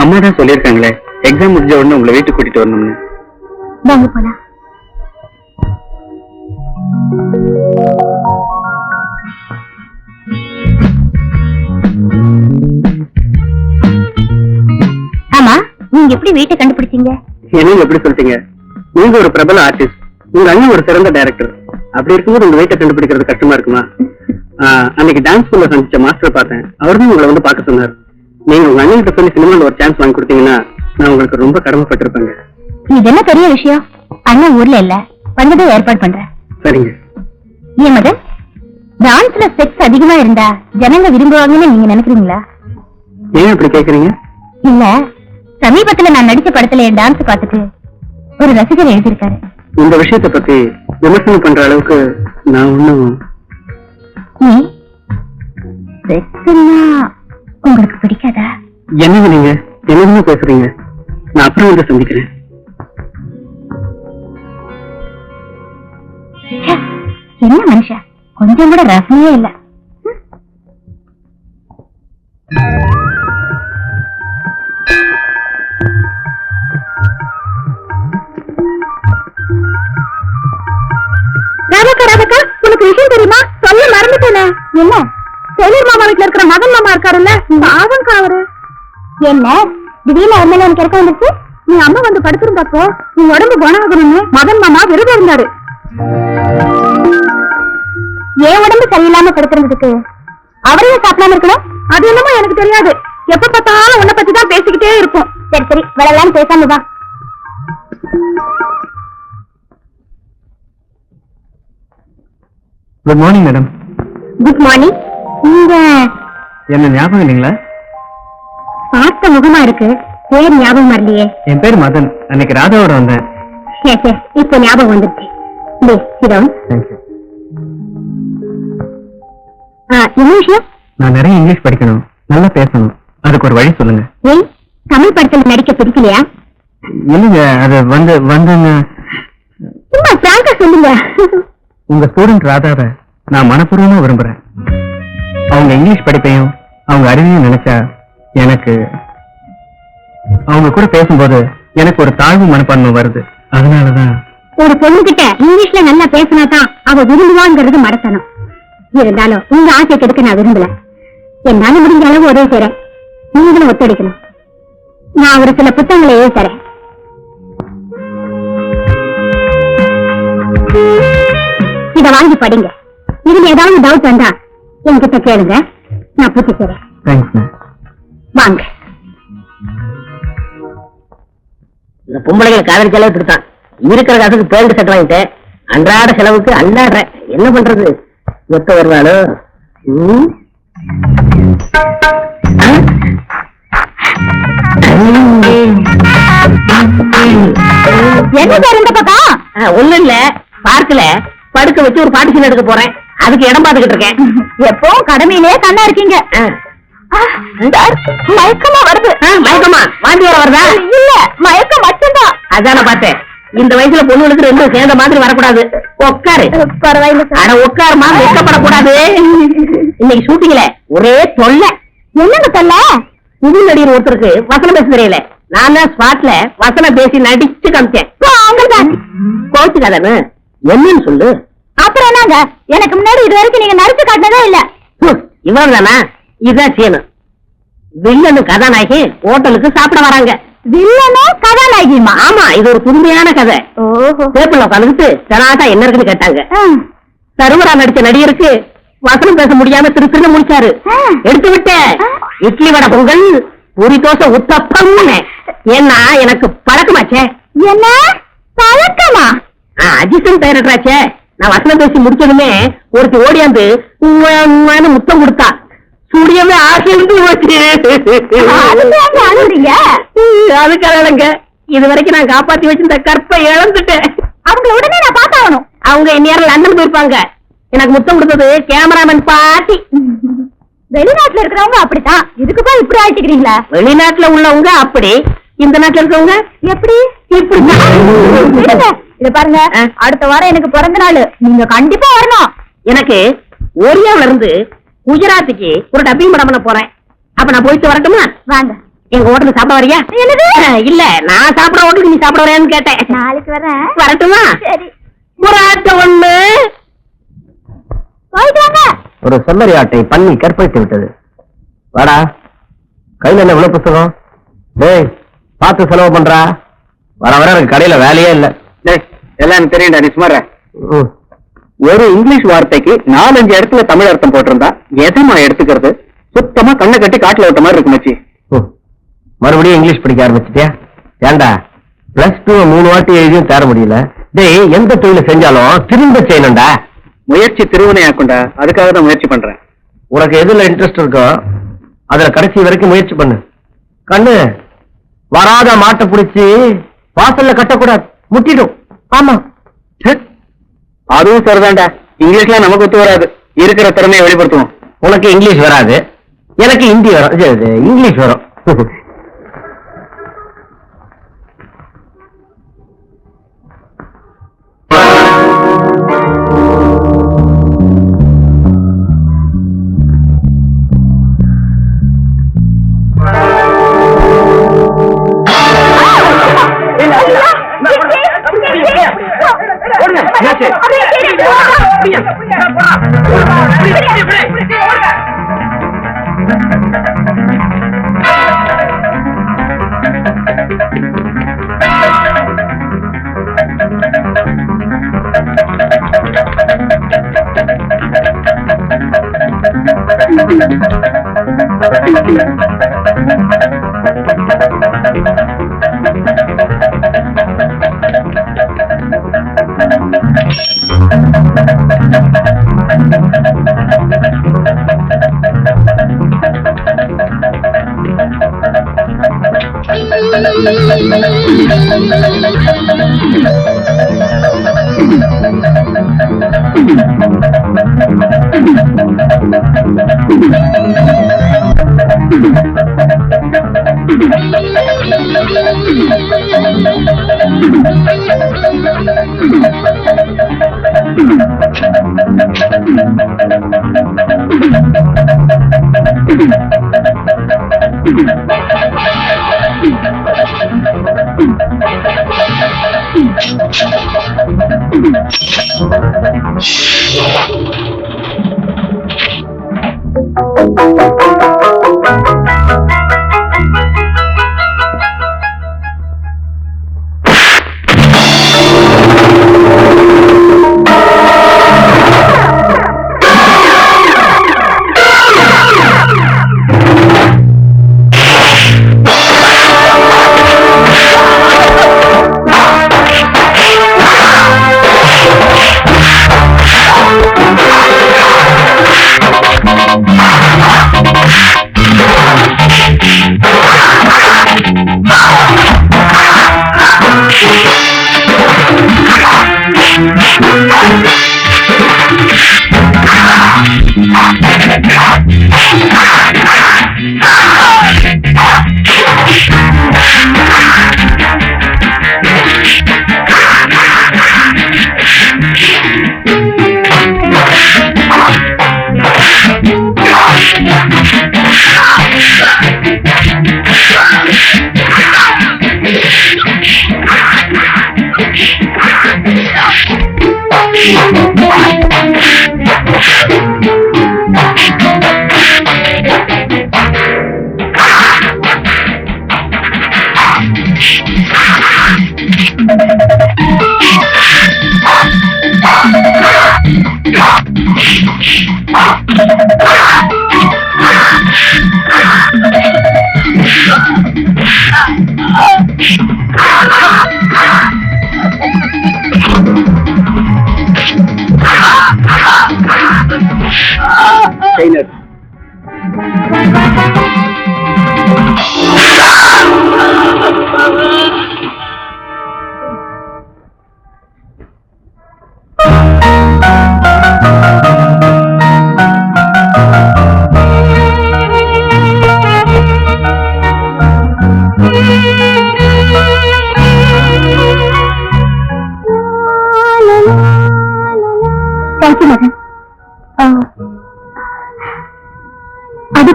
அம்மா தான் சொல்லியிருக்காங்களே எக்ஸாம் முடிஞ்ச உடனே உங்களை வீட்டுக்கு கூட்டிட்டு வரணும்னு. வாங்க போலாம். ஆமா, நீங்க எப்படி வீட்டை கண்டுபிடிச்சீங்க? என்னங்க எப்படி சொல்லிட்டீங்க? நீங்க ஒரு பிரபல ஆர்டிஸ்ட், உங்க அண்ணன் ஒரு சிறந்த டைரக்டர். அப்படி இருக்கும்போது உங்க வீட்டை கண்டுபிடிக்கிறது கஷ்டமா இருக்குமா? அன்னைக்கு டான்ஸ் ஸ்கூல்ல சந்திச்ச மாஸ்டர் பார்த்தேன். அவர்தான் உங்களை வந்து பார்க்க சொன்னார். நீங்க உங்க அண்ணன் சொல்லி சினிமால ஒரு சான்ஸ் வாங்கி கொடுத்தீங்கன்னா நான் உங்களுக்கு ரொம்ப கடமைப்பட்டிருப்பேங்க. இது என்ன பெரிய விஷயம்? அண்ணன் ஊர்ல இல்ல, வந்ததை ஏற்பாடு பண்றேன். சரிங்க. ஏன் மதன், டான்ஸ்ல செக்ஸ் அதிகமா இருந்தா ஜனங்க விரும்புவாங்கன்னு நீங்க நினைக்கிறீங்களா? ஏன் அப்படி கேக்குறீங்க? இல்ல, சமீபத்துல நான் நடிச்ச படத்துல என் டான்ஸ் பார்த்துட்டு ஒரு ரசிகர் எழுதியிருக்காரு. இந்த விஷயத்தை பத்தி விமர்சனம் பண்ற அளவுக்கு நான் ஒண்ணும். நீ செக்ஸ்னா உங்களுக்கு பிடிக்காதா? என்னங்க நீங்க என்னன்னு பேசுறீங்க? நான் அப்புறம் வந்து சந்திக்கிறேன். ச்சே, என்ன மனுஷா, கொஞ்சம் கூட ரசனையே இல்ல. ராதக்கா, உனக்கு விஷயம் தெரியுமா? சொல்ல மறந்துட்டேனே. என்ன? செல்லூர் மாமா வீட்டுல இருக்கிற மதன் மாமா இருக்காருல்ல, பாவம் அவரு. என்ன திடீர்னு அம்மையில எனக்கு இருக்க வந்துச்சு? நீ அம்மா வந்து படுத்திருந்தப்போ நீ உடம்பு குணமாகணும்னு மதன் மாமா விருது இருந்தாரு. என் உடம்பு சரியில்லாம படுத்திருந்ததுக்கு அவரையும் சாப்பிடாம இருக்கணும்? அது என்னமோ எனக்கு தெரியாது. எப்ப பார்த்தாலும் உன்னை பத்தி தான் பேசிக்கிட்டே இருக்கும். சரி சரி, விளையாடலாம், பேசாம வா. Good morning madam. Good morning. நீங்க என்ன ஞாபகம் இல்லைங்களா? பார்த்த முகமா இருக்கு, பேர் ஞாபகம் வரலையே. என் பேர் மதன். அன்னைக்கு ராதாவோட வந்தேன். இப்ப ஞாபகம் வந்துருச்சு. தேங்க்யூ. என்ன விஷயம்? நான் நிறைய இங்கிலீஷ் படிக்கணும், நல்லா பேசணும். அதுக்கு ஒரு வழி சொல்லுங்க. ஏய், தமிழ் படத்துல நடிக்க பிடிக்கலையா? இல்லைங்க, அது வந்துங்க. சும்மா பிராங்கா சொல்லுங்க. உங்க ஸ்டூடெண்ட் ராதாவை நான் மனப்பூர்வமா விரும்புறேன். அவங்க இங்கிலீஷ் படிப்பையும் அவங்க அறிவையும் நினைச்சா எனக்கு அவங்க கூட பேசும்போது எனக்கு ஒரு தாழ்வு மனப்பான்மை வருது. அதனாலதான் ஒரு பொண்ணு கிட்ட இங்கிலீஷ்ல நல்லா பேசினாதான் அவ விரும்புவாங்கிறது மறக்கணும். இருந்தாலும் உங்க ஆசை கெடுக்க நான் விரும்பல. என்னால முடிஞ்ச அளவு உதவி செய்றேன், நீங்களும் ஒத்துழைக்கணும். நான் ஒரு சில புத்தகங்களை எழுதி தரேன். இத வாங்கி படிங்க. இதுல ஏதாவது டவுட் வந்தா என்கிட்ட கேளுங்க, நான் பூர்த்தி செய்றேன். தேங்க்ஸ். வாங்க. இந்த பொம்பளைகளை காதலிச்சாலே இப்படித்தான். இருக்கிற காசுக்கு பேண்ட் செட் வாங்கிட்டு அன்றாட செலவுக்கு அல்லாடுற. என்ன பண்றது? எப்ப வருவாளோ? என்ன சார் இந்த பக்கம்? ஒண்ணும் இல்ல, பார்க்கல படுக்க வச்சு ஒரு பாட்டு சீன் எடுக்க போறேன். அதுக்கு இடம் பார்த்துக்கிட்டு இருக்கேன். எப்போ கடமையிலே கண்ணா இருக்கீங்க. மயக்கமா வருது. மயக்கமா? வாந்தி வர வருதா? இல்ல, மயக்கம் மட்டும்தான். அதான பார்த்தேன். இந்த வயசுல பொண்ணுகளுக்கு ரெண்டும் சேர்ந்த மாதிரி வரக்கூடாது. உட்காரு. பரவாயில்ல சார். அட உட்காருமா, வெட்கப்படக்கூடாது. இன்னைக்கு ஷூட்டிங்ல ஒரே தொல்லை. என்னங்க சொல்ல? புது நடிகர் ஒருத்தருக்கு வசனம் பேச தெரியல. நான் தான் ஸ்பாட்ல வசனம் பேசி நடிச்சு காமிச்சேன். கோச்சுக்காதானு என்னன்னு சொல்லு. அப்புறம் என்னங்க, எனக்கு முன்னாடி இது வரைக்கும் நீங்க நடிச்சு காட்டினதே இல்ல. இவ்வளவு தானா? இதுதான் சீனு. வில்லனு கதாநாயகி ஹோட்டலுக்கு சாப்பிட வராங்க. வில்லனோ கதாநாயகிமா? ஆமா, இது ஒரு புதுமையான கதை. ஓஹோ. டேபிள்ல உட்காந்துட்டு ஜனாட்டா என்ன இருக்குன்னு கேட்டாங்க. சர்வரா நடிச்ச நடிகருக்கு வசனம் பேச முடியாம திருன்னு முடிச்சாரு. எடுத்து விட்டேன். இட்லி வடை பொங்கல் பூரி தோசை உத்தப்பம். ஏன்னா எனக்கு பழக்கமாச்சே. என்ன பழக்கமா? அஜிசன் டைரக்டராச்சே. நான் வசனம் பேசி முடிச்சதுமே ஒருத்தி ஓடியாந்து முத்தம் கொடுத்தா. சுடியவே ஆசைந்து போச்சு. அதுக்காக இது வரைக்கும் நான் காப்பாத்தி வச்சிருந்த கற்பை இழந்துட்டேன். அவங்கள உடனே நான் பார்த்தாகணும். அவங்க இந்நேரம் லண்டன் போயிருப்பாங்க. எனக்கு முத்தம் கொடுத்தது கேமராமேன் பாட்டி. வெளிநாட்டுல இருக்கிறவங்க அப்படித்தான். இதுக்குப்பா இப்படி ஆயிட்டுக்கிறீங்களா? வெளிநாட்டுல உள்ளவங்க அப்படி, இந்த நாட்டுல இருக்கிறவங்க எப்படி? இப்படி. இத பாருங்க, அடுத்த வாரம் எனக்கு பிறந்த நாள். நீங்க கண்டிப்பா வரணும். எனக்கு ஒரியாவில இருந்து குஜராத்துக்கு ஒரு டப்பிங் படம் பண்ண போறேன். அப்ப நான் போயிட்டு வரட்டுமா? வாங்க. எங்க ஹோட்டலுக்கு சாப்பிட வரியா? இல்ல, நான் சாப்பிட ஹோட்டலுக்கு நீ சாப்பிட வரையான்னு கேட்டேன். நாளைக்கு வரேன். வரட்டுமா? சரி. புறாட்ட ஒண்ணு. போயிட்டு வாங்க. ஒரு செம்மறி ஆட்டை பண்ணி கற்பழித்து விட்டது. வாடா, கையில என்ன இவ்வளவு புத்தகம்? டேய், பார்த்து செலவு பண்றா. வர வர எனக்கு கடையில வேலையே இல்ல. எல்லாம் எனக்கு தெரியும்டா, நீ சுமார. ஒரு இங்கிலீஷ் வார்த்தைக்கு 4-5 இடத்துல தமிழ் அர்த்தம் போட்டிருந்தா எதமா எடுத்துக்கிறது? சுத்தமா கண்ணை கட்டி காட்டுல விட்ட மாதிரி இருக்கு மச்சி. மறுபடியும் இங்கிலீஷ் படிக்க ஆரம்பிச்சிட்டியா? ஏண்டா, +2 3 வாட்டி எழுதியும் தேர முடியல. டேய், எந்த தொழில செஞ்சாலும் திரும்ப செய்யணும்டா. முயற்சி திருவினையாக்குண்டா, அதுக்காக தான் முயற்சி பண்றேன். உனக்கு எதுல இன்ட்ரெஸ்ட் இருக்கோ அதுல கடைசி வரைக்கும் முயற்சி பண்ணு. கண்ணு, வராத மாட்டை பிடிச்சி வாசல்ல கட்டக்கூடாது, முட்டிடும். ஆமா, அதுவும் சரிதான்டா. இங்கிலீஷ்லாம் நமக்கு ஒத்து வராது. இருக்கிற திறமையை வெளிப்படுத்துவோம். உனக்கு இங்கிலீஷ் வராது, எனக்கு ஹிந்தி வரும், இங்கிலீஷ் வரும்.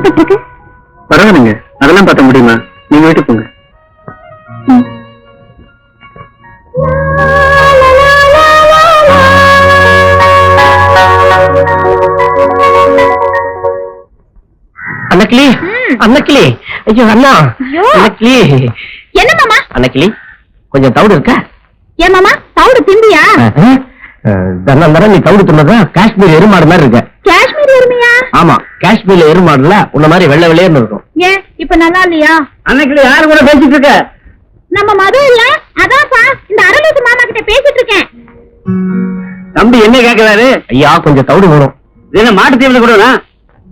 சாப்பிட்டு இருக்கு. பரவாயில்லைங்க, அதெல்லாம் பார்த்த முடியுமா? நீங்க வீட்டுக்கு போங்க. அன்னக்கிளி, அன்னக்கிளி, ஐயோ அண்ணா, ஐயோ. அன்னக்கிளி, என்ன மாமா? அன்னக்கிளி, கொஞ்சம் தவிடு இருக்கா? ஏன் மாமா தவிடு திண்டியா? தரம் நீ தவிடு தின்னதா காஷ்மீர் எருமாடு மாதிரி இருக்க. காஷ்மீர் எருமையா? ஆமா, காஷ்மீர்ல எருமாடுல உன்ன மாதிரி வெள்ளை வெள்ளையர்னு இருக்கும். ஏன் இப்ப நல்லா இல்லையா? அன்னைக்கு யாரு கூட பேசிட்டு இருக்க? நம்ம மது இல்ல, அதான்ப்பா இந்த அரளூத்து மாமா கிட்ட பேசிட்டு இருக்கேன். தம்பி என்ன கேட்கிறாரு? ஐயா கொஞ்சம் தவிடு வேணும். என்ன மாட்டு தீவன கொடுனா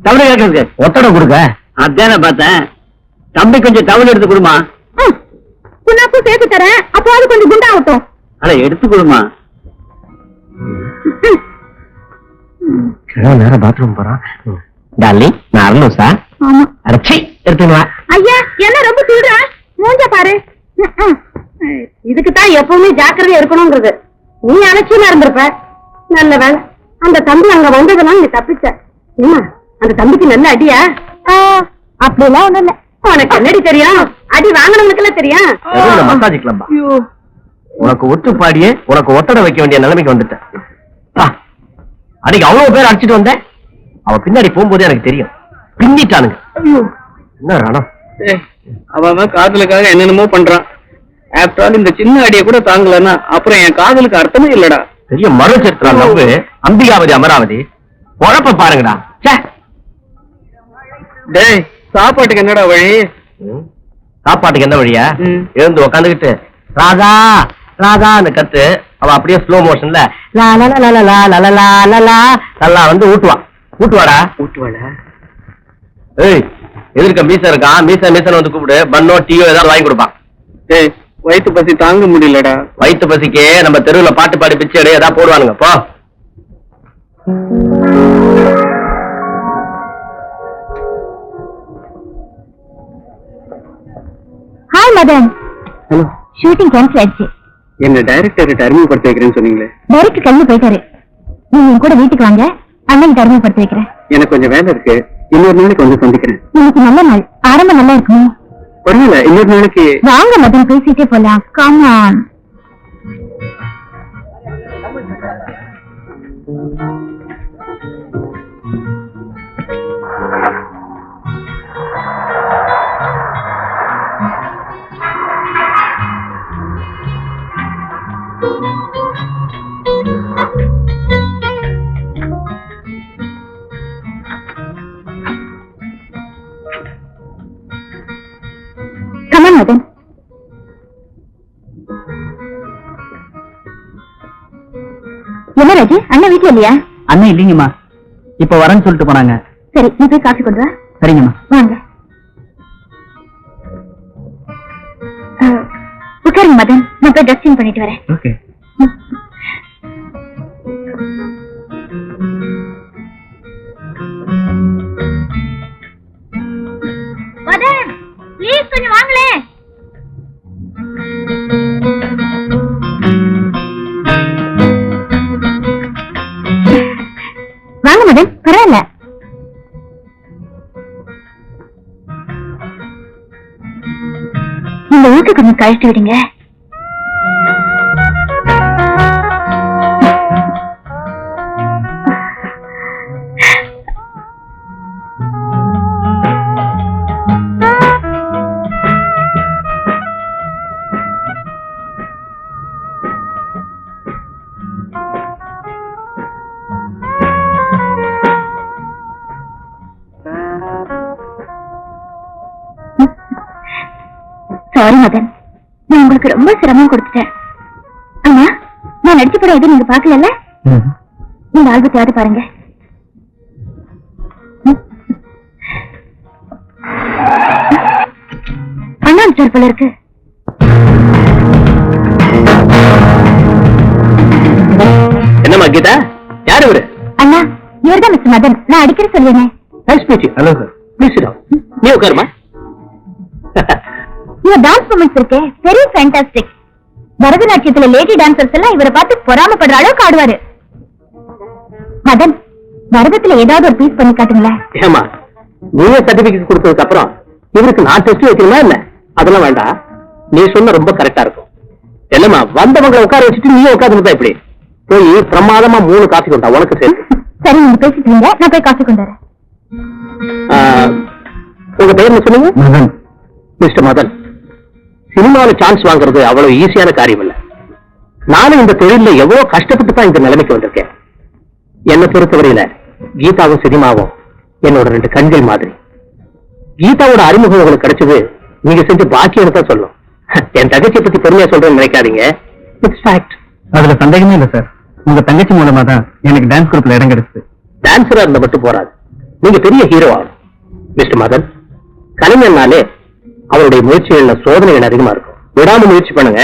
தவிடு கேட்கறதுக்கு? ஒத்தடை கொடுக்க. அதான பார்த்தேன். தம்பி கொஞ்சம் தவிடு எடுத்து கொடுமா. புண்ணாக்கும் சேர்த்து தரேன், அப்போ அது கொஞ்சம் குண்டாகட்டும். அட எடுத்து கொடுமா. நேரம் பாத்ரூம் போறான். டாலி, நான் அரலூசா? ஆமா. அரைச்சி எடுத்துன்னு வா. ஐயா என்ன ரொம்ப திருடுறா? மூஞ்ச பாரு. இதுக்குதான் எப்பவுமே ஜாக்கிரதையா இருக்கணும்ங்கிறது. நீ அலட்சியமா இருந்திருப்ப. நல்ல வேலை அந்த தம்பி அங்க வந்ததுனால நீ தப்பிச்ச. என்ன அந்த தம்பிக்கு நல்ல அடியா? அப்படிலாம் ஒண்ணும் இல்ல. உனக்கு என்னடி தெரியும்? அடி வாங்கினவங்களுக்கு எல்லாம் தெரியும். மசாஜ் கிளம்பா. உனக்கு ஒட்டு பாடியே உனக்கு ஒத்தடை வைக்க வேண்டிய நிலைமைக்கு வந்துட்டேன். அன்னைக்கு அவ்வளவு பேர் அடிச்சிட்டு வந்தேன். அவ பின்னாடி போகும்போதே எனக்கு தெரியும். பின்னிட்டானுங்க. என்ன ரணம்? அவன் காதலுக்காக என்னென்னமோ பண்றான். ஆஃப்டர் ஆல் இந்த சின்ன அடியை கூட தாங்கலன்னா அப்புறம் என் காதலுக்கு அர்த்தமே இல்லடா. பெரிய மறு சேர்த்துறான் நம்பு. அம்பிகாவதி அமராவதி குழப்ப பாருங்கடா. டேய் சாப்பாட்டுக்கு என்னடா வழி? சாப்பாட்டுக்கு என்ன வழியா? எழுந்து உக்காந்துக்கிட்டு ராதா ராதான்னு கத்து. அவ அப்படியே ஸ்லோ மோஷன்ல நல்லா வந்து ஊட்டுவாடா. ஏய் எதிர்க்க மீச இருக்கான். மீசன் வந்து கூப்பிடு. பன்னோ டீயோ ஏதாவது வாங்கி கொடுப்பான். டேய் வயிற்று பசி தாங்க முடியலடா. வயிற்று பசிக்கு நம்ம தெருவுல பாட்டு பாடி பிச்சு எடைய ஏதாவது போடுவானுங்க. போ. Hi Madan. Hello. Shooting cancel ஆயிடுச்சு. என்ன டைரக்டர் அறிமுகப்படுத்தி வைக்கிறேன்னு சொன்னீங்களே? டைரக்டர் கிளம்பி போயிட்டாரு. நீங்க என் கூட வீட்டுக்கு வாங்க, அண்ணன் அறிமுகப்படுத்தி வைக்கிறேன். எனக்கு கொஞ்சம் வேலை இருக்கு. இன்னொரு நாளைக்கு வந்து சந்திக்கிறேன். இன்னைக்கு நல்ல நாள், ஆரம்பம் நல்லா இருக்குமே. பரவாயில்ல, இன்னொரு நாளைக்கு வாங்க மதன், பேசிட்டே போலாம். Come on. Come on, Madan. என்ன ராஜு, அண்ணன் வீட்டுல இல்லையா? அண்ணன் இல்லைங்கம்மா, இப்ப வரேன்னு சொல்லிட்டு போனாங்க. சரி, நீ போய் காஃபி கொண்டு வா. சரிங்கம்மா. வாங்க. உட்காருங்க மதன், நான் போய் ட்ரெஸ் சேஞ்ச் பண்ணிட்டு வரேன். ஓகே. மதன் ப்ளீஸ் கொஞ்சம் வாங்களே. வாங்க மதன், பரவாயில்ல. இந்த வீட்டுக்கு கொஞ்சம் கழிச்சு விடுங்க. சாரி மதன், நான் உங்களுக்கு ரொம்ப சிரமம் கொடுத்துட்டேன். ஆமா, நான் நடிச்ச படம் எதுவும் நீங்க பாக்கல? இந்த ஆல்பத்தையாவது பாருங்க. அண்ணா சார் போல இருக்கு. என்னம்மா கீதா, யாரு இவரு? அண்ணா, இவர்தான் மிஸ்டர் மதன். நான் அடிக்கடி சொல்லுவேனே. ஹலோ சார், ப்ளீஸ் நீ உட்காருமா. இவர் டான்ஸ் பர்ஃபார்மன்ஸ் இருக்கே, வெரி ஃபேண்டாஸ்டிக். பரதநாட்டியத்துல லேடி டான்சர்ஸ் எல்லாம் இவரை பார்த்து பொறாமப்படுற அளவுக்கு ஆடுவாரு. மதன், பரதத்துல ஏதாவது ஒரு பீஸ் பண்ணி காட்டுங்களேன். ஏமா, நீயே சர்டிபிகேட் கொடுத்ததுக்கு அப்புறம் இவருக்கு நான் டெஸ்ட் வைக்கணுமா இல்ல? அதெல்லாம் வேண்டாம், நீ சொன்ன ரொம்ப கரெக்டா இருக்கும். என்னம்மா வந்தவங்களை உட்கார வச்சுட்டு நீயே உட்காந்துருந்தா இப்படி போய் பிரமாதமா 3 காஃபி கொண்டா உனக்கு சேர்த்து. சரி, நீங்க பேசிட்டு இருங்க, நான் போய் காசு கொண்டு வரேன். உங்க பேர் என்ன சொன்னீங்க? மதன். மிஸ்டர் மதன், சினிமாவில் சான்ஸ் வாங்குறது அவ்வளவு ஈஸியான காரியம் இல்ல. நானும் இந்த தொழில எவ்வளவு கஷ்டப்பட்டு தான் இந்த நிலைமைக்கு வந்திருக்கேன். என்னை பொறுத்தவரையில கீதாவும் சினிமாவும் என்னோட 2 கண்கள் மாதிரி. கீதாவோட அறிமுகம் உங்களுக்கு கிடைச்சது நீங்க செஞ்ச பாக்கியம் தான் சொல்லும். என் தங்கச்சியை பத்தி பெருமையா சொல்றேன்னு நினைக்காதீங்க. It's fact. அதுல சந்தேகமே இல்ல சார். உங்க தங்கச்சி மூலமா தான் எனக்கு டான்ஸ் குரூப்ல இடம் கிடைச்சது. டான்சரா இருந்த மட்டும் போறாது, நீங்க பெரிய ஹீரோ ஆகும். மிஸ்டர் மதன், கலைஞர்னாலே அவருடைய முயற்சிகள்ல சோதனைகள் அதிகமா இருக்கும். விடாம முயற்சி பண்ணுங்க,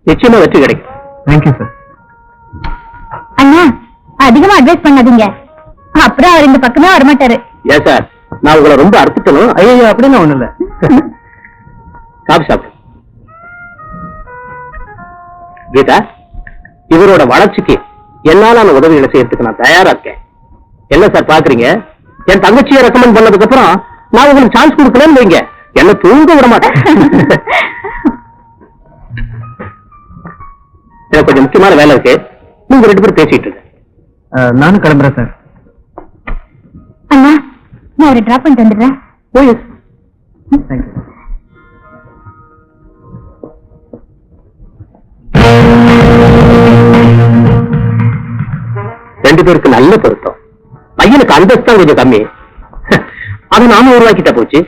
நிச்சயமா வெற்றி கிடைக்கும். Thank you sir. அண்ணா, அதிகமா அட்வைஸ் பண்ணாதீங்க, அப்புறம் அவர் இந்த பக்கமே வரமாட்டாரு. ஏன் சார், நான் உங்களை ரொம்ப அர்த்தத்தணும். ஐயோ அப்படின்னு ஒண்ணு இல்ல. காபி சாப்பிடு. கீதா, இவரோட வளர்ச்சிக்கு என்னாலான உதவிகளை செய்யறதுக்கு நான் தயாரா இருக்கேன். என்ன சார் பாக்குறீங்க? என் தங்கச்சியை ரெக்கமெண்ட் பண்ணதுக்கு அப்புறம் நான் உங்களுக்கு சான்ஸ் கொடுக்கலன்னு வைங்க, என்ன தூங்க விட மாட்டேன். எனக்கு கொஞ்சம் முக்கியமான வேலை இருக்கு, நீங்க 2 பேரும் பேசிட்டு இருக்கு. நானும் கிளம்புறேன் சார். அண்ணா, நான் ஒரு டிராப் பண்ணிட்டு வந்துடுறேன். தேங்க்யூ. ரெண்டு பேருக்கு நல்ல பொருத்தம். பையனுக்கு அந்தஸ்து தான் கொஞ்சம் கம்மி, அதை நாம உருவாக்கிட்டா போச்சு.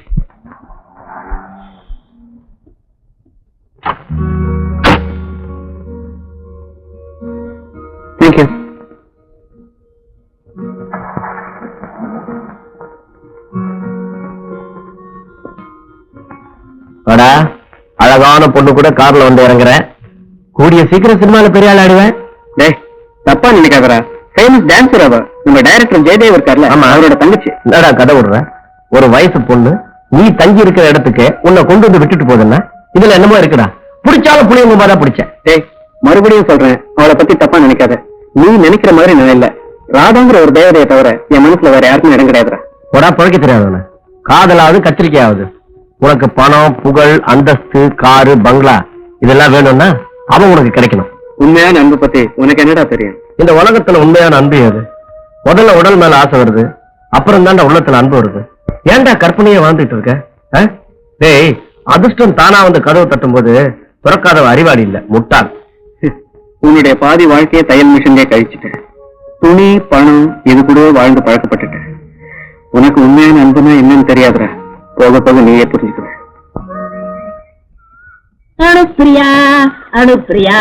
தேங்க்யூ. அழகான பொண்ணு கூட கார்ல வந்து இறங்குறேன். கூடிய சீக்கிரம் சினிமால பெரிய ஆள் ஆடுவேன். டேய், தப்பா நினைக்காதடா. ஃபேமஸ் டான்சர் அவ, நம்ம டைரக்டர் ஜெயதேவ் இருக்கார்ல, ஆமா, அவரோட தங்கச்சி. என்னடா கதை விடுற? ஒரு வயசு பொண்ணு நீ தங்கி இருக்கிற இடத்துக்கு உன்னை கொண்டு வந்து விட்டுட்டு போதுன்னா இதுல என்னமோ இருக்குடா. பிடிச்சாலும் புளியங்க மாதிரி தான் பிடிச்சேன். டேய், மறுபடியும் சொல்றேன், அவளை பத்தி தப்பா நினைக்காத. நீ நினைக்கிற மாதிரி நான் இல்ல. ராதாங்கிற ஒரு தேவதையை தவிர என் மனசுல வேற யாருக்கும் இடம் கிடையாதுடா. போடா, பழக்க தெரியாதவன. காதலாவது கத்திரிக்கையாவது. உனக்கு பணம், புகழ், அந்தஸ்து, காரு, பங்களா இதெல்லாம் வேணும்னா அவன் உனக்கு கிடைக்கணும். உண்மையான அன்பு பத்தி உனக்கு என்னடா தெரியும்? இந்த உலகத்துல உண்மையான அன்பு ஏது? முதல்ல உடல் மேல ஆசை வருது, அப்புறம் தான்டா உள்ளத்துல அன்பு வருது. ஏன்டா கற்பனையே வாழ்ந்துட்டு இருக்க? டேய், அதிர்ஷ்டம் தானா வந்து கதவு தட்டும் போது பிறக்காதவ அறிவாளி இல்ல, முட்டாள். உன்னுடைய பாதி வாழ்க்கையை தையல் மிஷன்லயே கழிச்சுட்டேன். துணி, பணம் இது கூட வாழ்ந்து பழக்கப்பட்டுட்டேன். உனக்கு உண்மையான அன்புனா என்னன்னு தெரியாதுடா. போக போக நீயே புரிஞ்சுக்குவேன். அனுப்பிரியா, அனுப்பிரியா.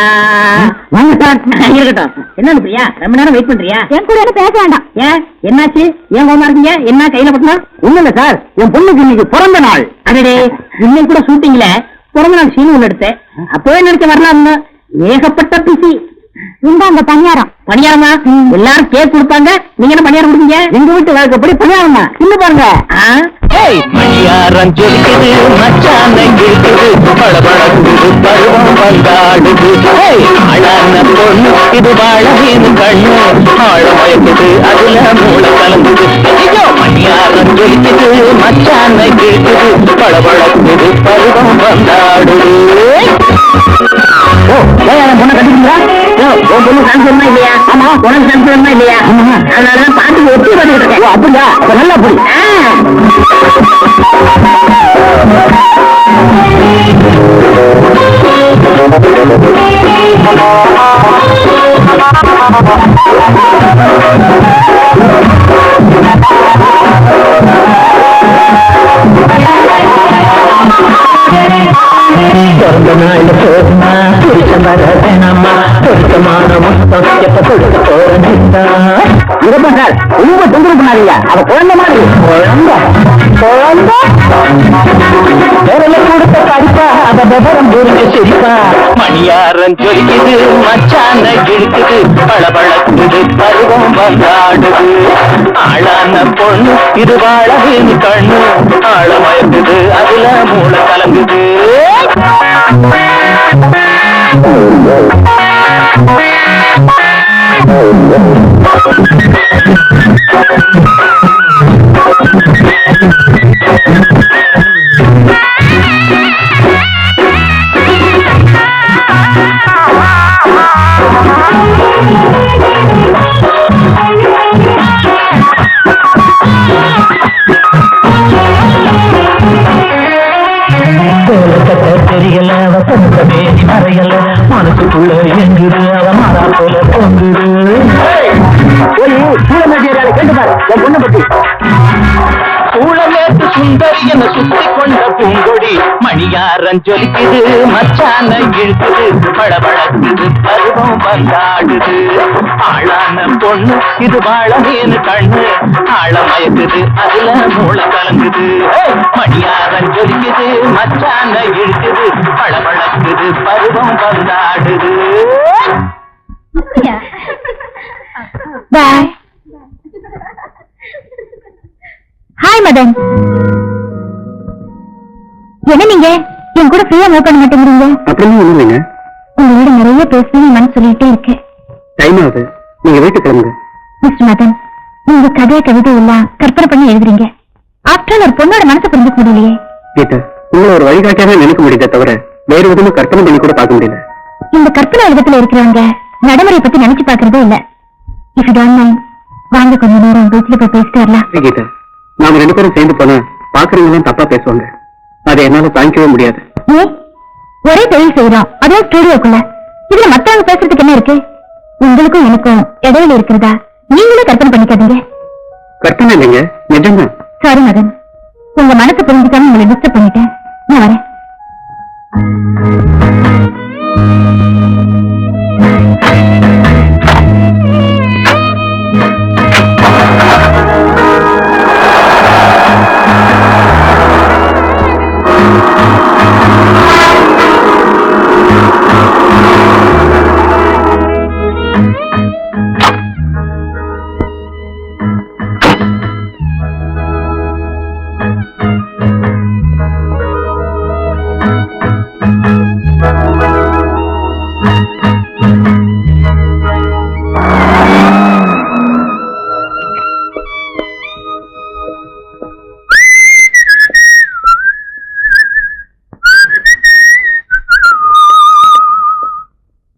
இருக்கட்டும். என்ன அனுப்பிரியா, ரொம்ப நேரம் வெயிட் பண்றியா? என் கூட என்ன பேச வேண்டாம். ஏன், என்னாச்சு? ஏன் கோவமா இருக்கீங்க? என்ன கையில பட்டினா? ஒண்ணு இல்ல சார், என் பொண்ணுக்கு இன்னைக்கு பிறந்த நாள். அடடே, இன்னைக்கு கூட ஷூட்டிங்ல பிறந்த நாள் சீன் ஒண்ணு எடுத்தேன். அப்பவே நினைச்ச வரலாம். ஏகப்பட்ட பிசி. இந்தாங்க பணியாரம். பணியாரமா? எல்லாரும் கேக் கொடுப்பாங்க, நீங்க என்ன பணியாரம் கொடுங்க? எங்க வீட்டு வழக்கப்படி பணியாரமா இன்னும் பாருங்க. மணியாரம் ஜொலிக்குது, மச்சான கேக்குது, படபடக்குது, பருவம் வந்தாடுது. அழான பொண்ணு இது வாழவின் கண்ணு, ஆழ மயக்குது, அதுல மூளை கலந்துது. ஐயோ, மணியாரம் ஜொலிக்குது, மச்சான கேக்குது, படபடக்குது, பருவம் வந்தாடுது. பொண்ணை கட்டிக்கிறீங்களா? உன் பொண்ணு சான்ஸ் இல்லையா? ஆமா, உனக்கு சான்ஸ் இல்லையா? அதனாலதான் பாட்டுக்கு ஒட்டி பண்ணிட்டு இருக்கேன். அப்படியா? அப்ப நல்லா புரி. பிறந்த நாள் போகுமா, பிடிச்ச வர வேணாமா, பொருத்தமான மொத்தம் எப்ப கொடுக்க போறா. இருப்பா சார், ரொம்ப தொந்தரவு பண்ணாதீங்க. அவ குழந்தை மாதிரி. குழந்தை குழந்தை விரல கொடுத்த படிப்பா, அவ விவரம் புரிஞ்ச சிரிப்பா. மணியாரம் ஜொலிக்குது, மச்சான இழுக்குது, பளபளக்குது, பருவம் வந்தாடுது. ஆளான பொண்ணு இது வாழவின் கண்ணு, ஆழமயக்குது, அதுல மூளை கலங்குது. சேலை கட்ட தெரியல அவ சொந்த மேனி மறையல மனசுக்குள்ள எங்குது அவ மாறா போல பொங்குது சூழலேட்டு சுந்தரி என சுத்தி கொண்ட பூங்கொடி மணியாரன் ஜொலிக்குது மச்சான இழுக்குது பளபளக்குது பருவம் வந்தாடுது ஆளான பொண்ணு இது வாழமேனு கண்ணு ஆழமயக்குது அதுல மூளை கலங்குது மணியாரன் ஜொலிக்குது மச்சான இழுக்குது பளபளக்குது பருவம் வந்தாடுது. பாய். ஹாய் மதன். என்ன நீங்க என் கூட ஃப்ரீயா மூவ் பண்ண மாட்டேங்கிறீங்க? அப்படின்னு ஒண்ணும் இல்லைங்க. உங்களோட நிறைய பேசணும் மனசு சொல்லிட்டே இருக்கு. டைம் ஆகுது, நீங்க வீட்டுக்கு கிளம்புங்க. மிஸ்டர் மதன், நீங்க கதையை கவிதை எல்லாம் கற்பனை பண்ணி எழுதுறீங்க. ஆஃப்டர் ஒரு பொண்ணோட மனசை புரிஞ்சுக்க முடியலையே. கீதா, உங்களை ஒரு வழிகாட்டியாக நினைக்க முடியுதே தவிர வேறு விதமும் கற்பனை பண்ணி கூட பார்க்க முடியல. இந்த கற்பனை உலகத்துல இருக்கிறவங்க நடைமுறை பத்தி நினைச்சு பாக்குறதே இல்ல. இஃப் யூ டோன்ட் மைண்ட், வாங்க கொஞ்ச நேரம் பீச்ல போய் பேசிட்டு வரலாம். கீதா, நாம 2 பேரும் சேர்ந்து போனா பாக்குறவங்களும் தப்பா பேசுவாங்க. அதை என்னால தாங்கிக்கவே முடியாது. ஒரே தொழில் செய்யறோம், அதுவும் ஸ்டுடியோக்குள்ள. இதுல மத்தவங்க பேசுறதுக்கு என்ன இருக்கு? உங்களுக்கும் எனக்கும் இடையில இருக்கிறதா நீங்களே கற்பனை பண்ணிக்காதீங்க. கற்பனை இல்லைங்க, நிஜம்தான். சாரி மதன், உங்க மனசை புரிஞ்சுக்காம உங்களை டிஸ்டர்ப் பண்ணிட்டேன். நான் வரேன்.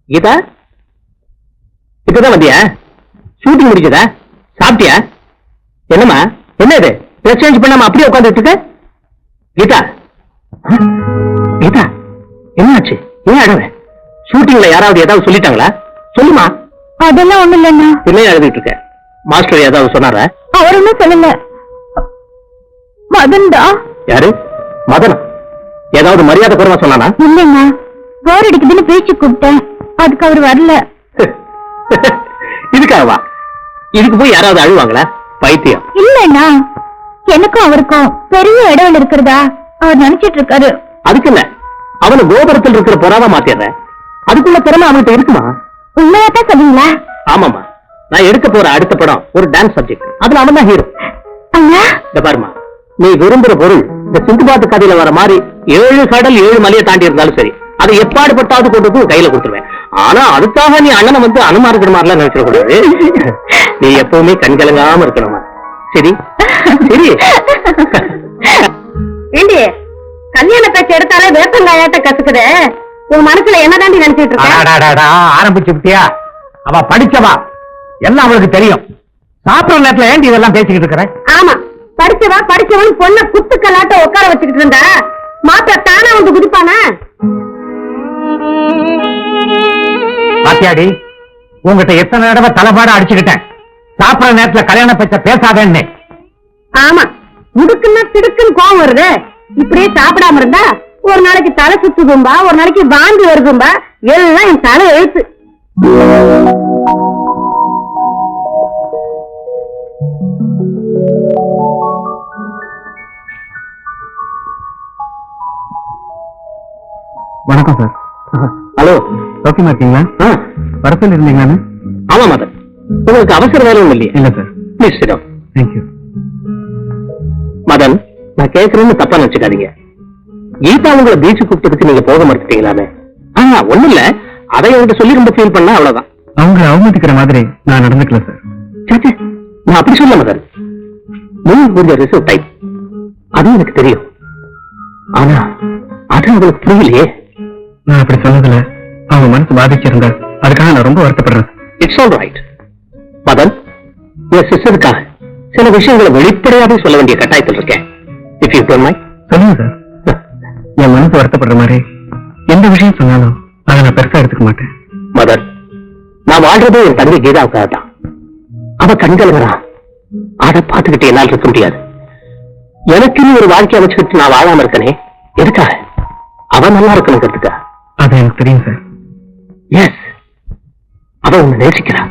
கீதா, இப்பதான் வந்தியா? ஷூட்டிங் முடிச்சதா? சாப்பிட்டியா? என்னம்மா, என்ன இது ட்ரெஸ் சேஞ்ச் பண்ணாம அப்படியே உட்காந்துட்டு இருக்க? கீதா, கீதா, என்னாச்சு? ஏன் அழற? ஷூட்டிங்ல யாராவது ஏதாவது சொல்லிட்டாங்களா? சொல்லுமா. அதெல்லாம் ஒண்ணு இல்லைன்னா. என்ன எழுதிட்டு இருக்க? மாஸ்டர் ஏதாவது சொன்னாரா? அவர் ஒன்னும் சொல்லல. மதன்டா. யாரு? மதனா? ஏதாவது மரியாதை குறைவா சொன்னானா? இல்லைண்ணா, போர் அடிக்குதுன்னு பேச்சு கூப்பிட்டேன், அதுக்கு அவர் வரல. இதுக்காகவா? இதுக்கு போய் யாராவது அழுவாங்களா? பைத்தியம். இல்லைண்ணா, எனக்கும் அவருக்கும் பெரிய இடைவெளி இருக்கிறதா அவர் நினைச்சிட்டு இருக்காரு. அதுக்கு இல்ல, அவனு கோபுரத்தில் இருக்கிற புறாவா மாத்திடுற. அதுக்குள்ள திறமை அவன்கிட்ட இருக்குமா? உண்மையாத்தான் சொல்லுங்களா? ஆமாமா, நான் எடுக்க போற அடுத்த படம் ஒரு டான்ஸ் சப்ஜெக்ட். அதுல அவன் தான் ஹீரோ. அண்ணா, இந்த பாருமா, நீ விரும்புற பொருள் இந்த சிந்துபாத்து கதையில வர மாதிரி 7 கடல் 7 மலையை தாண்டி இருந்தாலும் சரி, அதை எப்பாடுபட்டாவது கொண்டு போய் கையில கொடுத்துருவேன். ஆனா அதுக்காக நீ அண்ணனை வந்து அனுமாருக்கிற மாதிரிலாம் நினைச்சிட கூடாது. நீ எப்பவுமே கண்கலங்காம இருக்கணுமா? சரி சரி. ஏண்டி, கல்யாண பேச்சு எடுத்தாலே வேப்பங்காயாட்ட கத்துக்குது. உன் மனசுல என்ன தாண்டி நினைச்சிட்டு இருக்க? ஆரம்பிச்சு விட்டியா? அவ படிச்சவா, எல்லாம் அவளுக்கு தெரியும். சாப்பிடுற நேரத்துல ஏண்டி இதெல்லாம் பேசிக்கிட்டு இருக்கிற? ஆமா, படிச்சவன் பொண்ண குத்துக்கல்லாட்ட உட்கார வச்சுக்கிட்டு இருந்தா மாப்பிள்ள தானா வந்து குதிப்பானா? பாத்தியாடி, உங்ககிட்ட எத்தனை தடவை தலைப்பாட அடிச்சுக்கிட்டேன். சாப்பிடுற நேரத்துல கல்யாண பேச்ச பேசாதேன்னு. ஆமா, முடுக்குன்னா திடுக்குன்னு கோவம் வருது. இப்படியே சாப்பிடாம இருந்தா ஒரு நாளைக்கு தலை சுத்துதும்பா, ஒரு நாளைக்கு வாந்தி வருதும்பா. எல்லாம் என் தலை எழுத்து. வணக்கம் சார். ஹலோ, சௌக்கியமா இருக்கீங்களா? வரப்பில் இருந்தீங்களான்னு? ஆமா மதன், உங்களுக்கு அவசர வேலை ஒண்ணு இல்லையா? இல்ல sir. Please sit down. Thank you. Madan, நான் கேட்கறேன்னு தப்பா நினைச்சுக்காதீங்க. கீதா உங்களை பீச்சு கூப்பிட்டதுக்கு நீங்க போக மறுத்துட்டீங்களாமே? ஒண்ணு இல்ல, அதை அவங்ககிட்ட சொல்லி ரொம்ப ஃபீல் பண்ணா அவ்வளவுதான். அவங்க அவமதிக்கிற மாதிரி நான் நடந்துக்கல சார். சே, நான் அப்படி சொல்ல மதன். நீங்க கொஞ்சம் ரிசர்வ் டைப், அது எனக்கு தெரியும். ஆனா அது அவங்களுக்கு புரியலையே. நான் அப்படி சொன்னதுல அவங்க மனசு பாதிச்சிருந்தா அதுக்காக நான் ரொம்ப வருத்தப்படுறேன். It's all right. மதன், என் சிஸ்டருக்காக சில விஷயங்களை வெளிப்படையாவே சொல்ல வேண்டிய கட்டாயத்தில் இருக்கேன். If you don't mind. சொல்லுங்க சார். என் மனசு வருத்தப்படுற மாதிரி எந்த விஷயம் சொன்னாலும் அதை நான் பெருசா எடுத்துக்க மாட்டேன். மதர், நான் வாழ்றதே என் தங்கை கீதாவுக்காக தான். அவ கண்கள் வரா, அதை பார்த்துக்கிட்டு என்னால் இருக்க முடியாது. எனக்குன்னு ஒரு வாழ்க்கை அமைச்சுக்கிட்டு நான் வாழாம இருக்கனே, எதுக்காக? அவன் நல்லா இருக்கணுங்கிறதுக்கா? அது எனக்கு தெரியும் சார். எஸ், அவ உன்னை நேசிக்கிறா,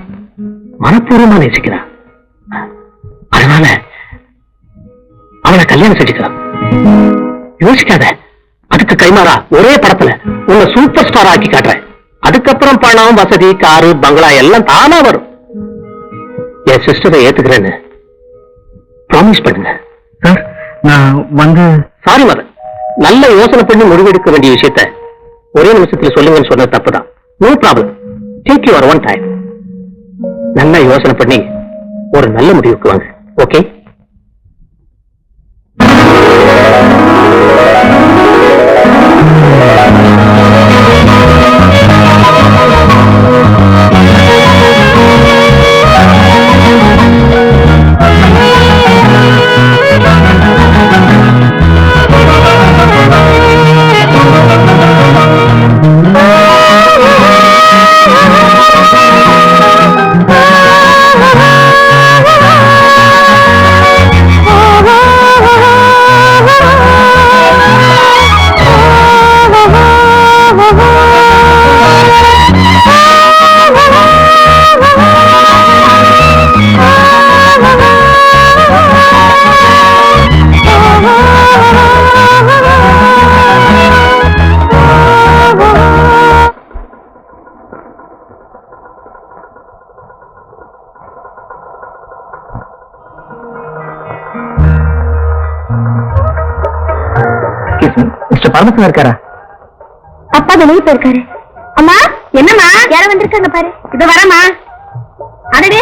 மனப்பூர்வமா நேசிக்கிறா. அதனால அவளை கல்யாணம் செஞ்சுக்கிறான். யோசிக்காத, அதுக்கு கைமாறா ஒரே படத்துல உன்னை சூப்பர் ஸ்டார் ஆக்கி காட்டுறேன். அதுக்கப்புறம் பணம், வசதி, காரு, பங்களா எல்லாம் தானா வரும். என் சிஸ்டரை ஏத்துக்கிறேன்னு ப்ராமிஸ் பண்ணுங்க. சார், நான் வந்து சாரி மதன், நல்ல யோசனை பண்ணி முடிவெடுக்க வேண்டிய விஷயத்த ஒரே நிமிஷத்துல சொல்லுங்கன்னு சொன்னது தப்புதான். No problem, take your own time. நல்லா யோசனை பண்ணி ஒரு நல்ல முடிவுக்கு வாங்க. ஓகே? மிஸ்டர் பரமசிவம் இருக்காரா? அப்பா வெளியே போயிருக்காரு. அம்மா, என்னம்மா யார வந்திருக்காங்க பாரு. இது வரமா? அடடே,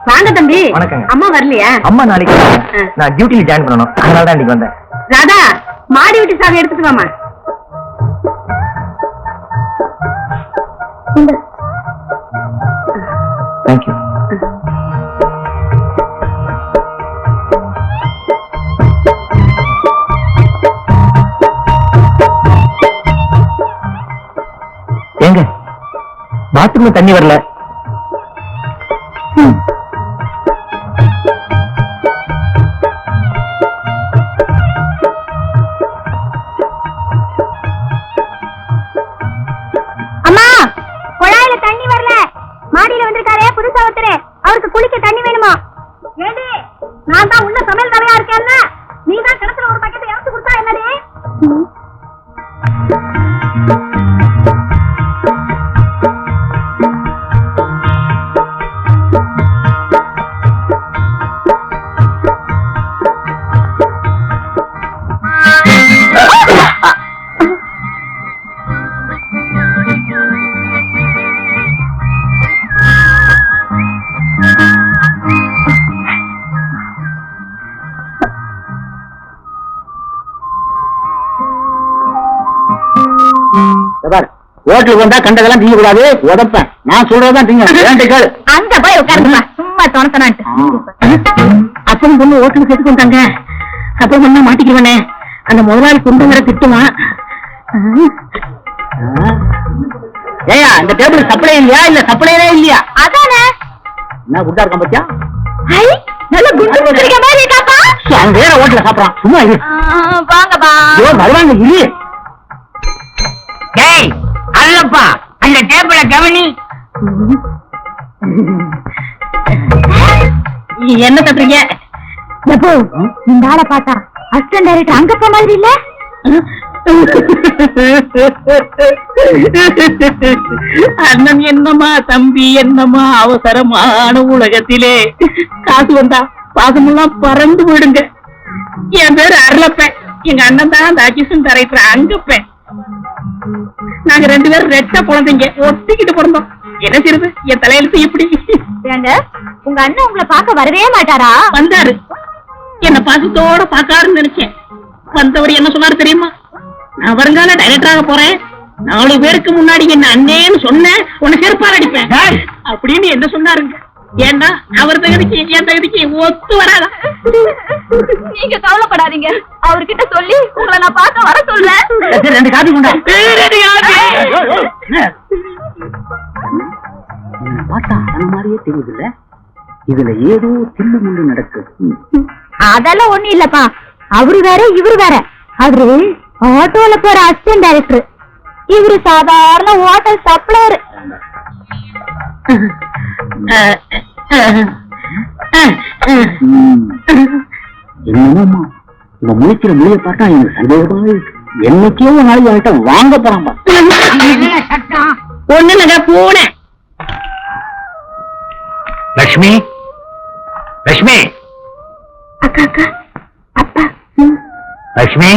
வாங்க தம்பி. வணக்கங்க. அம்மா வரலையா? அம்மா நாளைக்கு நான் டியூட்டில ஜாயின் பண்ணணும், அதனால தான் இன்னைக்கு வந்தேன். ராதா, மாடி வீட்டு சாவி எடுத்துட்டு வாமா. தேங்க்யூ. ஏங்க, பாத்ரூம்ல தண்ணி வரல. அம்மா, குழாயில தண்ணி வரல. மாடியில வந்திருக்காரே புதுசா ஒருத்தரு, அவருக்கு குளிக்க தண்ணி வேணுமா? ஏடி, நான் தான் உள்ள சமையல் கரையா இருக்கேன்ல, நீ தான் கிணத்துல ஒரு பக்கெட் இறந்து கொடுத்தா என்னடி? ஹோட்டலுக்கு வந்தா கண்டதெல்லாம் திங்க கூடாது, உதப்பேன். நான் சொல்றதுதான் திங்க. அங்க போய் உட்காருப்பா, சும்மா தோணத்தனான்ட்டு. அப்பவும் பொண்ணு ஹோட்டலுக்கு எடுத்து வந்தாங்க. அப்புறம் பண்ணா மாட்டிக்குவனே, அந்த முதலாளி குண்டுங்கிற திட்டுவான். ஏயா, இந்த டேபிள் சப்ளை இல்லையா? இல்ல சப்ளையே இல்லையா? அதானே. என்ன குட்டா இருக்கான் பத்தியா? ஐ, நல்ல குண்டு குடிக்கிற மாதிரி இருக்காப்பா. அவன் வேற ஹோட்டல சாப்பிடறான். சும்மா இரு. வாங்கப்பா. ஐயோ, வருவாங்க இரு. டேய் அல்லப்பா, அந்த டேபிள கவனி. என்ன தட்டுறீங்க? எப்போ இந்த ஆளை பார்த்தா அசிஸ்டன்ட் டைரக்டர் அங்கப்பா மாதிரி இல்ல? அண்ணன் என்னமா, தம்பி என்னமா, அவசரமான உலகத்திலே காசு வந்தா பாசமெல்லாம் பறந்து போயிடுங்க. என் பேரு அருளப்பேன், எங்க அண்ணன் தான் அந்த அசிஸ்டன்ட் டைரக்டர் அங்கப்பேன். நாங்க 2 பேரும் ரெட்ட குழந்தைங்க, ஒட்டிக்கிட்டு பிறந்தோம். என்ன செய்யுது, என் தலையெழுத்து இப்படி. ஏங்க, உங்க அண்ணன் உங்களை பார்க்க வரவே மாட்டாரா? வந்தாரு, என்ன பாசத்தோட பாக்காருன்னு நினைச்சேன். வந்தவர் என்ன சொன்னாரு தெரியுமா? நான் வருங்கால டைரக்டராக போறேன், 4 பேருக்கு முன்னாடி என்ன அண்ணேன்னு சொன்ன உன்னை செருப்பால் அடிப்பேன் அப்படின்னு என்ன சொன்னாருங்க. ஏன்னா அவர் தகுதிக்கு என் தகுதிக்கு ஒத்து வராதா? நீங்க கவலைப்படாதீங்க, அவர்கிட்ட சொல்லி உங்களை நான் பார்க்க வர சொல்றேன். 2 காபி கொண்டா. பார்த்தா அந்த மாதிரியே தெரியுதுல்ல, இதுல ஏதோ தில்லு முள்ளு நடக்குது. அதெல்லாம் ஒண்ணு இல்லப்பா, அவரு வேற இவரு வேற. அவரு ஆட்டோல போற அசிஸ்டன்ட் டைரக்டர், இவரு சாதாரண ஹோட்டல் சப்ளையர். என்னமோமா இவன் முழிக்கிற மொழியை பார்த்தா எனக்கு சந்தேகமா இருக்கு. என்னைக்கே ஒரு நாளைக்கு அவன்கிட்ட வாங்க போறாம்பா. ஒண்ணு இல்லங்க, பூனை. லட்சுமி, லட்சுமி, அக்கா அக்கா, அப்பா. லட்சுமி.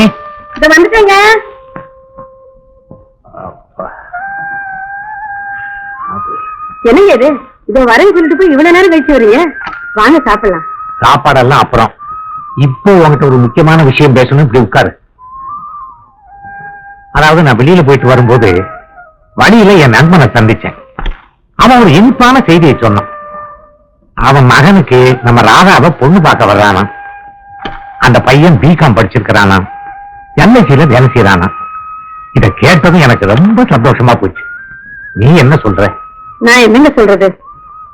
இத வந்துட்டேங்க. என்னங்க இது? இதோ வரேன்னு சொல்லிட்டு போய் இவ்வளவு நேரம் கழிச்சு வரீங்க. வாங்க சாப்பிடலாம். சாப்பாடெல்லாம் அப்புறம், இப்போ உங்ககிட்ட ஒரு முக்கியமான விஷயம் பேசணும். இப்படி உட்காரு. அதாவது நான் வெளியில போயிட்டு வரும்போது வழியில என் நண்பனை சந்திச்சேன். அவன் ஒரு இனிப்பான செய்தியை சொன்னான். அவன் மகனுக்கு நம்ம ராதாவை பொண்ணு பார்க்க வர்றானா. அந்த பையன் பிகாம் படிச்சிருக்கிறானா, எல்ஐசியில வேலை செய்யறானா. இத கேட்டதும் எனக்கு ரொம்ப சந்தோஷமா போச்சு. நீ என்ன சொல்ற? நான் என்னங்க சொல்றது,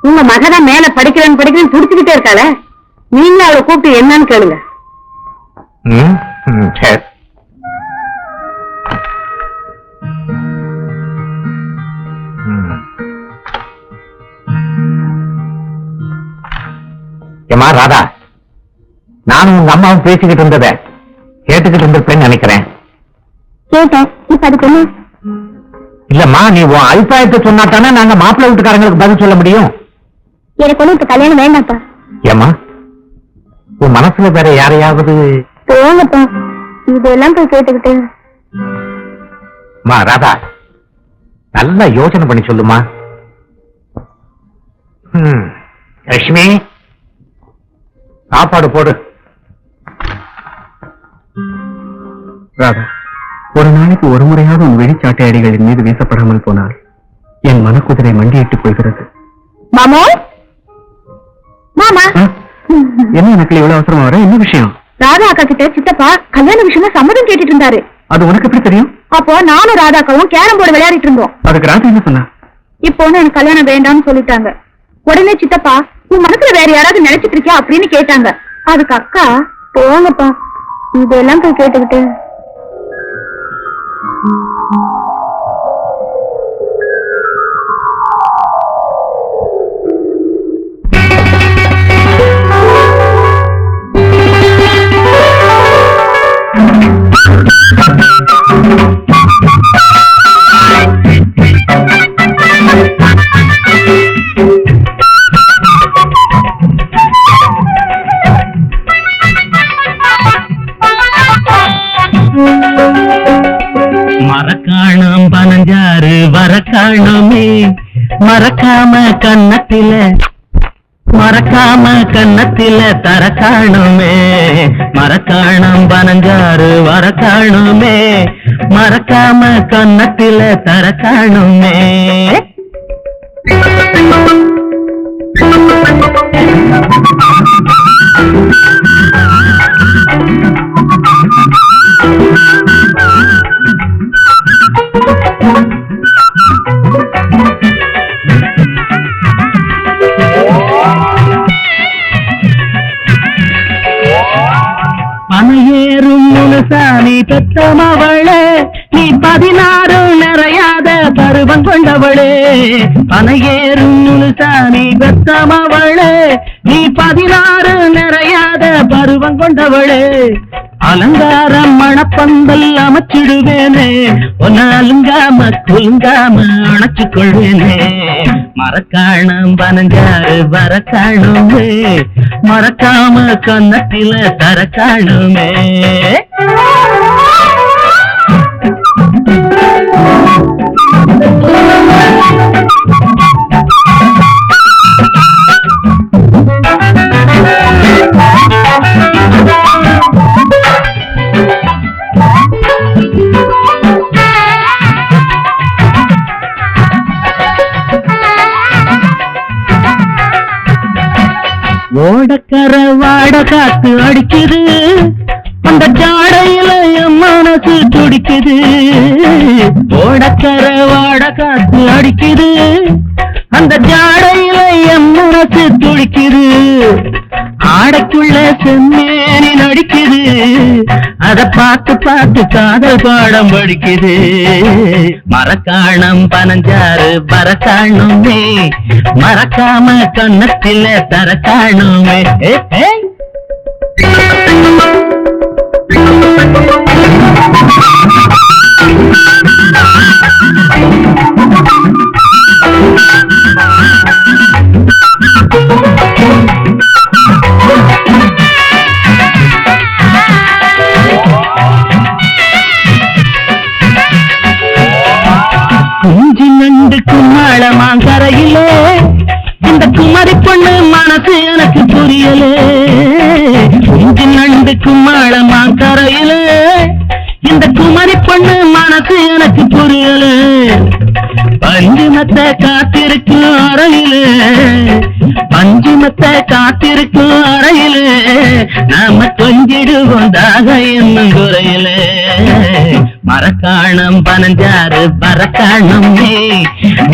உங்க மகதான் மேல படிக்கிறேன்னு துடிச்சுக்கிட்டே இருக்காள, நீங்க அவளை கூப்பிட்டு என்னன்னு கேளுங்க. சரி. ஏமா ராதா, நானும் உங்க அம்மாவும் பேசிக்கிட்டு இருந்தத கேட்டுக்கிட்டு இருந்திருப்பேன்னு நினைக்கிறேன். கேட்டேன், இப்ப அதுக்கு என்ன? இல்லம்மா, நீ உன் அபிப்பிராயத்தை சொன்னாத்தானே நாங்க மாப்பிள்ளை வீட்டுக்காரங்களுக்கு பதில் சொல்ல முடியும். எனக்கு ஒண்ணு இப்ப கல்யாணம் வேண்டாப்பா. ஏமா, உன் மனசுல வேற யாரையாவது? போங்கப்பா, இதெல்லாம் போய் கேட்டுக்கிட்டு. ராதா, நல்லா யோசனை பண்ணி சொல்லுமா. லட்சுமி, சாப்பாடு போடு. ராதா, ஒரு நாளைக்கு ஒரு முறையாவது உன் வெளிச்சாட்டை அடிகளின் மீது வீசப்படாமல் போனால் என் மனக்குதிரை மண்டியிட்டு போகிறது. மாமோ, மாமா, என்ன எனக்கு இவ்வளவு அவசரமா வர? என்ன விஷயம்? ராதா அக்கா கிட்ட சித்தப்பா கல்யாண விஷயமா சம்மதம் கேட்டுட்டு இருந்தாரு. அது உனக்கு எப்படி தெரியும்? அப்போ நானும் ராதா அக்காவும் கேரம் போர்டு விளையாடிட்டு இருந்தோம். அதுக்கு ராதா என்ன சொன்னா? இப்போ எனக்கு கல்யாணம் வேண்டாம்னு சொல்லிட்டாங்க. உடனே சித்தப்பா, உன் மனசுல வேற யாராவது நினைச்சிட்டு இருக்கியா அப்படின்னு கேட்டாங்க. அதுக்கு அக்கா, போங்கப்பா, இதெல்லாம் போய் கேட்டுக்கிட்டு. மரக்காணம் பனஞ்சாறு வரக்காணமே, மறக்காம கண்ணத்தில தரக்காணுமே. மரக்காணம் பனஞ்சாறு வரக்காணுமே, மறக்காம கண்ணத்தில தரக்காணுமே. பனையேறும் முனுசாமி பெத்தமவளே, நீ 16 நிறையாத பருவம் கொண்டவளே. பனையேறும் முனுசாமி பெத்தமவளே, நீ 16 நிறையாத பருவம் கொண்டவளே. அலங்காரம் மணப்பந்தல் அமைச்சிடுவேனே, ஒன்னு அலுங்காம குலுங்காம அணைச்சுக் கொள்வேனே. மரக்காணம் பனஞ்சாறு வரக்காணுமே, மறக்காம கண்ணத்தில தரக்காணுமே. காத்து அடிக்குது அந்த ஜாடையில என் மனசு துடிக்குது ஓடக்கர வாட காத்து அடிக்குது அந்த ஜாடையில என் மனசு துடிக்குது ஆடைக்குள்ள செம்மேனி நடிக்குது அத பார்த்து பார்த்து காதல் பாடம் படிக்குது மரக்காணம் பனஞ்சாறு பரக்காணுமே மறக்காம கண்ணத்தில தரக்காணுமே குஞ்சு நண்டு கும்மாளமாங்கரையிலே இந்த குமரி பொண்ணு மனசு எனக்கு புரியலே குஞ்சு நண்டு கும்மாளமாங்கரையிலே இந்த குமரி பொண்ணு மனசு எனக்கு புரியலே பஞ்சுமத்தை காத்திருக்கும் அறையிலே பஞ்சுமத்தை காத்திருக்கும் அறையிலே நாம கொஞ்சிடுவோம் தாக என்னும் குறையிலே மரக்காணம் பனஞ்சாறு பரக்காணுமே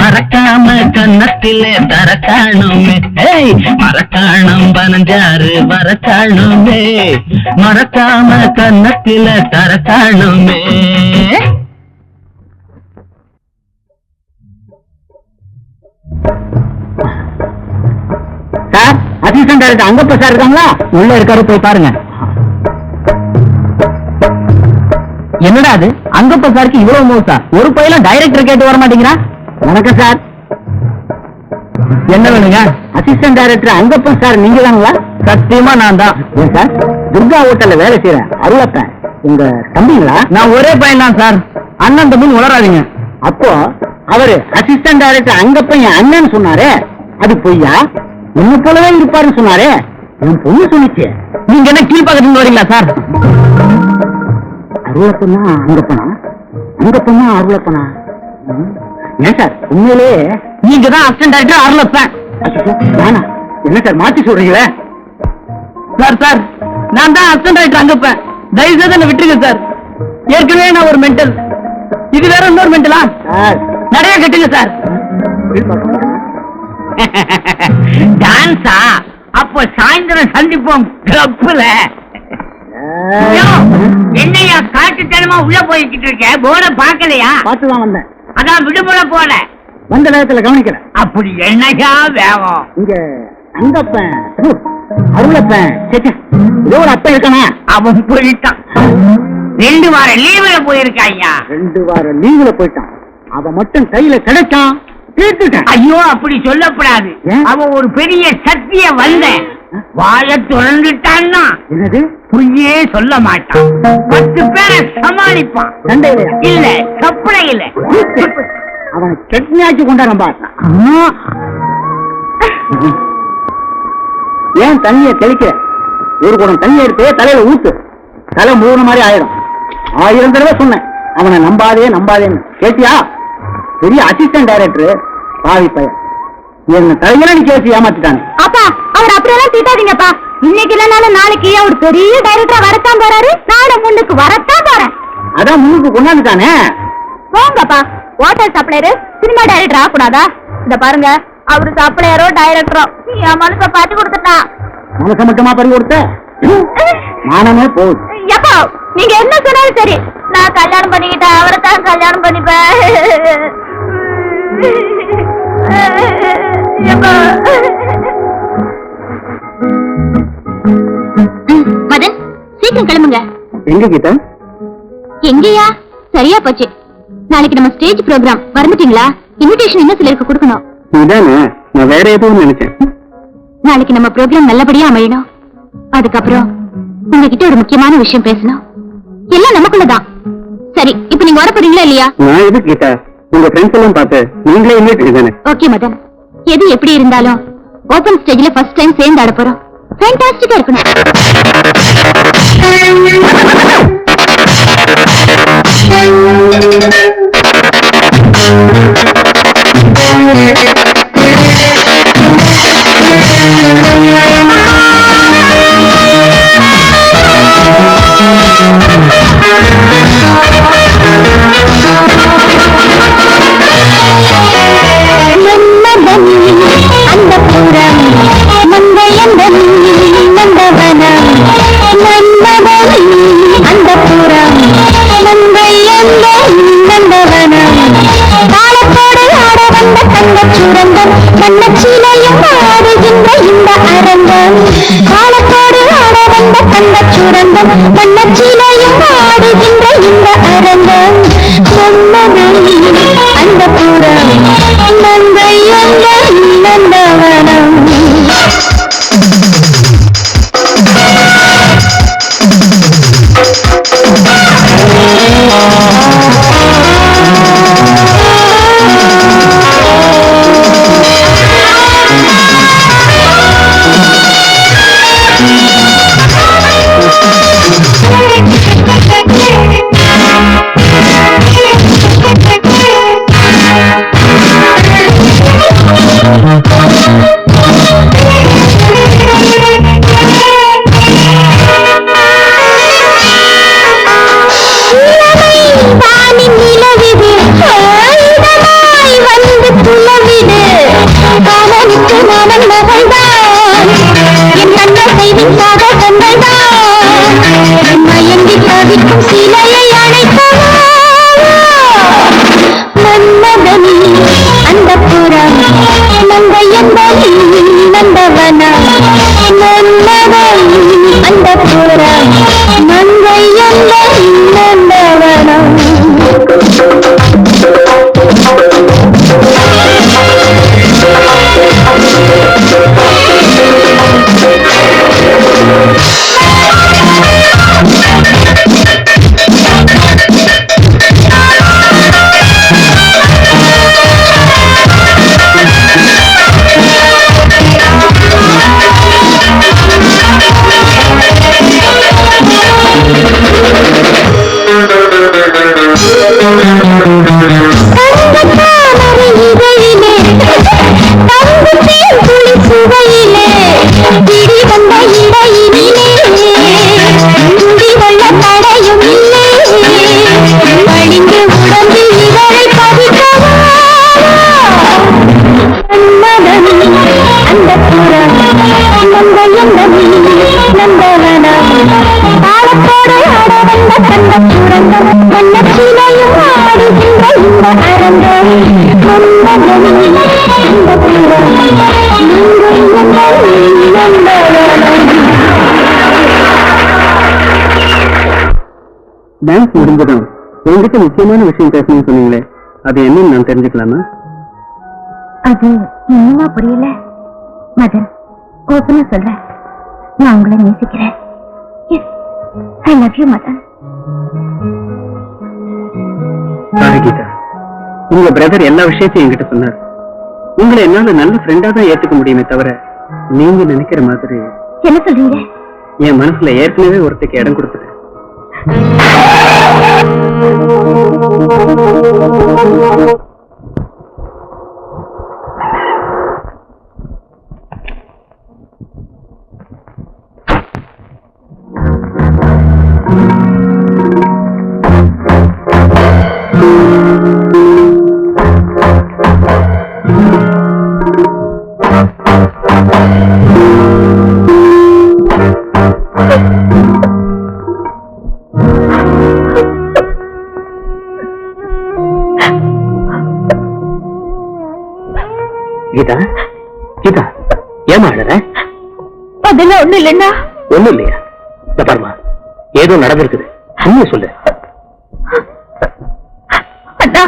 மறக்காம கண்ணத்திலே தரக்காணுமே மரக்காணம் பனஞ்சாறு பரக்காணுமே மறக்காம கண்ணத்திலே தரக்காணுமே சார் அசிஸ்டன்ட் டைரக்டர் அங்கப்ப சார் இருக்காங்களா? உள்ள இருக்காரு, போய் பாருங்க. என்னடா அது அங்கப்ப சாருக்கு இவ்வளவு மோசா? ஒரு பையலும் டைரக்டர் கேட்டு வர மாட்டேங்கிறா? வணக்கம் சார். என்ன வேணுங்க? அசிஸ்டன்ட் டைரக்டர் அங்கப்பன் சார் நீங்க தாங்களா? சத்தியமா நான் தான். ஏன் சார், துர்கா ஹோட்டல்ல வேலை செய்யறேன் அருளப்பன் உங்க தம்பிங்களா? நான் ஒரே பையன் தான் சார். அண்ணன் தம்பின்னு உளராதீங்க. அப்போ அவரு அசிஸ்டன்ட் டைரக்டர் அங்கப்பன் என் அண்ணன் சொன்னாரே, அது பொய்யா? என்ன போலவே இருப்பாருன்னு சொன்னாரே, என் பொண்ணு சொல்லிச்சு. நீங்க என்ன கீழ்பாக்கத்துல வரீங்களா சார்? அருளப்பனா அங்கப்பனா, அங்கப்பனா அருளப்பனா? ஏன் சார் உண்மையிலே நீங்க தான் அசிஸ்டன்ட் டைரக்டர் அருளப்பன்? என்ன சார் மாத்தி சொல்றீங்களே? சார் சார் நான் தான் அசிஸ்டன்ட் டைரக்டர் அங்கப்பன். தயவு செய்து என்ன விட்டுருங்க சார். ஏற்கனவே நான் ஒரு மென்டல், இது வேற இன்னொரு மென்டலா? நிறைய கட்டுங்க சார். டான்ஸா? அப்போ சாயந்தரம் சந்திப்போம் கிளப்ல. என்னையா காட்டுத்தனமா உள்ள போய்கிட்டு இருக்க? போர்ட பாக்கலையா? பார்த்துதான் வந்தேன். அதான் விடுமுறை போல வந்த நேரத்துல கவனிக்கல. அப்படி என்னையா வேகம்? இங்க அங்கப்பன் அருளப்பன் ஏதோ ஒரு அப்பன் இருக்கானா? அவன் போயிட்டான். 2 வார லீவுல போயிருக்காய்யா. 2 வார லீவுல போயிட்டான். அவன் மட்டும் கையில கிடைச்சான் தீர்த்துட்டான். ஐயோ அப்படி சொல்லப்படாது. அவன் ஒரு பெரிய சக்திய வந்த வாழ தொடர்ந்துட்டான்னா என்னது பொய்யே சொல்ல மாட்டான். 10 பேரை சமாளிப்பான். சண்டையில இல்ல சப்பளையில. அவனை சட்னியாச்சு கொண்டாட பார்த்தான். ஏன் தண்ணிய தெளிக்கிற? ஒரு குடம் தண்ணி எடுத்து தலையில ஊத்து, தலை மூணு மாதிரி ஆயிடும். 1000 தடவை சொன்னேன் அவனை நம்பாதே நம்பாதேன்னு. கேட்டியா? பெரிய அசிஸ்டன்ட் டைரக்டர் பாவி பையன் என்ன தலையில நீ கேட்டு ஏமாத்திட்டானே. அப்பா அவர் அப்படியெல்லாம் திட்டாதீங்கப்பா. இன்னைக்கு இல்லைனாலும் நாளைக்கு அவர் பெரிய டைரக்டரா வரத்தான் போறாரு. நானும் முன்னுக்கு வரத்தான் போறேன். அதான் முன்னுக்கு கொண்டாந்துட்டானே. போங்கப்பா. வாட்டர் சப்ளையரு சினிமா டைரக்டர் ஆகக்கூடாதா? இந்த பாருங்க, அவரு சப்ளையரோ டைரக்டரோ என் மனசை பாத்து கொடுத்துட்டா. மனசை மட்டுமா பறி கொடுத்த? மானமே போகுது. எப்பா நீங்க என்ன சொன்னாலும் சரி, நான் கல்யாணம் பண்ணிக்கிட்டேன், அவரை தான் கல்யாணம் பண்ணிப்பேன். மதன் சீக்கிரம் கிளம்புங்க. எங்க கிட்ட? எங்கயா? சரியா போச்சு. நாளைக்கு நம்ம ஸ்டேஜ் ப்ரோக்ராம் வந்துட்டீங்களா? இன்விடேஷன் என்ன சிலருக்கு கொடுக்கணும். இதானே, நான் வேற எதுவும் நினைச்சேன். நாளைக்கு நம்ம ப்ரோக்ராம் நல்லபடியா அமையணும். அதுக்கப்புறம் உங்ககிட்ட ஒரு முக்கியமான விஷயம் பேசணும். எல்லாம் நமக்குள்ளதான். சரி, இப்ப நீங்க வர போறீங்களா இல்லையா? நான் எது கேட்டா உங்க ஃப்ரெண்ட்ஸ் எல்லாம் பார்த்து நீங்களே இன்வைட் தானே? ஓகே மதன், எது எப்படி இருந்தாலும் ஓபன் ஸ்டேஜ்ல ஃபர்ஸ்ட் டைம் சேர்ந்து ஆட போறோம். ஃபேண்டாஸ்டிக்கா இருக்கணும். எங்க நந்தவனம் தாளத்தோடு ஆட வந்த தங்கச் சுரங்கம் வண்ணச்சீலையும் ஆடுகின்ற இந்த அரங்கம் தாளத்தோடு ஆட வந்த தங்கச் சுரங்கம் வண்ணச்சீலையும் ஆடுகின்ற இந்த அரங்கம் சொன்னதை அந்த புறம் நங்கை எங்க நந்தவனம் டான்ஸ் முடிஞ்சதும் உங்ககிட்ட முக்கியமான விஷயம் பேசணும்னு சொன்னீங்களே, அது என்னன்னு நான் தெரிஞ்சுக்கலாமா? அது இன்னுமா புரியல மதன். ஓப்பனா சொல்றேன், நான் உங்களை நேசிக்கிறேன். I love you Madan. Sorry Geetha, உங்க பிரதர் எல்லா விஷயத்தையும் என்கிட்ட சொன்னார். உங்களை என்னால நல்ல ஃப்ரெண்டா தான் ஏத்துக்க முடியுமே தவிர நீங்க நினைக்கிற மாதிரி. என்ன சொல்றீங்க? என் மனசுல ஏற்கனவே ஒருத்தருக்கு இடம் கொடுத்துட்டேன். கீதா, கீதா, ஏமா அழற? அதெல்லாம் ஒண்ணு இல்லைன்னா. ஒண்ணும் இல்லையா? இந்த பாருமா, ஏதோ நடந்திருக்குது, உண்மையை சொல்லு. அண்ணா,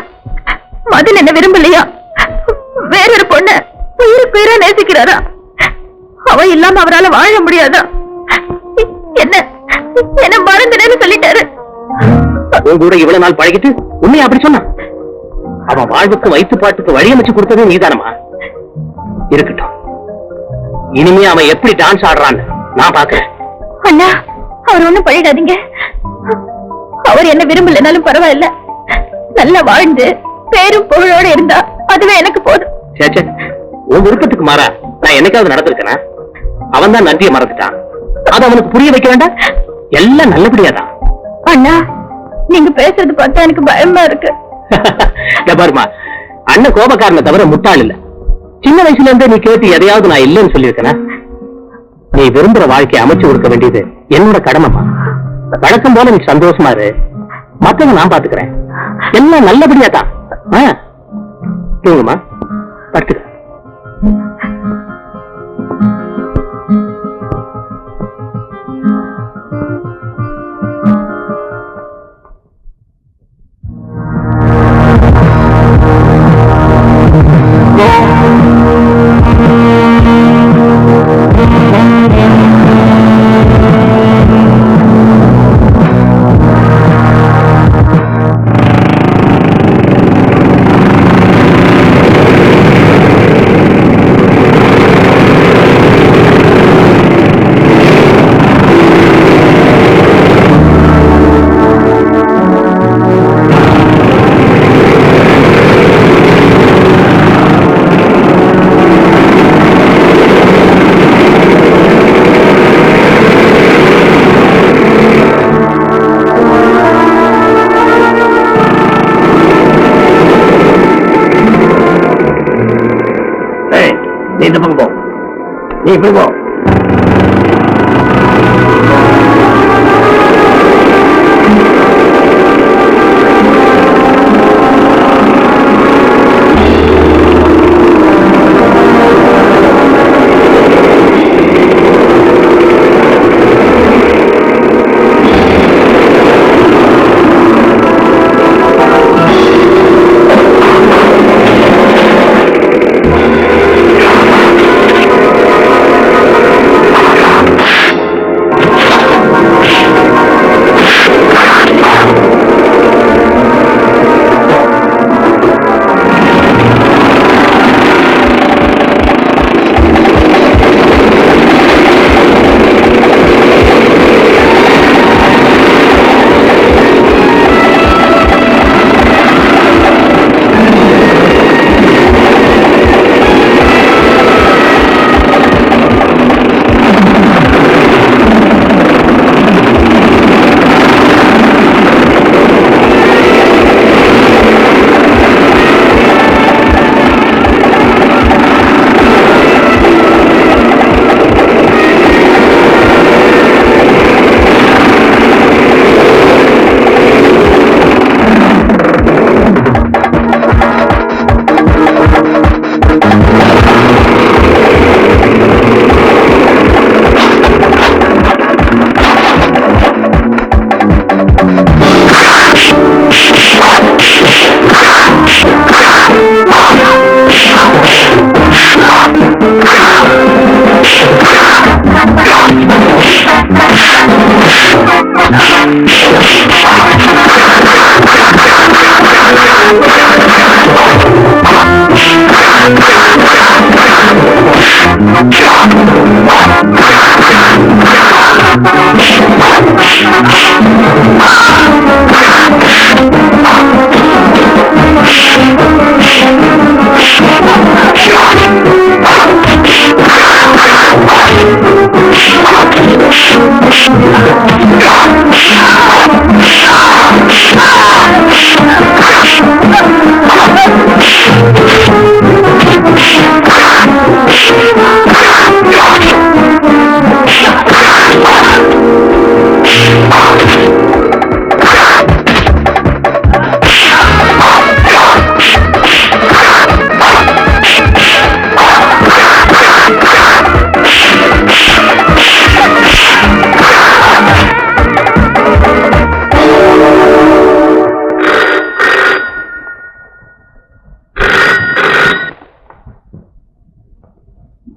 மதன் என்ன விரும்பலையா? வேறொரு பொண்ணு உயிருக்கு உயிரா நேசிக்கிறாரா? அவ இல்லாம அவரால் வாழ முடியாதா? என்ன மறந்துடன்னு சொல்லிட்டாரு. உன் கூட இவ்வளவு நாள் பழகிட்டு உண்மையை அப்படி சொன்னா? அவன் வாழ்வுக்கு வயிற்றுப்பாட்டுக்கு வழியமைச்சு கொடுத்ததே நீதானமா? இருக்கட்டும், இனிமே அவன் எப்படி டான்ஸ் ஆடுறான்னு நான் பாக்குறேன். அண்ணா, அவர் ஒண்ணும் பழிடாதீங்க. அவர் என்ன விரும்பலனாலும் பரவாயில்ல, நல்லா வாழ்ந்து பேரும் புகழோட இருந்தா அதுவே எனக்கு போதும். சே, உன் விருப்பத்துக்கு மாறா நான் என்னைக்காவது நடந்திருக்கேனா? அவன் தான் நன்றியை மறந்துட்டான். அது அவனுக்கு புரிய வைக்க வேண்டாம். எல்லாம் நல்லபடியாதான். அண்ணா, நீங்க பேசுறது பார்த்தா எனக்கு பயமா இருக்கு. பாருமா, அண்ணன் கோபக்காரனை தவிர முட்டாள் இல்ல. சின்ன வயசுல இருந்தே நீ கேட்டு எதையாவது நான் இல்லைன்னு சொல்லியிருக்கேனா? நீ விரும்புற வாழ்க்கையை அமைச்சு கொடுக்க வேண்டியது என்னோட கடமைமா. வழக்கம் போல நீ சந்தோஷமா இரு, மத்தவங்க நான் பாத்துக்கிறேன். எல்லாம் நல்லபடியா தான். தூங்குமா, படுத்துக்க. நீ இந்த பக்கம் போ, நீ இப்படி போ.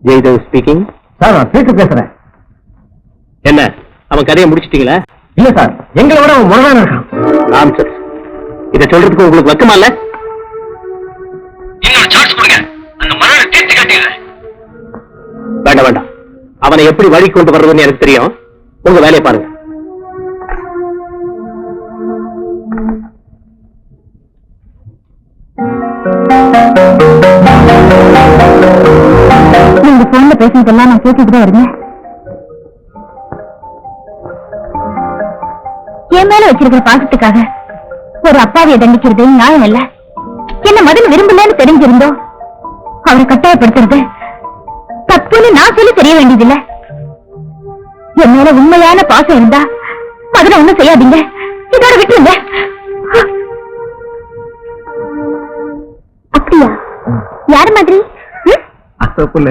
ஜெயதேவ் ஸ்பீக்கிங். சார், நான் பேச பேசுறேன். என்ன, அவன் கதையை முடிச்சிட்டீங்களா? இல்ல சார், எங்களை விட அவன் முழுதான இருக்கான். நான்சென்ஸ். இதை சொல்றதுக்கு உங்களுக்கு வெக்கமா இல்ல? இன்னொரு சான்ஸ் கொடுங்க, அந்த மரண தீர்த்து காட்டிடுறேன். வேண்டாம் வேண்டாம், அவனை எப்படி வழி கொண்டு வர்றதுன்னு எனக்கு தெரியும். உங்க வேலையை பாருங்க. நீங்க போன்ல பேசுறதெல்லாம் நான் கேட்டுட்டுதான் இருந்தேன். என் மேல வச்சிருக்கிற பாசத்துக்காக ஒரு அப்பாவியை தண்டிக்கிறது நியாயம் இல்ல. என்ன மதன் விரும்பலன்னு தெரிஞ்சிருந்தோ அவரை கட்டாயப்படுத்துறது தப்புன்னு நான் சொல்லி தெரிய வேண்டியதில்லை. என் மேல உண்மையான பாசம் இருந்தா மதனை ஒண்ணும் செய்யாதீங்க, இதோட விட்டுருங்க. தப்புல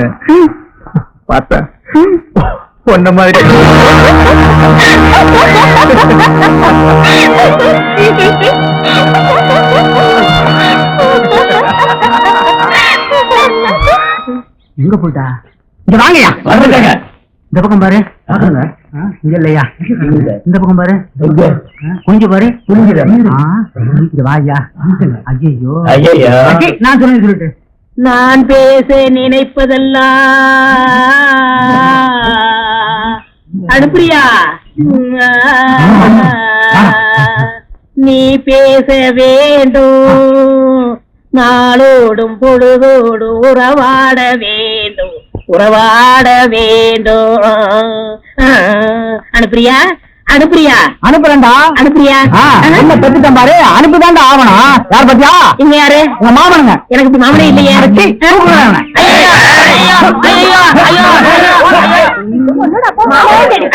பார்த்தா பொண்ண மாதிரி எங்க போயிட்டா? இங்க வாங்கயா. வந்துட்டாங்க. இந்த பக்கம் பாரு. இங்க இல்லையா? இந்த பக்கம் பாரு. கொஞ்சம் பாரு. இங்க வாயா. ஐயோ ஐயையோ. நான் சொன்னேன் சொல்லிட்டு. நான் பேச நினைப்பதெல்லாம் அனுப்பிரியா, நீ பேச வேண்டும், நாளோடும் பொழுதோடும் உறவாட வேண்டும், உறவாட வேண்டும். அனுப்பிரியா, அனுப்பிரியா, அனுப்புறேன்டா. அனுப்பிரியா. என்ன பெத்துட்டேன் பாரு. அனுப்பிதான்டா ஆவணும். யார் பத்தியா? இங்க யாரு? உங்க மாமனுங்க. எனக்கு இப்ப மாமனே இல்லையே.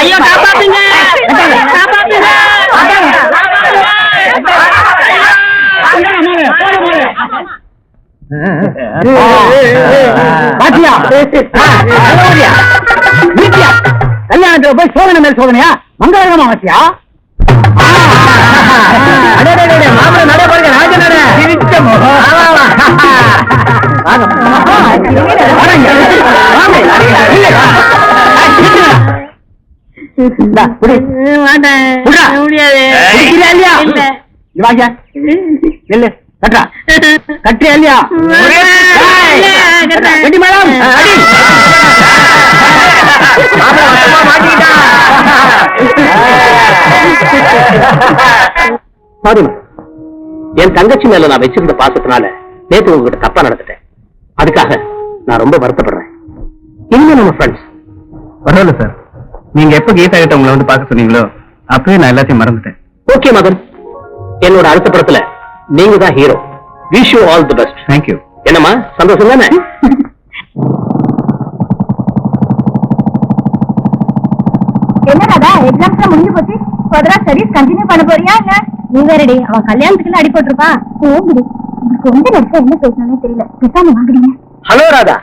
ஐயோ காப்பாத்துங்க, காப்பாத்துங்க. பாத்தியா? வீட்டியா? கல்யாணத்துல போய் சோதனை மேல் சோதனையா? மங்களகரமா வாத்தியா? மாமன் நட பாருங்க. ராஜ நட. கட்டியா இல்லையா? கட்டி மேடம். என் தங்கச்சி மேல நான் வச்சிருந்த பாசத்தினால நேத்து உங்ககிட்ட தப்பா நடந்துட்டேன். அதுக்காக நான் ரொம்ப வருத்தப்படுறேன். இனிமே நம்ம ஃப்ரெண்ட்ஸ். பரவாயில்ல சார். நீங்க எப்ப கீதா கிட்ட உங்களை வந்து பார்க்க சொன்னீங்களோ அப்பவே நான் எல்லாத்தையும் மறந்துட்டேன். ஓகே மகன், என்னோட அடுத்த படத்துல நீங்க தான் hero. Wish you all the best. Thank you. என்னம்மா சந்தோஷம் தானே? என்ன ராதா, எக்ஸாம்ஸ் முடிஞ்சு போச்சு. ஃபர்தரா ஸ்டடீஸ் கண்டினியூ பண்ண போறியா இல்ல? நீங்க ரெடி. அவன் கல்யாணத்துக்குள்ள அடி போட்டிருப்பா. ஓடி கொஞ்ச நேரத்துல என்ன பேசணும்னே தெரியல. பேசாம வாங்குறீங்க. ஹலோ ராதா.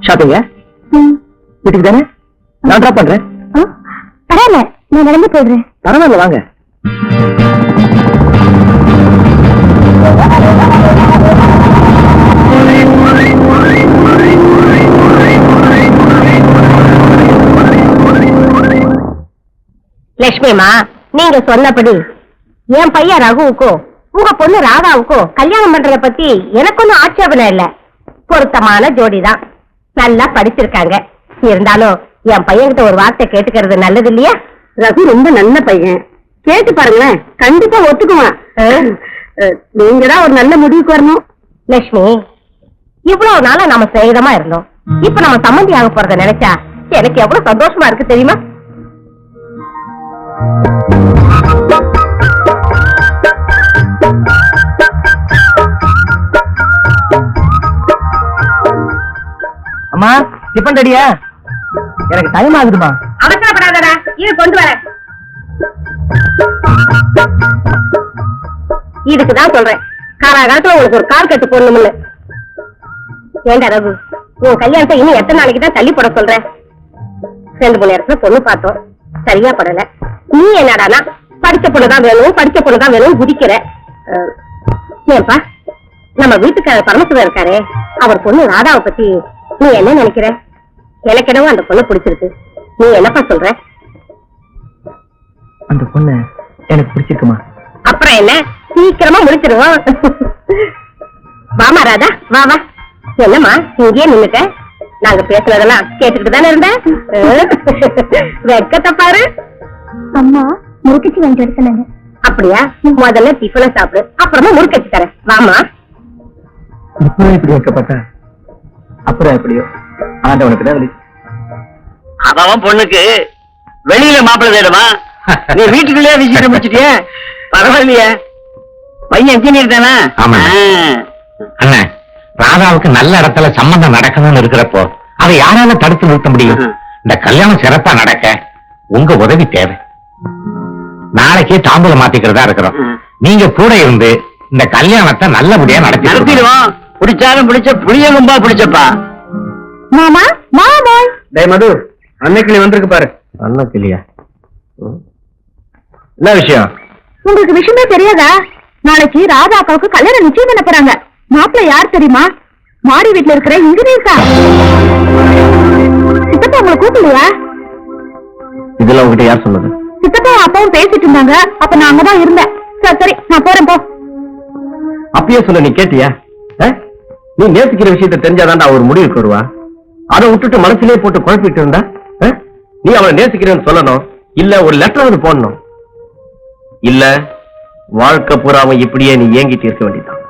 ஷாப்பிங்க வீட்டுக்கு தானே? நான் டிராப் பண்றேன். பரவாயில்ல, நான் நடந்து போயிடுறேன். பரவாயில்ல வாங்க. லட்சுமிமா, நீங்க சொன்னபடி என் பையன் ரகுவுக்கோ உங்க பொண்ணு ராதாவுக்கோ கல்யாணம் பண்றத பத்தி எனக்கு ஒன்னும் ஆட்சேபனை இல்ல. பொருத்தமான ஜோடிதான். நல்லா படிச்சிருக்காங்க. இருந்தாலும் என் பையன்கிட்ட ஒரு வார்த்தை கேட்டுக்கிறது நல்லது இல்லையா? ரகு ரொம்ப நல்ல பையன். கேட்டு பாருங்களேன், கண்டிப்பா ஒத்துக்குவான். நீங்க தான் ஒரு நல்ல முடிவுக்கு வரணும். லட்சுமி, இவ்வளவு நாளா நம்ம சேதமா இருந்தோம். இப்ப நம்ம சம்மந்தி ஆக போறத நினைச்சா எனக்கு எவ்வளவு சந்தோஷமா இருக்கு தெரியுமா? அம்மா டிஃபன் ரெடியா? எனக்கு டைம் ஆகுதுமா. அவசரப்படாதடா, இது கொண்டு வர. இதுக்குதான் சொல்றேன், காலகாலத்துல உங்களுக்கு ஒரு கார் கட்டு போடணும்னு. ஏண்டா ரகு, உன் கல்யாணத்தை இன்னும் எத்தனை நாளைக்கு தான் தள்ளி போட சொல்ற? 2-3 இடத்துல பொண்ணு பார்த்தோம், சரியா படல. நீ என்னடானா படிச்ச பொண்ணுதான் வேணும், படிச்ச பொண்ணுதான் வேணும் குதிக்கிற. ஏன்பா, நம்ம வீட்டுக்காரர் பரமசிவம் இருக்காரே, அவர் பொண்ணு ராதாவை பத்தி நீ என்ன நினைக்கிற? எனக்கு என்னவோ அந்த பொண்ணு பிடிச்சிருக்கு. நீ என்னப்பா சொல்ற? அந்த பொண்ணு எனக்கு பிடிச்சிருக்குமா? அப்புறம் என்ன, சீக்கிரமா முடிச்சிருவோம். வாமா ராதா, வா வா. என்னம்மா இங்கேயே நின்னுட்ட? நாங்க பேசுனதெல்லாம் கேட்டுக்கிட்டு தானே இருந்தேன். வெக்கத்தை பாரு. அம்மா முறுக்கச்சி வாங்கி எடுத்தாங்க. அப்படியா? முதல்ல டிஃபனை சாப்பிடு, அப்புறமா முறுக்கச்சி தரேன். வாமா. இப்போ இப்படி வைக்கப்பட்ட அப்புறம் எப்படியோ ஆண்டவனுக்கு தான் வெளி. அவன் பொண்ணுக்கு வெளியில மாப்பிள்ளை தேடுமா? நீ வீட்டுக்குள்ளே விஷயத்தை முடிச்சிட்டிய? பரவாயில்லையே, பையன் இன்ஜினியர் தானே? அண்ணா, ராதாவுக்கு நல்ல இடத்துல சம்பந்தம் நடக்கணும்னு இருக்கிறப்போ அதை யாரால தடுத்து நிறுத்த முடியும்? இந்த கல்யாணம் சிறப்பா நடக்க உங்க உதவி தேவை. நாளைக்கே தாம்பூலம் மாத்திக்கிறதா இருக்கிறோம். நீங்க கூட இருந்து இந்த கல்யாணத்தை நல்லபடியா நடத்திடுவோம். பிடிச்சாலும் பிடிச்ச புளியங்கும்பா பிடிச்சப்பா. மாமா மாமா டேய் மது, அன்னைக்கு நீ வந்திருக்கு பாரு. அன்னைக்கு இல்லையா? என்ன விஷயம்? உங்களுக்கு விஷயமே தெரியாதா? நாளைக்கு ராதா அக்காவுக்கு கல்யாணம் நிச்சயம் பண்ண போறாங்க. மாப்பிள்ளை யார் தெரியுமா? மாடி வீட்டுல இருக்கிற இன்ஜினியர் தான். சித்தப்பா உங்களை கூப்பிடலையா? இதெல்லாம் உங்ககிட்ட யார் சொன்னது? சித்தப்பா அப்பாவும் பேசிட்டு இருந்தாங்க. அப்ப நான் அங்கதான் இருந்தேன். சரி சரி, நான் போறேன் போ. அப்பயே சொல்ல, நீ கேட்டியா? நீ நேசிக்கிற விஷயத்தை தெரிஞ்சாதான் அவர் முடிவுக்கு வருவா. அதை விட்டுட்டு மனசுலயே போட்டு குழப்பிட்டு இருந்தா நீ அவளை நேசிக்கிறேன்னு சொல்லணும், இல்ல ஒரு லெட்டராவது போடணும். இல்ல வாழ்க்கை பூராம இப்படியே நீ ஏங்கிட்டு இருக்க வேண்டியதான்.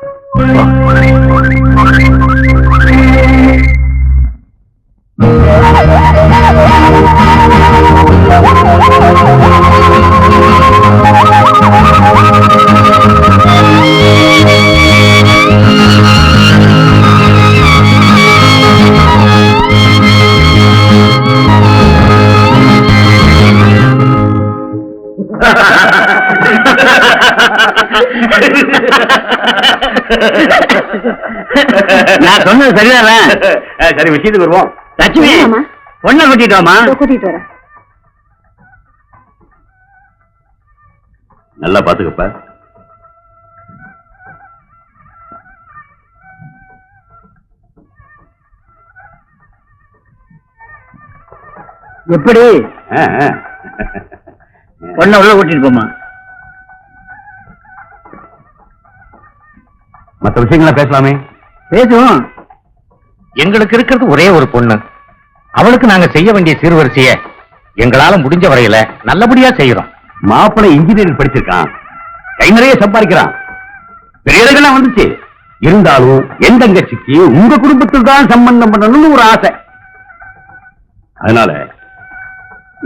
நான் சொன்னது சரிதான். சரி, விஷயத்துக்கு வருவோம். லட்சுமி, ஆமா. பொண்ணை கூட்டிட்டு வாமா. கூட்டிட்டு வரேன். நல்லா பாத்துக்கப்ப. எப்படி? பொண்ணை உள்ள கூட்டிட்டு போமா. மற்ற விஷயங்கள பேசலாமே. பேசுவோம். எங்களுக்கு இருக்கிறது ஒரே ஒரு பொண்ணு. அவளுக்கு நாங்க செய்ய வேண்டிய சீர்வரிசைய எங்களால முடிஞ்ச வரையில நல்லபடியா செய்யறோம். மாப்பிள்ளை இன்ஜினியரிங் படிச்சிருக்கான், கை நிறைய சம்பாதிக்கிறான், பெரிய இடங்கள்லாம் வந்துச்சு. இருந்தாலும் என் தங்கச்சிக்கு உங்க குடும்பத்தில் தான் சம்பந்தம் பண்ணணும்னு ஒரு ஆசை. அதனால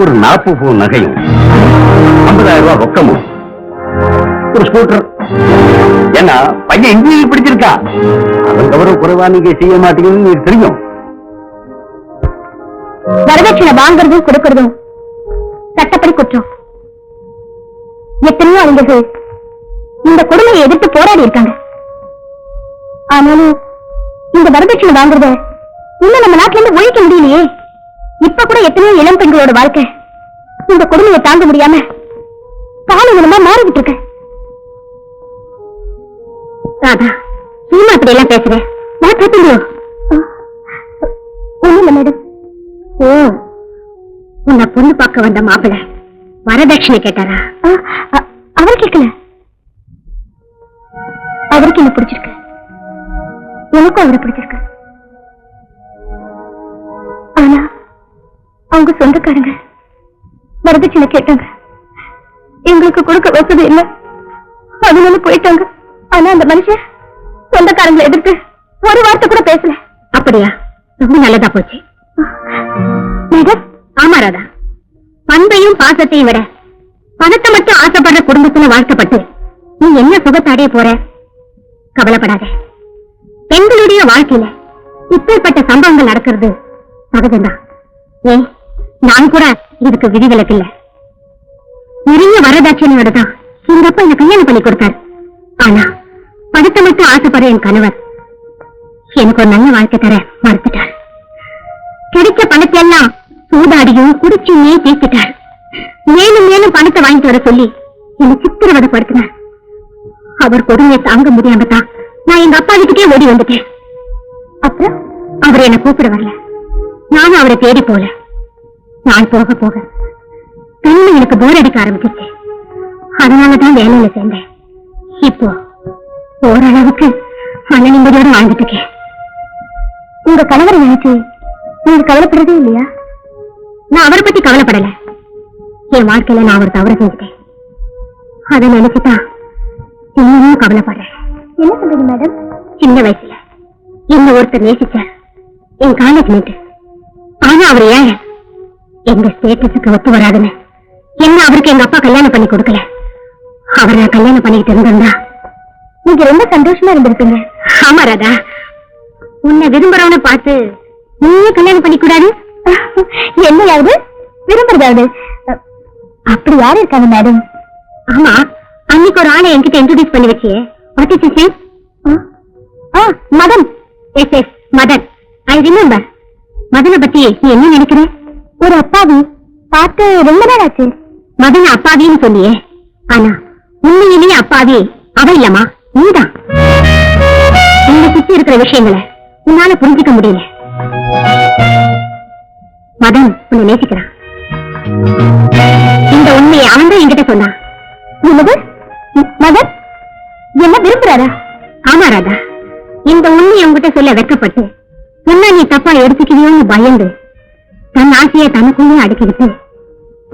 ஒரு 40 பவுன் நகையும் 50,000 ரூபாய் ரொக்கமும் ஒரு ஸ்கூட்டர். ஏன்னா பையன் இன்ஜினியரிங் படிச்சிருக்கா, அவன் கௌரவ குறைவா நீங்க செய்ய மாட்டீங்கன்னு எனக்கு தெரியும். வரதட்சணை வாங்குறதும் கொடுக்கறதும் சட்டப்படி குற்றம். எத்தனையோ அறிஞர்கள் இந்த கொடுமையை எதிர்த்து போராடி இருக்காங்க. ஆனாலும் இந்த வரதட்சணை வாங்குறத இன்னும் நம்ம நாட்டுல இருந்து ஒழிக்க முடியலையே. இப்ப கூட எத்தனையோ இளம் பெண்களோட வாழ்க்கை இந்த கொடுமையை தாங்க முடியாம காலமா மாறிக்கிட்டு இருக்க. ராதா, நீமா அப்படி எல்லாம் பேசுறேன். நான் கேட்பீங்களோ? ஒண்ணும் இல்ல மேடம். ஓ, உன்னை பொண்ணு பார்க்க வந்த மாப்பிள்ளை வரதட்சணை கேட்டாரா? அவர் கேட்கல. அவருக்கு என்ன பிடிச்சிருக்கு, எனக்கும் அவரை பிடிச்சிருக்கு. ஆனா அவங்க சொந்தக்காரங்க வரதட்சணை கேட்டாங்க. எங்களுக்கு கொடுக்க வசதி இல்லை, அதனால போயிட்டாங்க. ஆனா அந்த மனுஷன் சொந்தக்காரங்களை எதிர்த்து ஒரு வார்த்தை கூட பேசல. அப்படியா? ரொம்ப நல்லதா போச்சு. மேடம், ஆமா ராதா, பண்பையும் பாசத்தையும் விட பணத்தை மட்டும் ஆசைப்படுற குடும்பத்துல வாழ்க்கப்பட்டு நீ என்ன சுகத்தை அடைய போற? கவலைப்படாத. பெண்களுடைய வாழ்க்கையில இப்பேற்பட்ட சம்பவங்கள் நடக்கிறது சகஜம்தான். ஏன், நான் கூட இதுக்கு விதிவிலக்கு இல்ல. நிறைய வரதட்சணையோட தான் எங்க அப்பா என்ன கல்யாணம் பண்ணி கொடுத்தாரு. ஆனா பணத்தை மட்டும் ஆசைப்படுற என் கணவர் எனக்கு ஒரு நல்ல வாழ்க்கை தர மறுத்துட்டார். கிடைச்ச பணத்தை எல்லாம் சூதாடியும் குடிச்சுமே தீர்த்துட்டார். மேலும் மேலும் பணத்தை வாங்கிட்டு வர சொல்லி என்னை சித்திரவதைப்படுத்தினார். அவர் கொடுமையை தாங்க முடியாம தான் நான் எங்க அப்பா வீட்டுக்கே ஓடி வந்துட்டேன். அப்புறம் அவர் என்னை கூப்பிட வரல, நானும் அவரை தேடி போல. நான் போக போக தனிமை எனக்கு போர் அடிக்க ஆரம்பிச்சிச்சு. அதனாலதான் வேலையில சேர்ந்தேன். இப்போ ஓரளவுக்கு மன நிம்மதியோட வாழ்ந்துட்டு இருக்கேன். உங்க கணவரை நினைச்சு நீங்க கவலைப்படுறதே இல்லையா? நான் அவரை பத்தி கவலைப்படல. என் வாழ்க்கையில நான் அவர் தவறு செஞ்சுட்டேன். அதை நினைச்சுதான் இன்னும் கவலைப்படுறேன். என்ன சொல்றீங்க மேடம்? சின்ன வயசுல என்ன ஒருத்தர் நேசிச்சார், என் காலேஜ் மேட்டு. ஆனா அவர் ஏன் எங்க ஸ்டேட்டஸுக்கு ஒத்து வராதுன்னு என்ன அவருக்கு எங்க அப்பா கல்யாணம் பண்ணி கொடுக்கல. அவர் நான் கல்யாணம் பண்ணிக்கிட்டு இருந்திருந்தா நீங்க ரொம்ப சந்தோஷமா இருந்திருப்பீங்க. ஆமா ராதா, உன்னை விரும்புறவனை பார்த்து நீயே கல்யாணம் பண்ணிக்கூடாது? என்னையாவது விரும்புறதாவது? அப்படி யாரு இருக்காங்க மேடம்? ஆமா, அன்னைக்கு ஒரு ஆளை என்கிட்ட இன்ட்ரோடியூஸ் பண்ணி வச்சியே. What is his name? Madhan. Yes yes, Madhan. I remember. மதனை பத்தி நீ என்ன நினைக்கிற? ஒரு அப்பாவி பார்த்து ரொம்ப நாள் ஆச்சு. மதன் அப்பாவின்னு சொல்லியே, ஆனா உண்மையிலேயே அப்பாவி அவ இல்லம்மா, நீதான். இந்த சுத்தி இருக்கிற விஷயங்களை உன்னால புரிஞ்சுக்க முடியல. மதன் உன்னை நேசிக்கிறான். இந்த உண்மையை அவன் தான் என்கிட்ட சொன்னான். மதன் என்ன விரும்புறாரா? ஆமா ராதா, இந்த உண்மையை உங்ககிட்ட சொல்ல வெட்கப்பட்டு என்ன நீ தப்பா எடுத்துக்கிறியோன்னு பயந்து தன் ஆசையை தனக்குள்ளே அடக்கிக்கிட்டு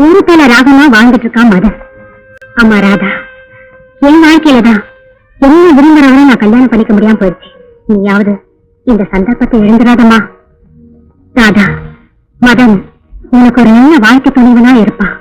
ஊருக்குள்ள ராகமா வாழ்ந்துட்டு இருக்கான் மதன். ஆமா ராதா, என் வாழ்க்கையிலதான் என்ன விரும்புறவரை நான் கல்யாணம் பண்ணிக்க முடியாம போயிடுச்சு. நீயாவது இந்த சந்தர்ப்பத்தை எழுந்துடாதம்மா. ராதா, மதன் உனக்கு ஒரு நல்ல வாழ்க்கை துணைவனா இருப்பான்.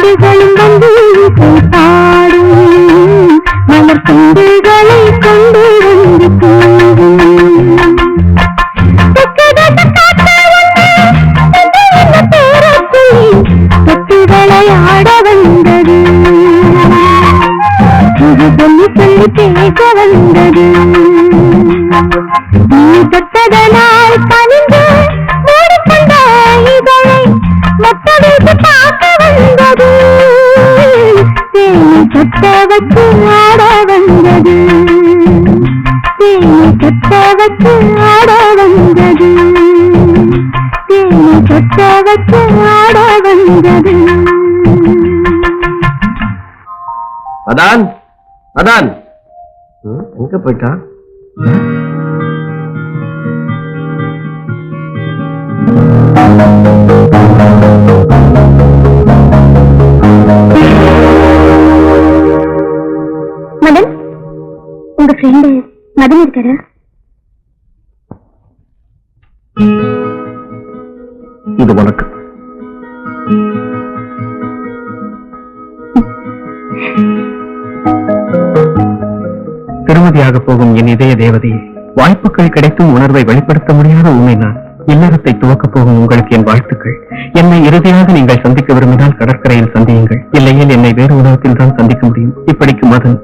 வண்டுகளும் வந்து பாடும் மலர் துண்டுகளை கொண்டு வந்து விளையாட வந்தது சொல்லி சொல்லி பேச வந்தது நீ தொட்டதனால் கனிந்து மூடிக்கொண்ட இதழை மொத்த வைத்து பார்க்க வந்தது தேனி தொட்ட வச்சு ஆட வந்தது தேனி தொட்ட வச்சு ஆட வந்தது தேனி தொட்ட வச்சு ஆட வந்தது. அதான் அதான் எங்க போயிட்டான்? மதன், உங்க ஃப்ரெண்டு மதன் இருக்காரா? இது உனக்கு. திருமதியாக போகும் என் இதய தேவதையே, வாய்ப்புகள் கிடைத்தும் உணர்வை வெளிப்படுத்த முடியாத உண்மை நான். இல்லறத்தை துவக்கப் போகும் உங்களுக்கு என் வாழ்த்துக்கள். என்னை இறுதியாக நீங்கள் சந்திக்க விரும்பினால் கடற்கரையில் சந்தியுங்கள், இல்லையில் என்னை வேறு உலகத்தில் தான் சந்திக்க முடியும். இப்படிக்கு மதன்.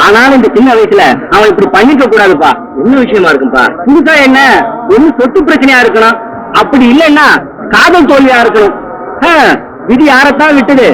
ஆனாலும் இந்த சின்ன வயசுல அவன் இப்படி பண்ணிக்க கூடாதுப்பா. என்ன விஷயமா இருக்கும்பா? புதுசா என்ன ஒண்ணு சொத்து பிரச்சனையா இருக்கணும், அப்படி இல்லைன்னா காதல் தோல்வியா இருக்கணும். விதி யாரத்தான் விட்டது?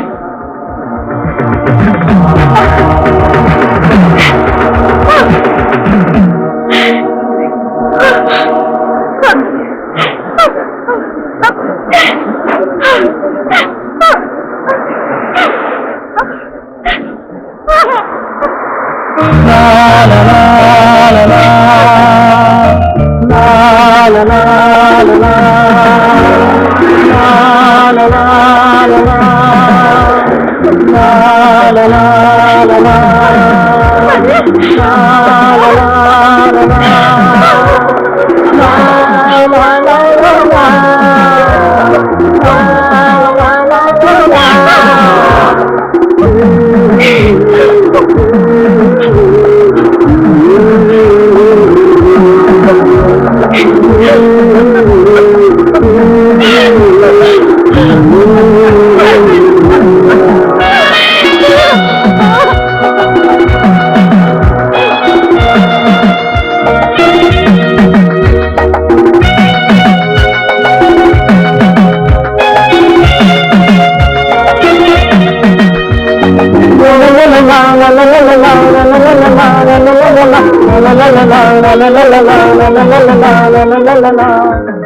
la la la la la la la la la la la la la la la la la la